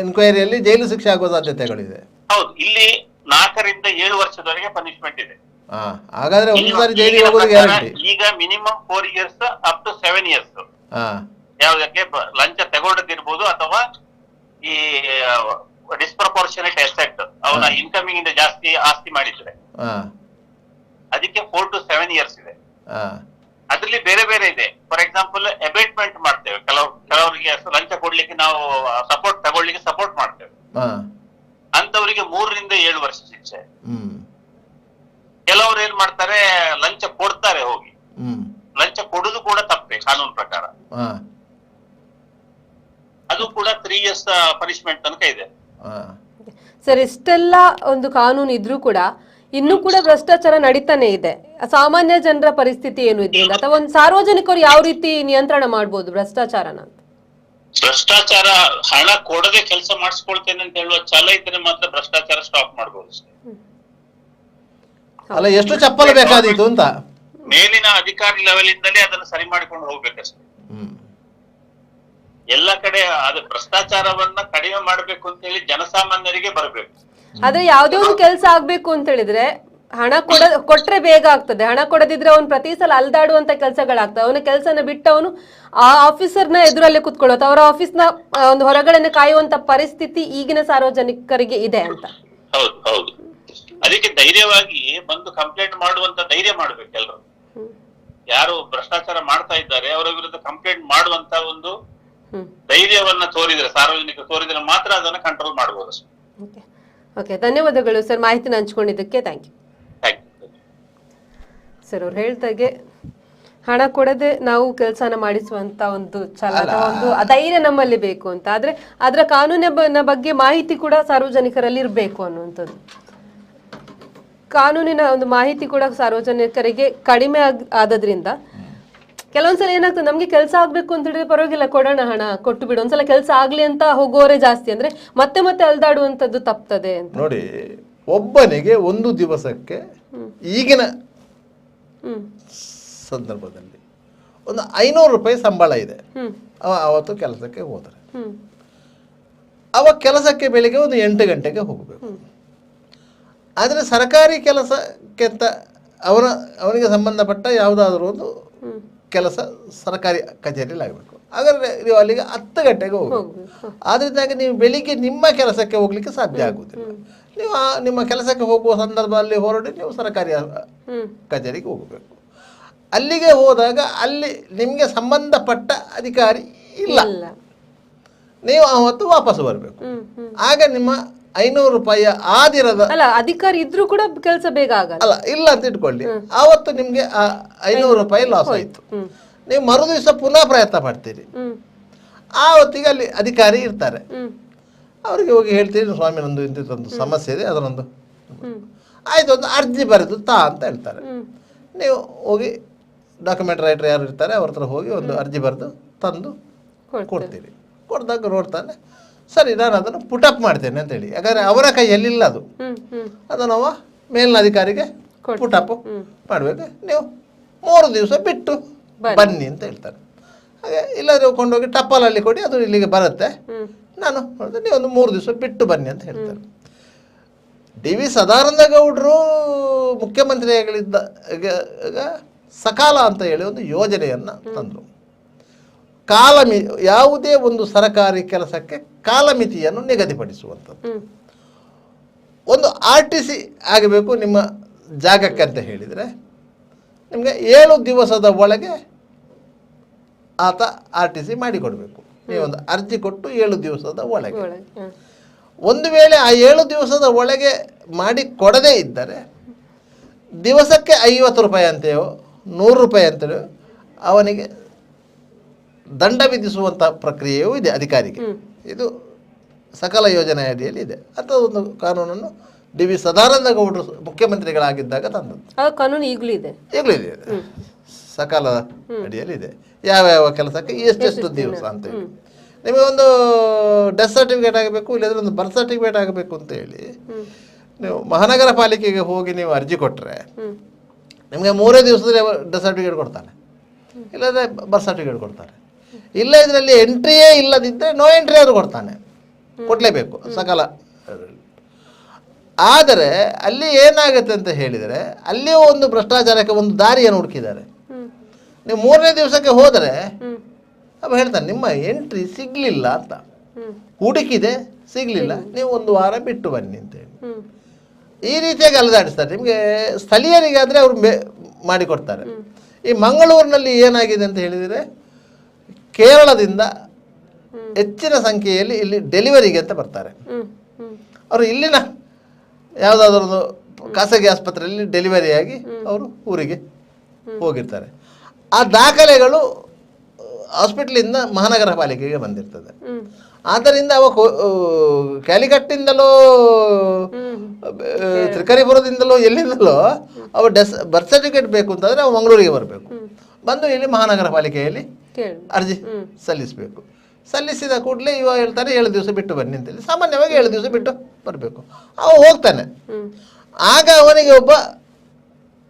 S2: ಎನ್ಕ್ವೈರಿಯಲ್ಲಿ ಜೈಲು ಶಿಕ್ಷೆ ಆಗುವ ಸಾಧ್ಯತೆಗಳಿದೆ.
S3: ಹೌದು, ಇಲ್ಲಿ 4 ರಿಂದ 7 ವರ್ಷದವರೆಗೆ ಪನಿಷ್ಮೆಂಟ್ ಇದೆ.
S2: ಹಾಗಾದ್ರೆ ಒಂದ್ಸಾರಿ ಜೈಲಿಗೆ ಹೋಗೋದು ಗ್ಯಾರಂಟಿ.
S3: ಈಗ minimum 4 years up to 7 years ಯಾವ್ದಕ್ಕೆ ಲಂಚ ತಗೊಂಡದಿರ್ಬೋದು ಅಥವಾ ಈ ಡಿಸ್ಪ್ರಪೋರ್ಷನೇಟ್ ಎಸೆಟ್ ಅವನ ಇನ್ಕಮಿಂಗ್ ಇಂದ ಜಾಸ್ತಿ ಆಸ್ತಿ ಮಾಡಿದ್ರೆ ಅದಕ್ಕೆ 4 to 7 years ಇದೆ. ಅದ್ರಲ್ಲಿ ಬೇರೆ ಬೇರೆ ಇದೆ. ಫಾರ್ ಎಕ್ಸಾಂಪಲ್ ಅಬೇಟ್ಮೆಂಟ್ ಮಾಡ್ತೇವೆ, ಕೆಲವರಿಗೆ ಲಂಚ ಕೊಡ್ಲಿಕ್ಕೆ ನಾವು ಸಪೋರ್ಟ್ ತಗೊಳ್ಳಿಕ್ಕೆ ಸಪೋರ್ಟ್ ಮಾಡ್ತೇವೆ, ಅಂತವರಿಗೆ 3 ರಿಂದ 7 ವರ್ಷ ಶಿಕ್ಷೆ. ಕೆಲವರು ಏನ್ ಮಾಡ್ತಾರೆ, ಲಂಚ ಕೊಡ್ತಾರೆ ಹೋಗಿ, ಲಂಚ ಕೊಡುದು ಕೂಡ ತಪ್ಪೆ ಕಾನೂನು ಪ್ರಕಾರ, ಅದು ಕೂಡ 3 years ಪನಿಷ್ಮೆಂಟ್ ತನಕ ಇದೆ.
S1: ಸರ್, ಇಷ್ಟೆಲ್ಲ ಒಂದು ಕಾನೂನು ಇದ್ರೂ ಕೂಡ ಇನ್ನೂ ಕೂಡ ಭ್ರಷ್ಟಾಚಾರ ನಡೀತಾನೆ ಇದೆ. ಸಾಮಾನ್ಯ ಜನರ ಪರಿಸ್ಥಿತಿ ಏನು ಇದರಿಂದ, ಅಥವಾ ಒಂದು ಸಾರ್ವಜನಿಕರು ಯಾವ ರೀತಿ ನಿಯಂತ್ರಣ ಮಾಡಬಹುದು ಭ್ರಷ್ಟಾಚಾರನ?
S3: ಭ್ರಷ್ಟಾಚಾರ ಹಣ ಕೊಡದೆ ಕೆಲಸ ಮಾಡಿಸ್ಕೊಳ್ತೇನೆ ಅಂತ ಹೇಳುವ ಛಲ ಇದ್ರೆ ಮಾತ್ರ ಭ್ರಷ್ಟಾಚಾರ ಸ್ಟಾಪ್ ಮಾಡಬಹುದು.
S2: ಅಲ್ಲ ಎಷ್ಟು ಚಪ್ಪಲ ಬೇಕಾದೀತು ಅಂತ
S3: ಮೇಲಿನ ಅಧಿಕಾರಿ ಲೆವೆಲ್ ಇಂದಲೇ ಅದನ್ನು ಸರಿ ಮಾಡಿಕೊಂಡು ಹೋಗ್ಬೇಕಷ್ಟೇ. ಎಲ್ಲ ಕಡೆ ಅದು ಭ್ರಷ್ಟಾಚಾರವನ್ನ ಕಡಿಮೆ ಮಾಡ್ಬೇಕು ಅಂತ ಹೇಳಿ ಜನಸಾಮಾನ್ಯರಿಗೆ ಬರಬೇಕು.
S1: ಆದ್ರೆ ಯಾವ್ದೇ ಒಂದು ಕೆಲಸ ಆಗ್ಬೇಕು ಅಂತ ಹೇಳಿದ್ರೆ ಹಣ ಕೊಟ್ರೆ ಬೇಗ ಆಗ್ತದೆ. ಹಣ ಕೊಡದಿದ್ರೆ ಅವನು ಪ್ರತಿ ಸಲ ಅಲ್ದಾಡುವಂತ ಕೆಲಸಗಳಾಗ್ತದೆ. ಅವನ ಕೆಲಸನ ಬಿಟ್ಟು ಅವನು ಆ ಆಫೀಸರ್ನ ಎದುರಲ್ಲೇ ಕುತ್ಕೊಳ್ಳೋದು, ಅವರ ಆಫೀಸ್ನ ಒಂದು ಹೊರಗಡೆ ಕಾಯುವಂತ ಪರಿಸ್ಥಿತಿ ಈಗಿನ ಸಾರ್ವಜನಿಕರಿಗೆ ಇದೆ ಅಂತ.
S3: ಹೌದು ಹೌದು, ಅದಕ್ಕೆ ಧೈರ್ಯವಾಗಿ ಬಂದು ಕಂಪ್ಲೇಂಟ್ ಮಾಡುವಂತ ಧೈರ್ಯ ಮಾಡ್ಬೇಕು ಎಲ್ಲರೂ. ಯಾರು ಭ್ರಷ್ಟಾಚಾರ ಮಾಡ್ತಾ ಇದ್ದಾರೆ ಅವರ ವಿರುದ್ಧ ಕಂಪ್ಲೇಂಟ್ ಮಾಡುವಂತ ಒಂದು ಧೈರ್ಯವನ್ನ ತೋರಿದ್ರೆ, ಸಾರ್ವಜನಿಕರು ತೋರಿದ್ರೆ ಮಾತ್ರ ಅದನ್ನ ಕಂಟ್ರೋಲ್ ಮಾಡಬಹುದು.
S1: ಓಕೆ, ಧನ್ಯವಾದಗಳು ಸರ್ ಮಾಹಿತಿನ ಹಂಚ್ಕೊಂಡಿದ್ದಕ್ಕೆ. Thank you sir. ಅವ್ರು ಹೇಳ್ದಾಗೆ ಹಣ ಕೊಡದೆ ನಾವು ಕೆಲಸನ ಮಾಡಿಸುವಂತ ಒಂದು ಛಲ ಅಥವಾ ಒಂದು ಧೈರ್ಯ ನಮ್ಮಲ್ಲಿ ಬೇಕು ಅಂತ. ಆದ್ರೆ ಅದರ ಕಾನೂನಿನ ಬಗ್ಗೆ ಮಾಹಿತಿ ಕೂಡ ಸಾರ್ವಜನಿಕರಲ್ಲಿ ಇರಬೇಕು ಅನ್ನುವಂಥದ್ದು. ಕಾನೂನಿನ ಒಂದು ಮಾಹಿತಿ ಕೂಡ ಸಾರ್ವಜನಿಕರಿಗೆ ಕಡಿಮೆ ಆದದ್ರಿಂದ ಕೆಲವೊಂದ್ಸಲ ಏನಾಗ್ತದೆ, ನಮ್ಗೆ ಕೆಲಸ ಆಗ್ಬೇಕು ಅಂತ ಹೇಳಿದ್ರೆ ಪರವಾಗಿಲ್ಲ ಕೊಡೋಣ, ಹಣ ಕೊಟ್ಟು ಬಿಡು, ಒಂದ್ಸಲ ಕೆಲಸ ಆಗ್ಲಿ ಅಂತ ಹೋಗೋರೆ ಜಾಸ್ತಿ, ಅಂದ್ರೆ ಮತ್ತೆ ಮತ್ತೆ ಅಲ್ದಾಡುವಂಥದ್ದು ತಪ್ತದೆ ಅಂತ.
S2: ನೋಡಿ, ಒಬ್ಬನಿಗೆ ಒಂದು ದಿವಸಕ್ಕೆ ಈಗಿನ ಸಂದರ್ಭದಲ್ಲಿ ಒಂದು 500 ರೂಪಾಯಿ ಸಂಬಳ ಇದೆ. ಅವ ಅವತ್ತು ಕೆಲಸಕ್ಕೆ ಹೋದರೆ ಅವ ಕೆಲಸಕ್ಕೆ ಬೆಳಿಗ್ಗೆ ಒಂದು 8 ಗಂಟೆಗೆ ಹೋಗಬೇಕು. ಆದರೆ ಸರ್ಕಾರಿ ಕೆಲಸಕ್ಕೆ ಅಂತ ಅವನಿಗೆ ಸಂಬಂಧಪಟ್ಟ ಯಾವುದಾದ್ರೂ ಒಂದು ಕೆಲಸ ಸರ್ಕಾರಿ ಕಚೇರಿಯಲ್ಲಿ ಆಗಬೇಕು. ಹಾಗಾದರೆ ನೀವು ಅಲ್ಲಿಗೆ 10 ಗಂಟೆಗೆ ಹೋಗಬೇಕು. ಆದ್ರಿಂದಾಗಿ ನೀವು ಬೆಳಿಗ್ಗೆ ನಿಮ್ಮ ಕೆಲಸಕ್ಕೆ ಹೋಗ್ಲಿಕ್ಕೆ ಸಾಧ್ಯ ಆಗುವುದಿಲ್ಲ. ನೀವು ನಿಮ್ಮ ಕೆಲಸಕ್ಕೆ ಹೋಗುವ ಸಂದರ್ಭದಲ್ಲಿ ಹೊರಡಿ ನೀವು ಸರ್ಕಾರಿ ಕಚೇರಿಗೆ ಹೋಗಬೇಕು. ಅಲ್ಲಿಗೆ ಹೋದಾಗ ಅಲ್ಲಿ ನಿಮಗೆ ಸಂಬಂಧಪಟ್ಟ ಅಧಿಕಾರಿ ಇಲ್ಲ, ನೀವು ಆವತ್ತು ವಾಪಸ್ ಬರಬೇಕು. ಆಗ ನಿಮ್ಮ 500 ರೂಪಾಯಿ ಆದಿರದ
S1: ಅಧಿಕಾರಿ ಇದ್ರೂ ಕೂಡ ಕೆಲಸ ಬೇಗ ಆಗಲ್ಲ.
S2: ಅಲ್ಲ ಇಲ್ಲ ಅಂತ ಇಟ್ಕೊಳ್ಳಿ, ಆವತ್ತು ನಿಮ್ಗೆ 500 ರೂಪಾಯಿ ಲಾಸ್ ಆಯ್ತು. ನೀವು ಮರು ದಿವಸ ಪುನಃ ಪ್ರಯತ್ನ ಮಾಡ್ತೀರಿ. ಆವತ್ತಿಗೆ ಅಲ್ಲಿ ಅಧಿಕಾರಿ ಇರ್ತಾರೆ, ಅವರಿಗೆ ಹೋಗಿ ಹೇಳ್ತೀರಿ, ಸ್ವಾಮಿ ನಂದು ಇಂಥದ್ದೊಂದು ಸಮಸ್ಯೆ ಇದೆ, ಅದನ್ನೊಂದು ಆಯ್ತು ಒಂದು ಅರ್ಜಿ ಬರೆದು ತಾ ಅಂತ ಹೇಳ್ತಾರೆ. ನೀವು ಹೋಗಿ ಡಾಕ್ಯುಮೆಂಟ್ ರೈಟರ್ ಯಾರು ಇರ್ತಾರೆ ಅವ್ರ ಹತ್ರ ಹೋಗಿ ಒಂದು ಅರ್ಜಿ ಬರೆದು ತಂದು ಕೊಡ್ತೀರಿ. ಕೊಡ್ದಾಗ ನೋಡ್ತಾನೆ, ಸರಿ ನಾನು ಅದನ್ನು ಪುಟಪ್ ಮಾಡ್ತೇನೆ ಅಂತೇಳಿ. ಯಾಕಂದರೆ ಅವರ ಕೈಯಲ್ಲಿಲ್ಲ ಅದು, ಅದನ್ನು ಅವ ಮೇಲಿನ ಅಧಿಕಾರಿಗೆ ಪುಟಪ್ ಮಾಡಬೇಕು. ನೀವು 3 ದಿವಸ ಬಿಟ್ಟು ಬನ್ನಿ ಅಂತ ಹೇಳ್ತಾರೆ. ಹಾಗೆ ಇಲ್ಲಾದರೂ ಕೊಂಡೋಗಿ ಟಪಾಲಲ್ಲಿ ಕೊಡಿ, ಅದು ಇಲ್ಲಿಗೆ ಬರುತ್ತೆ, ನಾನು ನೀವು ಒಂದು 3 ದಿವಸ ಬಿಟ್ಟು ಬನ್ನಿ ಅಂತ ಹೇಳ್ತಾರೆ. ಡಿ.ವಿ. ಸದಾನಂದ ಗೌಡರು ಮುಖ್ಯಮಂತ್ರಿಗಳಿದ್ದಾಗ ಸಕಾಲ ಅಂತ ಹೇಳಿ ಒಂದು ಯೋಜನೆಯನ್ನು ತಂದರು. ಯಾವುದೇ ಒಂದು ಸರ್ಕಾರಿ ಕೆಲಸಕ್ಕೆ ಕಾಲಮಿತಿಯನ್ನು ನಿಗದಿಪಡಿಸುವಂಥದ್ದು. ಒಂದು RTC ಆಗಬೇಕು ನಿಮ್ಮ ಜಾಗಕ್ಕೆ ಅಂತ ಹೇಳಿದರೆ ನಿಮಗೆ 7 ದಿವಸದ ಒಳಗೆ ಆತ RTC ಮಾಡಿಕೊಡ್ಬೇಕು. ನೀವೊಂದು ಅರ್ಜಿ ಕೊಟ್ಟು 7 ದಿವಸದ ಒಳಗೆ. ಒಂದು ವೇಳೆ ಆ 7 ದಿವಸದ ಒಳಗೆ ಮಾಡಿ ಕೊಡದೇ ಇದ್ದರೆ ದಿವಸಕ್ಕೆ 50 ರೂಪಾಯಿ ಅಂತೆಯೋ 100 ರೂಪಾಯಿ ಅಂತೇಳಿ ಅವನಿಗೆ ದಂಡ ವಿಧಿಸುವಂಥ ಪ್ರಕ್ರಿಯೆಯೂ ಇದೆ ಅಧಿಕಾರಿಗೆ. ಇದು ಸಕಲ ಯೋಜನೆ ಅಡಿಯಲ್ಲಿ ಇದೆ. ಅಥವಾ ಒಂದು ಕಾನೂನನ್ನು ಡಿ.ವಿ. ಸದಾನಂದ ಗೌಡರು ಮುಖ್ಯಮಂತ್ರಿಗಳಾಗಿದ್ದಾಗ ತಂದದ್ದು.
S1: ಕಾನೂನು ಈಗಲೂ ಇದೆ,
S2: ಸಕಾಲ ಅಡಿಯಲ್ಲಿ ಇದೆ. ಯಾವ್ಯಾವ ಕೆಲಸಕ್ಕೆ ಎಷ್ಟೆಷ್ಟು ದಿವಸ ಅಂತೇಳಿ. ನಿಮಗೆ ಒಂದು ಡೆತ್ ಸರ್ಟಿಫಿಕೇಟ್ ಆಗಬೇಕು, ಇಲ್ಲದ್ರೆ ಒಂದು ಬರ್ತ್ ಸರ್ಟಿಫಿಕೇಟ್ ಆಗಬೇಕು ಅಂತ ಹೇಳಿ ನೀವು ಮಹಾನಗರ ಪಾಲಿಕೆಗೆ ಹೋಗಿ ನೀವು ಅರ್ಜಿ ಕೊಟ್ಟರೆ ನಿಮಗೆ 3 ದಿವಸದಲ್ಲಿ ಡೆತ್ ಸರ್ಟಿಫಿಕೇಟ್ ಕೊಡ್ತಾನೆ, ಇಲ್ಲದ್ರೆ ಬರ್ತ್ ಸರ್ಟಿಫಿಕೇಟ್ ಕೊಡ್ತಾರೆ. ಇಲ್ಲ ಇದರಲ್ಲಿ ಎಂಟ್ರಿಯೇ ಇಲ್ಲದಿದ್ದರೆ ನೋ ಎಂಟ್ರಿ ಆದರೂ ಕೊಡ್ತಾನೆ, ಕೊಡಲೇಬೇಕು ಸಕಾಲ. ಆದರೆ ಅಲ್ಲಿ ಏನಾಗುತ್ತೆ ಅಂತ ಹೇಳಿದರೆ ಅಲ್ಲಿಯೂ ಒಂದು ಭ್ರಷ್ಟಾಚಾರಕ್ಕೆ ಒಂದು ದಾರಿಯನ್ನು ಹುಡುಕಿದ್ದಾರೆ. ನೀವು 3ನೇ ದಿವಸಕ್ಕೆ ಹೋದರೆ ಅವ ಹೇಳ್ತಾನೆ ನಿಮ್ಮ ಎಂಟ್ರಿ ಸಿಗಲಿಲ್ಲ ಅಂತ, ಹುಡುಕಿದೆ ಸಿಗಲಿಲ್ಲ, ನೀವು 1 ವಾರ ಬಿಟ್ಟು ಬನ್ನಿ ಅಂತೇಳಿ ಈ ರೀತಿಯಾಗಿ ಅಲೆದಾಡಿಸ್ತಾರೆ. ನಿಮಗೆ ಸ್ಥಳೀಯರಿಗಾದರೆ ಅವರು ಮಾಡಿಕೊಡ್ತಾರೆ. ಈ ಮಂಗಳೂರಿನಲ್ಲಿ ಏನಾಗಿದೆ ಅಂತ ಹೇಳಿದರೆ ಕೇರಳದಿಂದ ಹೆಚ್ಚಿನ ಸಂಖ್ಯೆಯಲ್ಲಿ ಇಲ್ಲಿ ಡೆಲಿವರಿಗೆ ಅಂತ ಬರ್ತಾರೆ. ಅವರು ಇಲ್ಲಿನ ಯಾವುದಾದ್ರೂ ಖಾಸಗಿ ಆಸ್ಪತ್ರೆಯಲ್ಲಿ ಡೆಲಿವರಿಯಾಗಿ ಅವರು ಊರಿಗೆ ಹೋಗಿರ್ತಾರೆ. ಆ ದಾಖಲೆಗಳು ಹಾಸ್ಪಿಟ್ಲಿಂದ ಮಹಾನಗರ ಪಾಲಿಕೆಗೆ ಬಂದಿರ್ತದೆ. ಆದ್ದರಿಂದ ಅವ ಕ್ಯಾಲಿಕಟ್ಟಿಂದಲೋ ತ್ರಿಕರಿಪುರದಿಂದಲೋ ಎಲ್ಲಿಂದಲೋ ಅವ ಬರ್ತ್ ಸರ್ಟಿಫಿಕೇಟ್ ಬೇಕು ಅಂತಂದರೆ ಅವ ಮಂಗಳೂರಿಗೆ ಬರಬೇಕು. ಬಂದು ಇಲ್ಲಿ ಮಹಾನಗರ ಪಾಲಿಕೆಯಲ್ಲಿ ಅರ್ಜಿ ಸಲ್ಲಿಸಬೇಕು. ಸಲ್ಲಿಸಿದ ಕೂಡಲೇ ಇವ ಹೇಳ್ತಾರೆ 7 ದಿವಸ ಬಿಟ್ಟು ಬನ್ನಿ ಅಂತೇಳಿ. ಸಾಮಾನ್ಯವಾಗಿ 7 ದಿವಸ ಬಿಟ್ಟು ಬರಬೇಕು. ಅವ ಹೋಗ್ತಾನೆ. ಆಗ ಅವನಿಗೆ ಒಬ್ಬ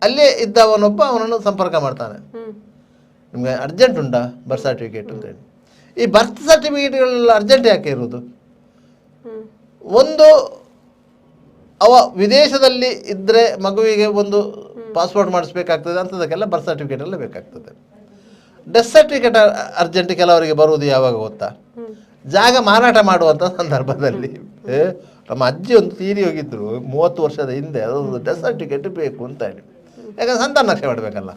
S2: ಅಲ್ಲೇ ಇದ್ದವನೊಬ್ಬ ಅವನನ್ನು ಸಂಪರ್ಕ ಮಾಡ್ತಾನೆ. ನಿಮಗೆ ಅರ್ಜೆಂಟ್ ಉಂಟಾ ಬರ್ತ್ ಸರ್ಟಿಫಿಕೇಟ್ ಅಂತೇಳಿ. ಈ ಬರ್ತ್ ಸರ್ಟಿಫಿಕೇಟ್ಗಳೆಲ್ಲ ಅರ್ಜೆಂಟ್ ಯಾಕೆ ಇರೋದು? ಒಂದು ಅವ ವಿದೇಶದಲ್ಲಿ ಇದ್ದರೆ ಮಗುವಿಗೆ ಒಂದು ಪಾಸ್ಪೋರ್ಟ್ ಮಾಡಿಸ್ಬೇಕಾಗ್ತದೆ, ಅಂಥದಕ್ಕೆಲ್ಲ ಬರ್ತ್ ಸರ್ಟಿಫಿಕೇಟ್ ಎಲ್ಲ ಬೇಕಾಗ್ತದೆ. ಡೆತ್ ಸರ್ಟಿಫಿಕೇಟ್ ಅರ್ಜೆಂಟ್ ಕೆಲವರಿಗೆ ಬರುವುದು ಯಾವಾಗ ಗೊತ್ತಾ? ಜಾಗ ಮಾರಾಟ ಮಾಡುವಂಥ ಸಂದರ್ಭದಲ್ಲಿ. ನಮ್ಮ ಅಜ್ಜಿ ಒಂದು ತೀರಿ ಹೋಗಿದ್ರು 30 ವರ್ಷದ ಹಿಂದೆ, ಅದೊಂದು ಡೆತ್ ಸರ್ಟಿಫಿಕೇಟ್ ಬೇಕು ಅಂತ ಹೇಳಿ. ಯಾಕಂದ್ರೆ ಸಂತಾನ ನಕ್ಷೆ ಮಾಡಬೇಕಲ್ಲ.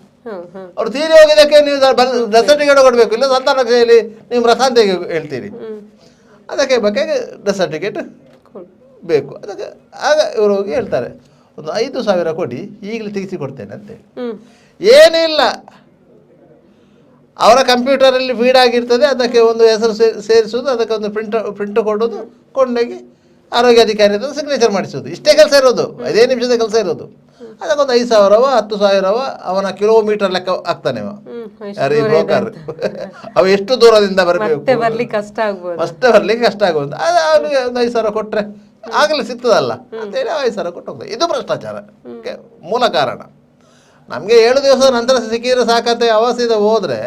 S2: ಅವ್ರು ತೀರಿ ಹೋಗಿದ್ದಕ್ಕೆ ನೀವು ಡೆತ್ ಸರ್ಟಿಫಿಕೇಟ್ ಕೊಡಬೇಕು, ಇಲ್ಲ ಸಂತಾನ ನಕ್ಷೆಯಲ್ಲಿ ನೀವು ರಥ ಅಂತ ಹೇಳ್ತೀರಿ. ಅದಕ್ಕೆ ಬಗ್ಗೆ ಡೆತ್ ಸರ್ಟಿಫಿಕೇಟ್ ಬೇಕು. ಅದಕ್ಕೆ ಆಗ ಇವರು ಹೋಗಿ ಹೇಳ್ತಾರೆ, ಒಂದು 5,000 ಕೊಡಿ, ಈಗಲೇ ತೆಗಿಸಿ ಕೊಡ್ತೇನೆ ಅಂತೇಳಿ. ಏನಿಲ್ಲ, ಅವರ ಕಂಪ್ಯೂಟರಲ್ಲಿ ಫೀಡ್ ಆಗಿರ್ತದೆ, ಅದಕ್ಕೆ ಒಂದು ಹೆಸರು ಸೇರಿಸೋದು, ಅದಕ್ಕೆ ಒಂದು ಪ್ರಿಂಟ್ ಕೊಡೋದು, ಕೊಂಡೋಗಿ ಆರೋಗ್ಯ ಅಧಿಕಾರಿ ಹತ್ರ ಸಿಗ್ನೇಚರ್ ಮಾಡಿಸೋದು. ಇಷ್ಟೇ ಕೆಲಸ ಇರೋದು, 5 ನಿಮಿಷದ ಕೆಲಸ ಇರೋದು. ಅದಕ್ಕೊಂದು 5,000ವ 10,000ವ ಅವನ ಕಿಲೋಮೀಟರ್ ಲೆಕ್ಕ ಆಗ್ತಾನೆ ಯಾರು ಈ ಬ್ರೋಕರ್. ಅವ ಎಷ್ಟು ದೂರದಿಂದ ಬರಬೇಕು, ಅಷ್ಟೇ ಬರ್ಲಿಕ್ಕೆ ಕಷ್ಟ ಆಗುವುದು. ಅದು ಅವನಿಗೆ ಒಂದು 5,000 ಕೊಟ್ಟರೆ ಆಗಲೇ ಸಿಗ್ತದಲ್ಲ ಅಂತೇಳಿ 5,000 ಕೊಟ್ಟು ಹೋಗ್ತದೆ. ಇದು ಭ್ರಷ್ಟಾಚಾರ ಮೂಲ ಕಾರಣ. ನಮಗೆ 7 ದಿವಸದ ನಂತರ ಸಿಕ್ಕಿದ್ರೆ ಸಾಕಂತೆ ಆವಾಸದ ಹೋದರೆ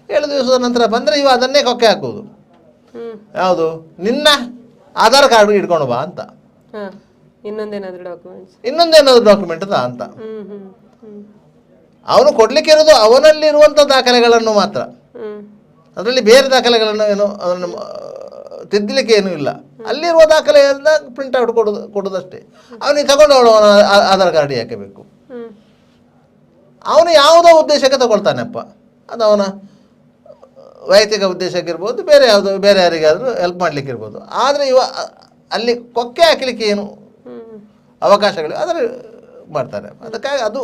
S2: 7 ದಿವಸದ ನಂತರ ಬಂದರೆ ಇವು ಅದನ್ನೇ ಕೊಕ್ಕೆ ಹಾಕುವುದು. ಯಾವುದು, ನಿನ್ನ ಆಧಾರ್ ಕಾರ್ಡ್ ಇಟ್ಕೊಂಡು ಬಾ ಅಂತ, ಇನ್ನೊಂದೇನಾದ್ರು ಡಾಕ್ಯುಮೆಂಟ್ ಅಂತ. ಅವನು ಕೊಡ್ಲಿಕ್ಕೆ ಇರೋದು ಅವನಲ್ಲಿರುವಂಥ ದಾಖಲೆಗಳನ್ನು ಮಾತ್ರ, ಅದರಲ್ಲಿ ಬೇರೆ ದಾಖಲೆಗಳನ್ನು ಏನು ಅದನ್ನು ತಿದ್ದಲಿಕ್ಕೆ ಏನೂ ಇಲ್ಲ. ಅಲ್ಲಿರುವ ದಾಖಲೆಯಿಂದ ಪ್ರಿಂಟ್ಔಟ್ ಕೊಡೋದಷ್ಟೇ. ಅವನಿಗೆ ತಗೊಂಡು ಅವನ ಆಧಾರ್ ಕಾರ್ಡ್ ಯಾಕೆ ಬೇಕು? ಅವನು ಯಾವುದೋ ಉದ್ದೇಶಕ್ಕೆ ತಗೊಳ್ತಾನೆಪ್ಪ, ಅದು ಅವನ ವೈಯಕ್ತಿಕ ಉದ್ದೇಶಕ್ಕಿರ್ಬೋದು, ಬೇರೆ ಯಾರಿಗಾದರೂ ಹೆಲ್ಪ್ ಮಾಡಲಿಕ್ಕೆ ಇರ್ಬೋದು. ಆದರೆ ಅಲ್ಲಿ ಕೊಕ್ಕೆ ಹಾಕಲಿಕ್ಕೆ ಏನು ಅವಕಾಶಗಳು ಅದರ ಮಾಡ್ತಾರೆ. ಅದಕ್ಕಾಗಿ ಅದು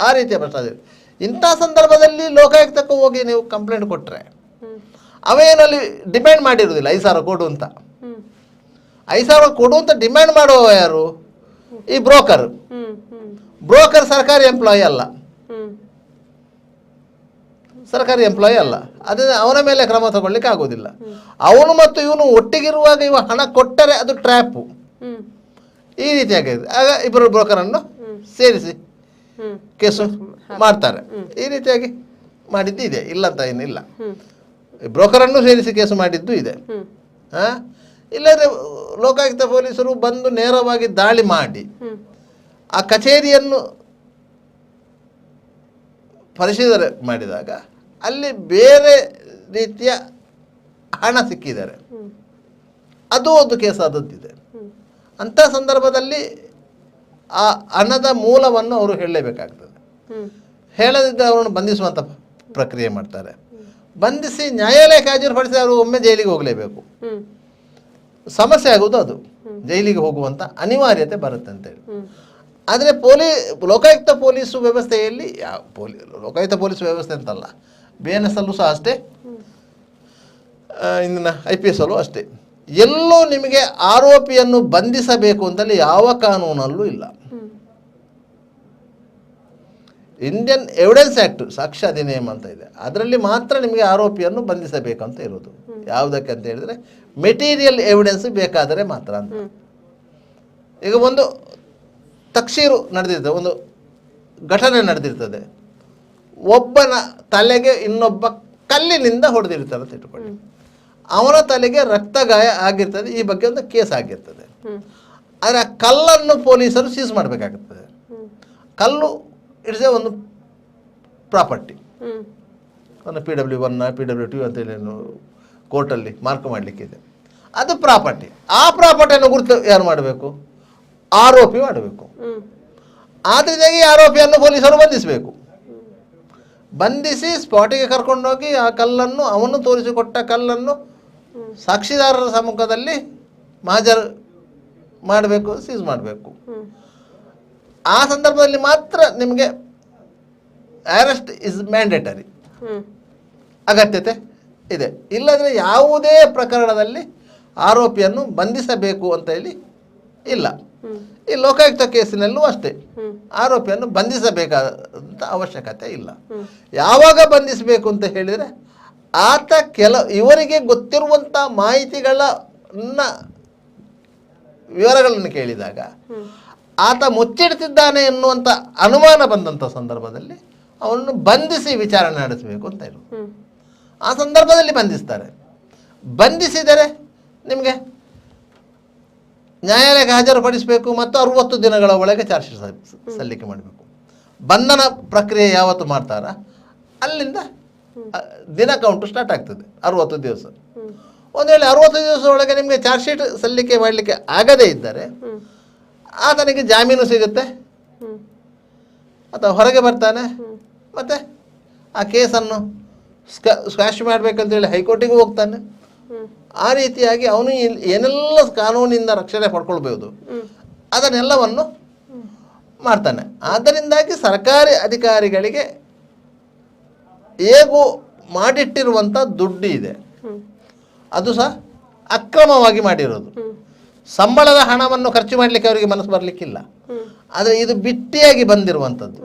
S2: ಆ ರೀತಿಯ ಭ್ರಷ್ಟಾಚಾರ. ಇಂಥ ಸಂದರ್ಭದಲ್ಲಿ ಲೋಕಾಯುಕ್ತಕ್ಕೆ ಹೋಗಿ ನೀವು ಕಂಪ್ಲೇಂಟ್ ಕೊಟ್ಟರೆ ಅವೇನಲ್ಲಿ ಡಿಮ್ಯಾಂಡ್ ಮಾಡಿರೋದಿಲ್ಲ 5,000 ಕೊಡು ಅಂತ. 5,000 ಕೊಡು ಅಂತ ಡಿಮ್ಯಾಂಡ್ ಮಾಡುವ ಯಾರು? ಈ ಬ್ರೋಕರ್. ಸರ್ಕಾರಿ ಎಂಪ್ಲಾಯಿ ಅಲ್ಲ, ಅದರಿಂದ ಅವನ ಮೇಲೆ ಕ್ರಮ ತಗೊಳ್ಳಿಕ್ಕೆ ಆಗೋದಿಲ್ಲ. ಅವನು ಮತ್ತು ಇವನು ಒಟ್ಟಿಗಿರುವಾಗ ಇವ ಹಣ ಕೊಟ್ಟರೆ ಅದು ಟ್ರ್ಯಾಪು. ಈ ರೀತಿಯಾಗಿದೆ. ಆಗ ಇಬ್ಬರು ಬ್ರೋಕರನ್ನು ಸೇರಿಸಿ ಕೇಸು ಮಾಡ್ತಾರೆ. ಈ ರೀತಿಯಾಗಿ ಮಾಡಿದ್ದು ಇದೆ, ಇಲ್ಲ ಅಂತ ಏನಿಲ್ಲ. ಬ್ರೋಕರನ್ನು ಸೇರಿಸಿ ಕೇಸು ಮಾಡಿದ್ದು ಇದೆ. ಇಲ್ಲದ್ರೆ ಲೋಕಾಯುಕ್ತ ಪೊಲೀಸರು ಬಂದು ನೇರವಾಗಿ ದಾಳಿ ಮಾಡಿ ಆ ಕಚೇರಿಯನ್ನು ಪರಿಶೀಲನೆ ಮಾಡಿದಾಗ ಅಲ್ಲಿ ಬೇರೆ ರೀತಿಯ ಹಣ ಸಿಕ್ಕಿದ್ದಾರೆ, ಅದು ಒಂದು ಕೇಸ್ ಆದದ್ದಿದೆ. ಅಂಥ ಸಂದರ್ಭದಲ್ಲಿ ಆ ಹಣದ ಮೂಲವನ್ನು ಅವರು ಹೇಳಲೇಬೇಕಾಗ್ತದೆ. ಹೇಳದಿದ್ದ ಅವರನ್ನು ಬಂಧಿಸುವಂಥ ಪ್ರಕ್ರಿಯೆ ಮಾಡ್ತಾರೆ. ಬಂಧಿಸಿ ನ್ಯಾಯಾಲಯಕ್ಕೆ ಹಾಜರುಪಡಿಸಿ ಅವರು ಒಮ್ಮೆ ಜೈಲಿಗೆ ಹೋಗಲೇಬೇಕು. ಸಮಸ್ಯೆ ಆಗುವುದು ಅದು, ಜೈಲಿಗೆ ಹೋಗುವಂಥ ಅನಿವಾರ್ಯತೆ ಬರುತ್ತೆ ಅಂತೇಳಿ. ಆದರೆ ಲೋಕಾಯುಕ್ತ ಪೊಲೀಸು ವ್ಯವಸ್ಥೆಯಲ್ಲಿ ಲೋಕಾಯುಕ್ತ ಪೊಲೀಸ್ ವ್ಯವಸ್ಥೆ ಅಂತಲ್ಲ, BNS ಅಲ್ಲೂ ಸಹ ಅಷ್ಟೇ, ಇಂದಿನ IPS ಅಲ್ಲೂ ಅಷ್ಟೇ. ಎಲ್ಲೂ ನಿಮಗೆ ಆರೋಪಿಯನ್ನು ಬಂಧಿಸಬೇಕು ಅಂತಲ್ಲಿ ಯಾವ ಕಾನೂನಲ್ಲೂ ಇಲ್ಲ. ಇಂಡಿಯನ್ ಎವಿಡೆನ್ಸ್ ಆ್ಯಕ್ಟ್, ಸಾಕ್ಷ್ಯ ಅಧಿನಿಯಮ ಅಂತ ಇದೆ, ಅದರಲ್ಲಿ ಮಾತ್ರ ನಿಮಗೆ ಆರೋಪಿಯನ್ನು ಬಂಧಿಸಬೇಕಂತ ಇರೋದು. ಯಾವುದಕ್ಕೆ ಅಂತ ಹೇಳಿದರೆ ಮೆಟೀರಿಯಲ್ ಎವಿಡೆನ್ಸ್ ಬೇಕಾದರೆ ಮಾತ್ರ ಅಂತ. ಈಗ ಒಂದು ತಕ್ಷೀರು ನಡೆದಿರ್ತದೆ, ಒಂದು ಘಟನೆ ನಡೆದಿರ್ತದೆ, ಒಬ್ಬನ ತಲೆಗೆ ಇನ್ನೊಬ್ಬ ಕಲ್ಲಿನಿಂದ ಹೊಡೆದಿರ್ತಾರೆ ಅಂತ ಇಟ್ಕೊಳ್ಳಿ. ಅವನ ತಲೆಗೆ ರಕ್ತಗಾಯ ಆಗಿರ್ತದೆ, ಈ ಬಗ್ಗೆ ಒಂದು ಕೇಸ್ ಆಗಿರ್ತದೆ. ಆದರೆ ಆ ಕಲ್ಲನ್ನು ಪೊಲೀಸರು ಸೀಸ್ ಮಾಡಬೇಕಾಗುತ್ತದೆ. ಕಲ್ಲು ಇಟ್ಸ್ ಎ ಒಂದು ಪ್ರಾಪರ್ಟಿ, ಒಂದು PW1 PW2 ಅಂತೇಳಿ ಕೋರ್ಟಲ್ಲಿ ಮಾರ್ಕ್ ಮಾಡಲಿಕ್ಕಿದೆ, ಅದು ಪ್ರಾಪರ್ಟಿ. ಆ ಪ್ರಾಪರ್ಟಿಯನ್ನು ಗುರುತು ಯಾರು ಮಾಡಬೇಕು? ಆರೋಪಿ ಮಾಡಬೇಕು. ಆದ್ರಿಂದಾಗಿ ಆರೋಪಿಯನ್ನು ಪೊಲೀಸರು ಬಂಧಿಸಬೇಕು. ಬಂಧಿಸಿ ಸ್ಪಾಟಿಗೆ ಕರ್ಕೊಂಡೋಗಿ ಆ ಕಲ್ಲನ್ನು, ಅವನು ತೋರಿಸಿಕೊಟ್ಟ ಕಲ್ಲನ್ನು ಸಾಕ್ಷಿದಾರರ ಸಮ್ಮುಖದಲ್ಲಿ ಹಾಜರು ಮಾಡಬೇಕು, ಸೀಸ್ ಮಾಡಬೇಕು. ಆ ಸಂದರ್ಭದಲ್ಲಿ ಮಾತ್ರ ನಿಮಗೆ ಅರೆಸ್ಟ್ ಇಸ್ ಮ್ಯಾಂಡೇಟರಿ, ಅಗತ್ಯತೆ ಇದೆ. ಇಲ್ಲದ್ರೆ ಯಾವುದೇ ಪ್ರಕರಣದಲ್ಲಿ ಆರೋಪಿಯನ್ನು ಬಂಧಿಸಬೇಕು ಅಂತ ಹೇಳಿ ಇಲ್ಲ. ಈ ಲೋಕಾಯುಕ್ತ ಕೇಸಿನಲ್ಲೂ ಅಷ್ಟೇ, ಆರೋಪಿಯನ್ನು ಬಂಧಿಸಬೇಕಾದಂಥ ಅವಶ್ಯಕತೆ ಇಲ್ಲ. ಯಾವಾಗ ಬಂಧಿಸಬೇಕು ಅಂತ ಹೇಳಿದರೆ ಆತ ಇವರಿಗೆ ಗೊತ್ತಿರುವಂಥ ವಿವರಗಳನ್ನು ಕೇಳಿದಾಗ ಆತ ಮುಚ್ಚಿಡ್ತಿದ್ದಾನೆ ಎನ್ನುವಂಥ ಅನುಮಾನ ಬಂದಂಥ ಸಂದರ್ಭದಲ್ಲಿ ಅವನನ್ನು ಬಂಧಿಸಿ ವಿಚಾರಣೆ ನಡೆಸಬೇಕು ಅಂತ ಇರೋದು. ಆ ಸಂದರ್ಭದಲ್ಲಿ ಬಂಧಿಸ್ತಾರೆ. ಬಂಧಿಸಿದರೆ ನಿಮಗೆ ನ್ಯಾಯಾಲಯಕ್ಕೆ ಹಾಜರುಪಡಿಸಬೇಕು ಮತ್ತು 60 ದಿನಗಳ ಒಳಗೆ ಚಾರ್ಜ್ ಶೀಟ್ ಸಲ್ಲಿಕೆ ಮಾಡಬೇಕು. ಬಂಧನ ಪ್ರಕ್ರಿಯೆ ಯಾವತ್ತು ಮಾಡ್ತಾರ ಅಲ್ಲಿಂದ ದಿನ ಕೌಂಟು ಸ್ಟಾರ್ಟ್ ಆಗ್ತದೆ 60 ದಿವಸ. ಒಂದು ವೇಳೆ 60 ದಿವಸ ಒಳಗೆ ನಿಮಗೆ ಚಾರ್ಜ್ ಶೀಟ್ ಸಲ್ಲಿಕೆ ಮಾಡಲಿಕ್ಕೆ ಆಗದೇ ಇದ್ದರೆ ಆತನಿಗೆ ಜಾಮೀನು ಸಿಗುತ್ತೆ ಅಥವಾ ಹೊರಗೆ ಬರ್ತಾನೆ. ಮತ್ತು ಆ ಕೇಸನ್ನು ಸ್ಕ್ವಾಶ್ ಮಾಡಬೇಕಂತೇಳಿ ಹೈಕೋರ್ಟಿಗೂ ಹೋಗ್ತಾನೆ. ಆ ರೀತಿಯಾಗಿ ಅವನು ಏನೆಲ್ಲ ಕಾನೂನಿಂದ ರಕ್ಷಣೆ ಪಡ್ಕೊಳ್ಬೋದು ಅದನ್ನೆಲ್ಲವನ್ನು ಮಾಡ್ತಾನೆ. ಆದ್ದರಿಂದಾಗಿ ಸರ್ಕಾರಿ ಅಧಿಕಾರಿಗಳಿಗೆ ಹೇಗೂ ಮಾಡಿಟ್ಟಿರುವಂಥ ದುಡ್ಡು ಇದೆ, ಅದು ಸಹ ಅಕ್ರಮವಾಗಿ ಮಾಡಿರೋದು. ಸಂಬಳದ ಹಣವನ್ನು ಖರ್ಚು ಮಾಡಲಿಕ್ಕೆ ಅವರಿಗೆ ಮನಸ್ಸು ಬರಲಿಕ್ಕಿಲ್ಲ. ಆದರೆ ಇದು ಬಿಟ್ಟಿಯಾಗಿ ಬಂದಿರುವಂಥದ್ದು,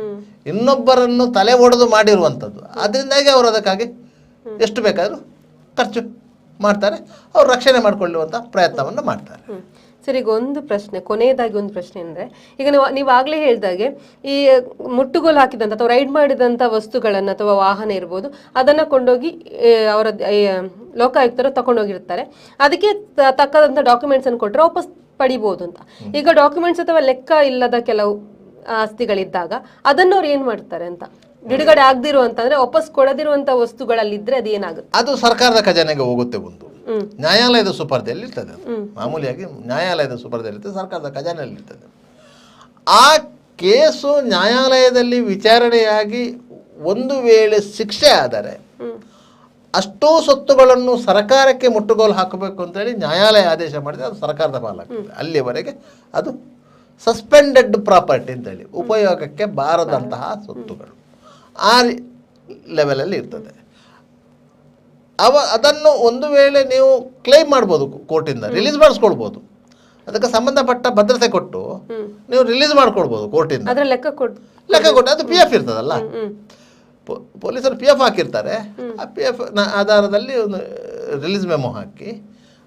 S2: ಇನ್ನೊಬ್ಬರನ್ನು ತಲೆ ಒಡೆದು ಮಾಡಿರುವಂಥದ್ದು. ಅದರಿಂದಾಗಿ ಅವರು ಅದಕ್ಕಾಗಿ ಎಷ್ಟು ಬೇಕಾದರೂ ಖರ್ಚು ಮಾಡ್ತಾರೆ, ಅವರು ರಕ್ಷಣೆ ಮಾಡಿಕೊಳ್ಳುವಂಥ ಪ್ರಯತ್ನವನ್ನು ಮಾಡ್ತಾರೆ.
S1: ಸರ್, ಈಗ ಒಂದು ಪ್ರಶ್ನೆ, ಕೊನೆಯದಾಗಿ ಒಂದು ಪ್ರಶ್ನೆ ಅಂದರೆ, ಈಗ ನೀವು ಆಗಲೇ ಹೇಳಿದಾಗೆ ಈ ಮುಟ್ಟುಗೋಲು ಹಾಕಿದಂಥ ಅಥವಾ ರೈಡ್ ಮಾಡಿದಂಥ ವಸ್ತುಗಳನ್ನು ಅಥವಾ ವಾಹನ ಇರ್ಬೋದು ಅದನ್ನು ಕೊಂಡೋಗಿ ಅವರ ಲೋಕಾಯುಕ್ತರು ತಗೊಂಡೋಗಿರ್ತಾರೆ. ಅದಕ್ಕೆ ತಕ್ಕದಂಥ ಡಾಕ್ಯುಮೆಂಟ್ಸನ್ನು ಕೊಟ್ಟರೆ ವಾಪಸ್ ಪಡಿಬೋದು ಅಂತ. ಈಗ ಡಾಕ್ಯುಮೆಂಟ್ಸ್ ಅಥವಾ ಲೆಕ್ಕ ಇಲ್ಲದ ಕೆಲವು ಆಸ್ತಿಗಳಿದ್ದಾಗ ಅದನ್ನು ಅವ್ರು ಏನು ಮಾಡ್ತಾರೆ ಅಂತ, ಬಿಡುಗಡೆ ಆಗದಿರುವಂತಂದ್ರೆ ವಾಪಸ್ ಕೊಡದಿರುವಂಥ ವಸ್ತುಗಳಲ್ಲಿದ್ದರೆ ಅದು ಏನಾಗುತ್ತೆ?
S2: ಅದು ಸರ್ಕಾರದ ಖಜಾನೆಗೆ ಹೋಗುತ್ತೆ. ಒಂದು ನ್ಯಾಯಾಲಯದ ಸುಪರ್ದೆಯಲ್ಲಿ ಇರ್ತದೆ. ಮಾಮೂಲಿಯಾಗಿ ನ್ಯಾಯಾಲಯದ ಸುಪರ್ದೆಯಲ್ಲಿ ಇರ್ತದೆ, ಸರ್ಕಾರದ ಖಜಾನೆಯಲ್ಲಿ ಇರ್ತದೆ. ಆ ಕೇಸು ನ್ಯಾಯಾಲಯದಲ್ಲಿ ವಿಚಾರಣೆಯಾಗಿ ಒಂದು ವೇಳೆ ಶಿಕ್ಷೆ ಆದರೆ ಅಷ್ಟೂ ಸ್ವತ್ತುಗಳನ್ನು ಸರ್ಕಾರಕ್ಕೆ ಮುಟ್ಟುಗೋಲು ಹಾಕಬೇಕು ಅಂತೇಳಿ ನ್ಯಾಯಾಲಯ ಆದೇಶ ಮಾಡಿದರೆ ಅದು ಸರ್ಕಾರದ ಪಾಲಾಗ್ತದೆ. ಅಲ್ಲಿವರೆಗೆ ಅದು ಸಸ್ಪೆಂಡೆಡ್ ಪ್ರಾಪರ್ಟಿ ಅಂತೇಳಿ, ಉಪಯೋಗಕ್ಕೆ ಬಾರದಂತಹ ಸ್ವತ್ತುಗಳು ಆ ಲೆವೆಲಲ್ಲಿ ಇರ್ತದೆ. ಅದನ್ನು ಒಂದು ವೇಳೆ ನೀವು ಕ್ಲೈಮ್ ಮಾಡ್ಬೋದು, ಕೋರ್ಟಿಂದ ರಿಲೀಸ್ ಮಾಡಿಸ್ಕೊಳ್ಬೋದು. ಅದಕ್ಕೆ ಸಂಬಂಧಪಟ್ಟ ಭದ್ರತೆ ಕೊಟ್ಟು ನೀವು ರಿಲೀಸ್ ಮಾಡ್ಕೊಳ್ಬೋದು ಕೋರ್ಟಿಂದ.
S1: ಲೆಕ್ಕ
S2: ಕೊಟ್ಟು ಅದು ಪಿ ಎಫ್ ಇರ್ತದಲ್ಲ, ಪೊಲೀಸರು ಪಿ ಎಫ್ ಹಾಕಿರ್ತಾರೆ. ಆ ಪಿ ಎಫ್ ಆಧಾರದಲ್ಲಿ ಒಂದು ರಿಲೀಸ್ ಮೆಮೊ ಹಾಕಿ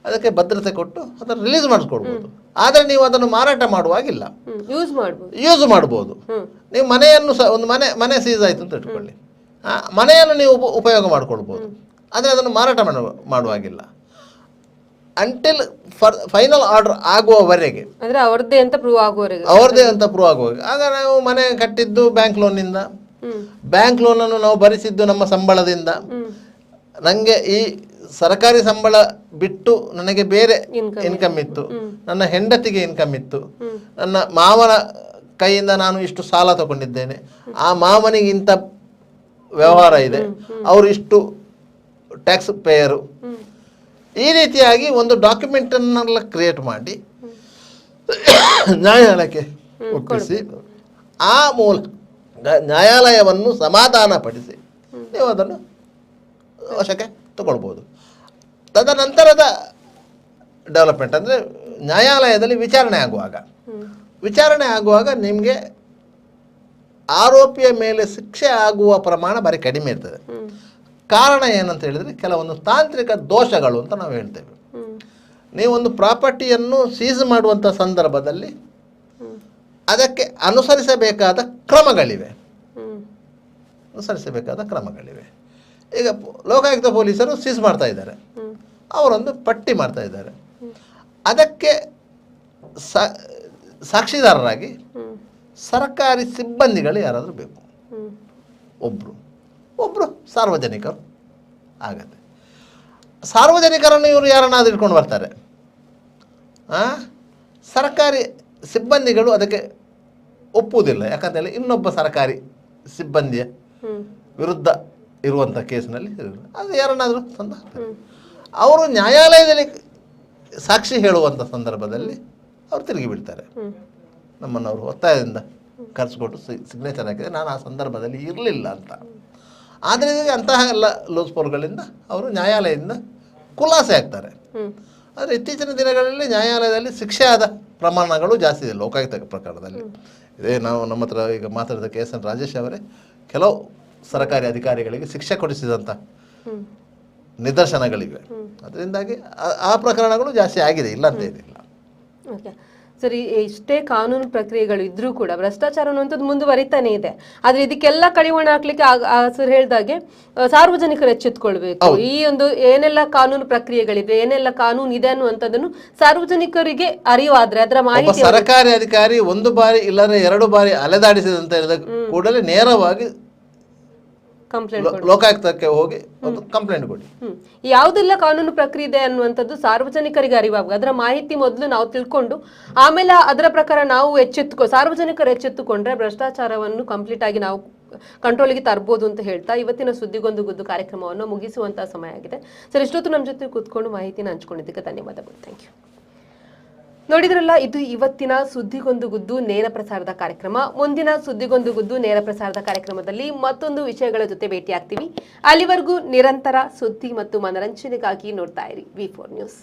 S2: ಅದಕ್ಕೆ ಭದ್ರತೆ ಕೊಟ್ಟು ಅದನ್ನು ರಿಲೀಸ್ ಮಾಡಿಸ್ಕೊಡ್ಬೋದು. ಆದರೆ ನೀವು ಅದನ್ನು ಮಾರಾಟ ಮಾಡುವಾಗಿಲ್ಲ, ಯೂಸ್ ಮಾಡ್ಬೋದು. ನೀವು ಮನೆಯನ್ನು ಸಹ ಒಂದು ಮನೆ ಸೀಸ್ ಆಯಿತು ಅಂತ ಇಟ್ಕೊಳ್ಳಿ, ಮನೆಯನ್ನು ನೀವು ಉಪಯೋಗ ಮಾಡ್ಕೊಳ್ಬೋದು, ಆದರೆ ಅದನ್ನು ಮಾರಾಟ ಮಾಡುವಾಗಿಲ್ಲ. ಅಂಟಿಲ್ ಫೈನಲ್ ಆರ್ಡರ್ ಆಗುವವರೆಗೆ,
S1: ಅವ್ರದ್ದೇ ಅಂತ ಪ್ರೂವ್
S2: ಆಗುವವರೆಗೆ. ಆಗ ನಾವು ಮನೆ ಕಟ್ಟಿದ್ದು ಬ್ಯಾಂಕ್ ಲೋನ್ನಿಂದ, ಬ್ಯಾಂಕ್ ಲೋನನ್ನು ನಾವು ಭರಿಸಿದ್ದು ನಮ್ಮ ಸಂಬಳದಿಂದ. ನನಗೆ ಈ ಸರ್ಕಾರಿ ಸಂಬಳ ಬಿಟ್ಟು ನನಗೆ ಬೇರೆ ಇನ್ಕಮ್ ಇತ್ತು, ನನ್ನ ಹೆಂಡತಿಗೆ ಇನ್ಕಮ್ ಇತ್ತು, ನನ್ನ ಮಾವನ ಕೈಯಿಂದ ನಾನು ಇಷ್ಟು ಸಾಲ ತಗೊಂಡಿದ್ದೇನೆ, ಆ ಮಾವನಿಗೆ ಇಂಥ ವ್ಯವಹಾರ ಇದೆ, ಅವರು ಇಷ್ಟು ಟ್ಯಾಕ್ಸ್ ಪೇಯರು. ಈ ರೀತಿಯಾಗಿ ಒಂದು ಡಾಕ್ಯುಮೆಂಟನ್ನೆಲ್ಲ ಕ್ರಿಯೇಟ್ ಮಾಡಿ ನ್ಯಾಯಾಲಯಕ್ಕೆ ಒಪ್ಪಿಸಿ ಆ ಮೂಲಕ ನ್ಯಾಯಾಲಯವನ್ನು ಸಮಾಧಾನಪಡಿಸಿ ನೀವು ಅದನ್ನು ವಶಕ್ಕೆ ತಗೊಳ್ಬೋದು. ತದನಂತರದ ಡೆವಲಪ್ಮೆಂಟ್ ಅಂದರೆ ನ್ಯಾಯಾಲಯದಲ್ಲಿ ವಿಚಾರಣೆ ಆಗುವಾಗ ನಿಮಗೆ ಆರೋಪಿಯ ಮೇಲೆ ಶಿಕ್ಷೆ ಆಗುವ ಪ್ರಮಾಣ ಭಾರಿ ಕಡಿಮೆ ಇರ್ತದೆ. ಕಾರಣ ಏನಂತ ಹೇಳಿದರೆ ಕೆಲವೊಂದು ತಾಂತ್ರಿಕ ದೋಷಗಳು ಅಂತ ನಾವು ಹೇಳ್ತೇವೆ. ನೀವೊಂದು ಪ್ರಾಪರ್ಟಿಯನ್ನು ಸೀಸ್ ಮಾಡುವಂಥ ಸಂದರ್ಭದಲ್ಲಿ ಅದಕ್ಕೆ ಅನುಸರಿಸಬೇಕಾದ ಕ್ರಮಗಳಿವೆ. ಈಗ ಲೋಕಾಯುಕ್ತ ಪೊಲೀಸರು ಸೀಸ್ ಮಾಡ್ತಾ ಇದ್ದಾರೆ, ಅವರೊಂದು ಪಟ್ಟಿ ಮಾಡ್ತಾ ಇದ್ದಾರೆ. ಅದಕ್ಕೆ ಸಾಕ್ಷಿದಾರರಾಗಿ ಸರ್ಕಾರಿ ಸಿಬ್ಬಂದಿಗಳು ಯಾರಾದರೂ ಬೇಕು, ಒಬ್ಬರು ಸಾರ್ವಜನಿಕರು ಆಗತ್ತೆ. ಸಾರ್ವಜನಿಕರನ್ನು ಇವರು ಯಾರನ್ನಾದ್ರೂ ಇಟ್ಕೊಂಡು ಬರ್ತಾರೆ, ಸರ್ಕಾರಿ ಸಿಬ್ಬಂದಿಗಳು ಅದಕ್ಕೆ ಒಪ್ಪುವುದಿಲ್ಲ. ಯಾಕಂತೇಳಿ ಇನ್ನೊಬ್ಬ ಸರ್ಕಾರಿ ಸಿಬ್ಬಂದಿಯ ವಿರುದ್ಧ ಇರುವಂಥ ಕೇಸಿನಲ್ಲಿ ಅದು ಯಾರನ್ನಾದರೂ ತಂದು ಅವರು ನ್ಯಾಯಾಲಯದಲ್ಲಿ ಸಾಕ್ಷಿ ಹೇಳುವಂಥ ಸಂದರ್ಭದಲ್ಲಿ ಅವರು ತಿರುಗಿ ಬಿಡ್ತಾರೆ. ನಮ್ಮನ್ನು ಅವರು ಒತ್ತಾಯದಿಂದ ಕರೆಸಿಕೊಟ್ಟು ಸಿಗ್ನೇಚರ್ ಹಾಕಿದರೆ ನಾನು ಆ ಸಂದರ್ಭದಲ್ಲಿ ಇರಲಿಲ್ಲ ಅಂತ. ಆದರೆ ಅಂತಹ ಎಲ್ಲ ಲೂಸ್ಪೋರ್ಗಳಿಂದ ಅವರು ನ್ಯಾಯಾಲಯದಿಂದ ಖುಲಾಸೆ ಆಗ್ತಾರೆ. ಆದರೆ ಇತ್ತೀಚಿನ ದಿನಗಳಲ್ಲಿ ನ್ಯಾಯಾಲಯದಲ್ಲಿ ಶಿಕ್ಷೆ ಆದ ಪ್ರಮಾಣಗಳು ಜಾಸ್ತಿ ಇದೆ ಲೋಕಾಯುಕ್ತ ಪ್ರಕರಣದಲ್ಲಿ. ಇದೇ ನಾವು ನಮ್ಮ ಹತ್ರ ಈಗ ಮಾತಾಡಿದ KSN ರಾಜೇಶ್ ಅವರೇ ಕೆಲವು ಸರ್ಕಾರಿ ಅಧಿಕಾರಿಗಳಿಗೆ ಶಿಕ್ಷೆ ಕೊಡಿಸಿದಂಥ ನಿದರ್ಶನಗಳಿವೆ. ಅದರಿಂದಾಗಿ ಆ ಪ್ರಕರಣಗಳು ಜಾಸ್ತಿ ಆಗಿದೆ, ಇಲ್ಲ ಅಂತ ಏನಿಲ್ಲ.
S1: ಓಕೆ ಸರಿ, ಎಷ್ಟೇ ಕಾನೂನು ಪ್ರಕ್ರಿಯೆಗಳು ಇದ್ರೂ ಕೂಡ ಭ್ರಷ್ಟಾಚಾರ ಅನ್ನುವಂಥದ್ದು ಮುಂದುವರಿತಾನೆ ಇದೆ. ಆದ್ರೆ ಇದಕ್ಕೆಲ್ಲ ಕಡಿವಾಣ ಹಾಕ್ಲಿಕ್ಕೆ ಸರ್ ಹೇಳ್ದಾಗೆ ಸಾರ್ವಜನಿಕರು ಎಚ್ಚೆತ್ಕೊಳ್ಬೇಕು. ಈ ಒಂದು ಏನೆಲ್ಲ ಕಾನೂನು ಪ್ರಕ್ರಿಯೆಗಳಿದೆ, ಏನೆಲ್ಲ ಕಾನೂನು ಇದೆ ಅನ್ನುವಂಥದ್ದನ್ನು ಸಾರ್ವಜನಿಕರಿಗೆ ಅರಿವಾದ್ರೆ ಅದರ ಮಾಹಿತಿ
S2: ಸರ್ಕಾರಿ ಅಧಿಕಾರಿ ಒಂದು ಬಾರಿ ಇಲ್ಲದ್ರೆ 2 ಬಾರಿ ಅಲೆದಾಡಿಸಿದಂತ ಹೇಳಿದ ಕೂಡಲೇ ನೇರವಾಗಿ
S1: ಕಂಪ್ಲೇಂಟ್
S2: ಲೋಕಾಯುಕ್ತಕ್ಕೆ ಹೋಗಿ ಒಂದು ಕಂಪ್ಲೇಂಟ್ ಕೊಡಿ.
S1: ಯಾವುದೆಲ್ಲ ಕಾನೂನು ಪ್ರಕ್ರಿಯೆ ಇದೆ ಅನ್ನುವಂಥದ್ದು ಸಾರ್ವಜನಿಕರಿಗೆ ಅರಿವಾಗ ಅದರ ಮಾಹಿತಿ ಮೊದಲು ನಾವು ತಿಳ್ಕೊಂಡು ಆಮೇಲೆ ಅದರ ಪ್ರಕಾರ ನಾವು ಸಾರ್ವಜನಿಕರು ಎಚ್ಚೆತ್ತುಕೊಂಡ್ರೆ ಭ್ರಷ್ಟಾಚಾರವನ್ನು ಕಂಪ್ಲೀಟ್ ಆಗಿ ನಾವು ಕಂಟ್ರೋಲ್ಗೆ ತರಬಹುದು ಅಂತ ಹೇಳ್ತಾ ಇವತ್ತಿನ ಸುದ್ದಿಗೊಂದು ಗುದ್ದು ಕಾರ್ಯಕ್ರಮವನ್ನು ಮುಗಿಸುವಂತಹ ಸಮಯ ಆಗಿದೆ. ಸರ್, ಇಷ್ಟೊತ್ತು ನಮ್ಮ ಜೊತೆ ಕೂತ್ಕೊಂಡು ಮಾಹಿತಿನ ಹಂಚ್ಕೊಂಡಿದ್ದಕ್ಕೆ ಧನ್ಯವಾದಗಳು. Thank you. ನೋಡಿದ್ರಲ್ಲ, ಇದು ಇವತ್ತಿನ ಸುದ್ದಿಗೊಂದು ಗುದ್ದು ನೇರ ಪ್ರಸಾರದ ಕಾರ್ಯಕ್ರಮ. ಮುಂದಿನ ಸುದ್ದಿಗೊಂದು ಗುದ್ದು ನೇರ ಪ್ರಸಾರದ ಕಾರ್ಯಕ್ರಮದಲ್ಲಿ ಮತ್ತೊಂದು ವಿಷಯಗಳ ಜೊತೆ ಭೇಟಿಯಾಗ್ತೀವಿ. ಅಲ್ಲಿವರೆಗೂ ನಿರಂತರ ಸುದ್ದಿ ಮತ್ತು ಮನರಂಜನೆಗಾಗಿ ನೋಡ್ತಾ ಇರಿ V4 ನ್ಯೂಸ್.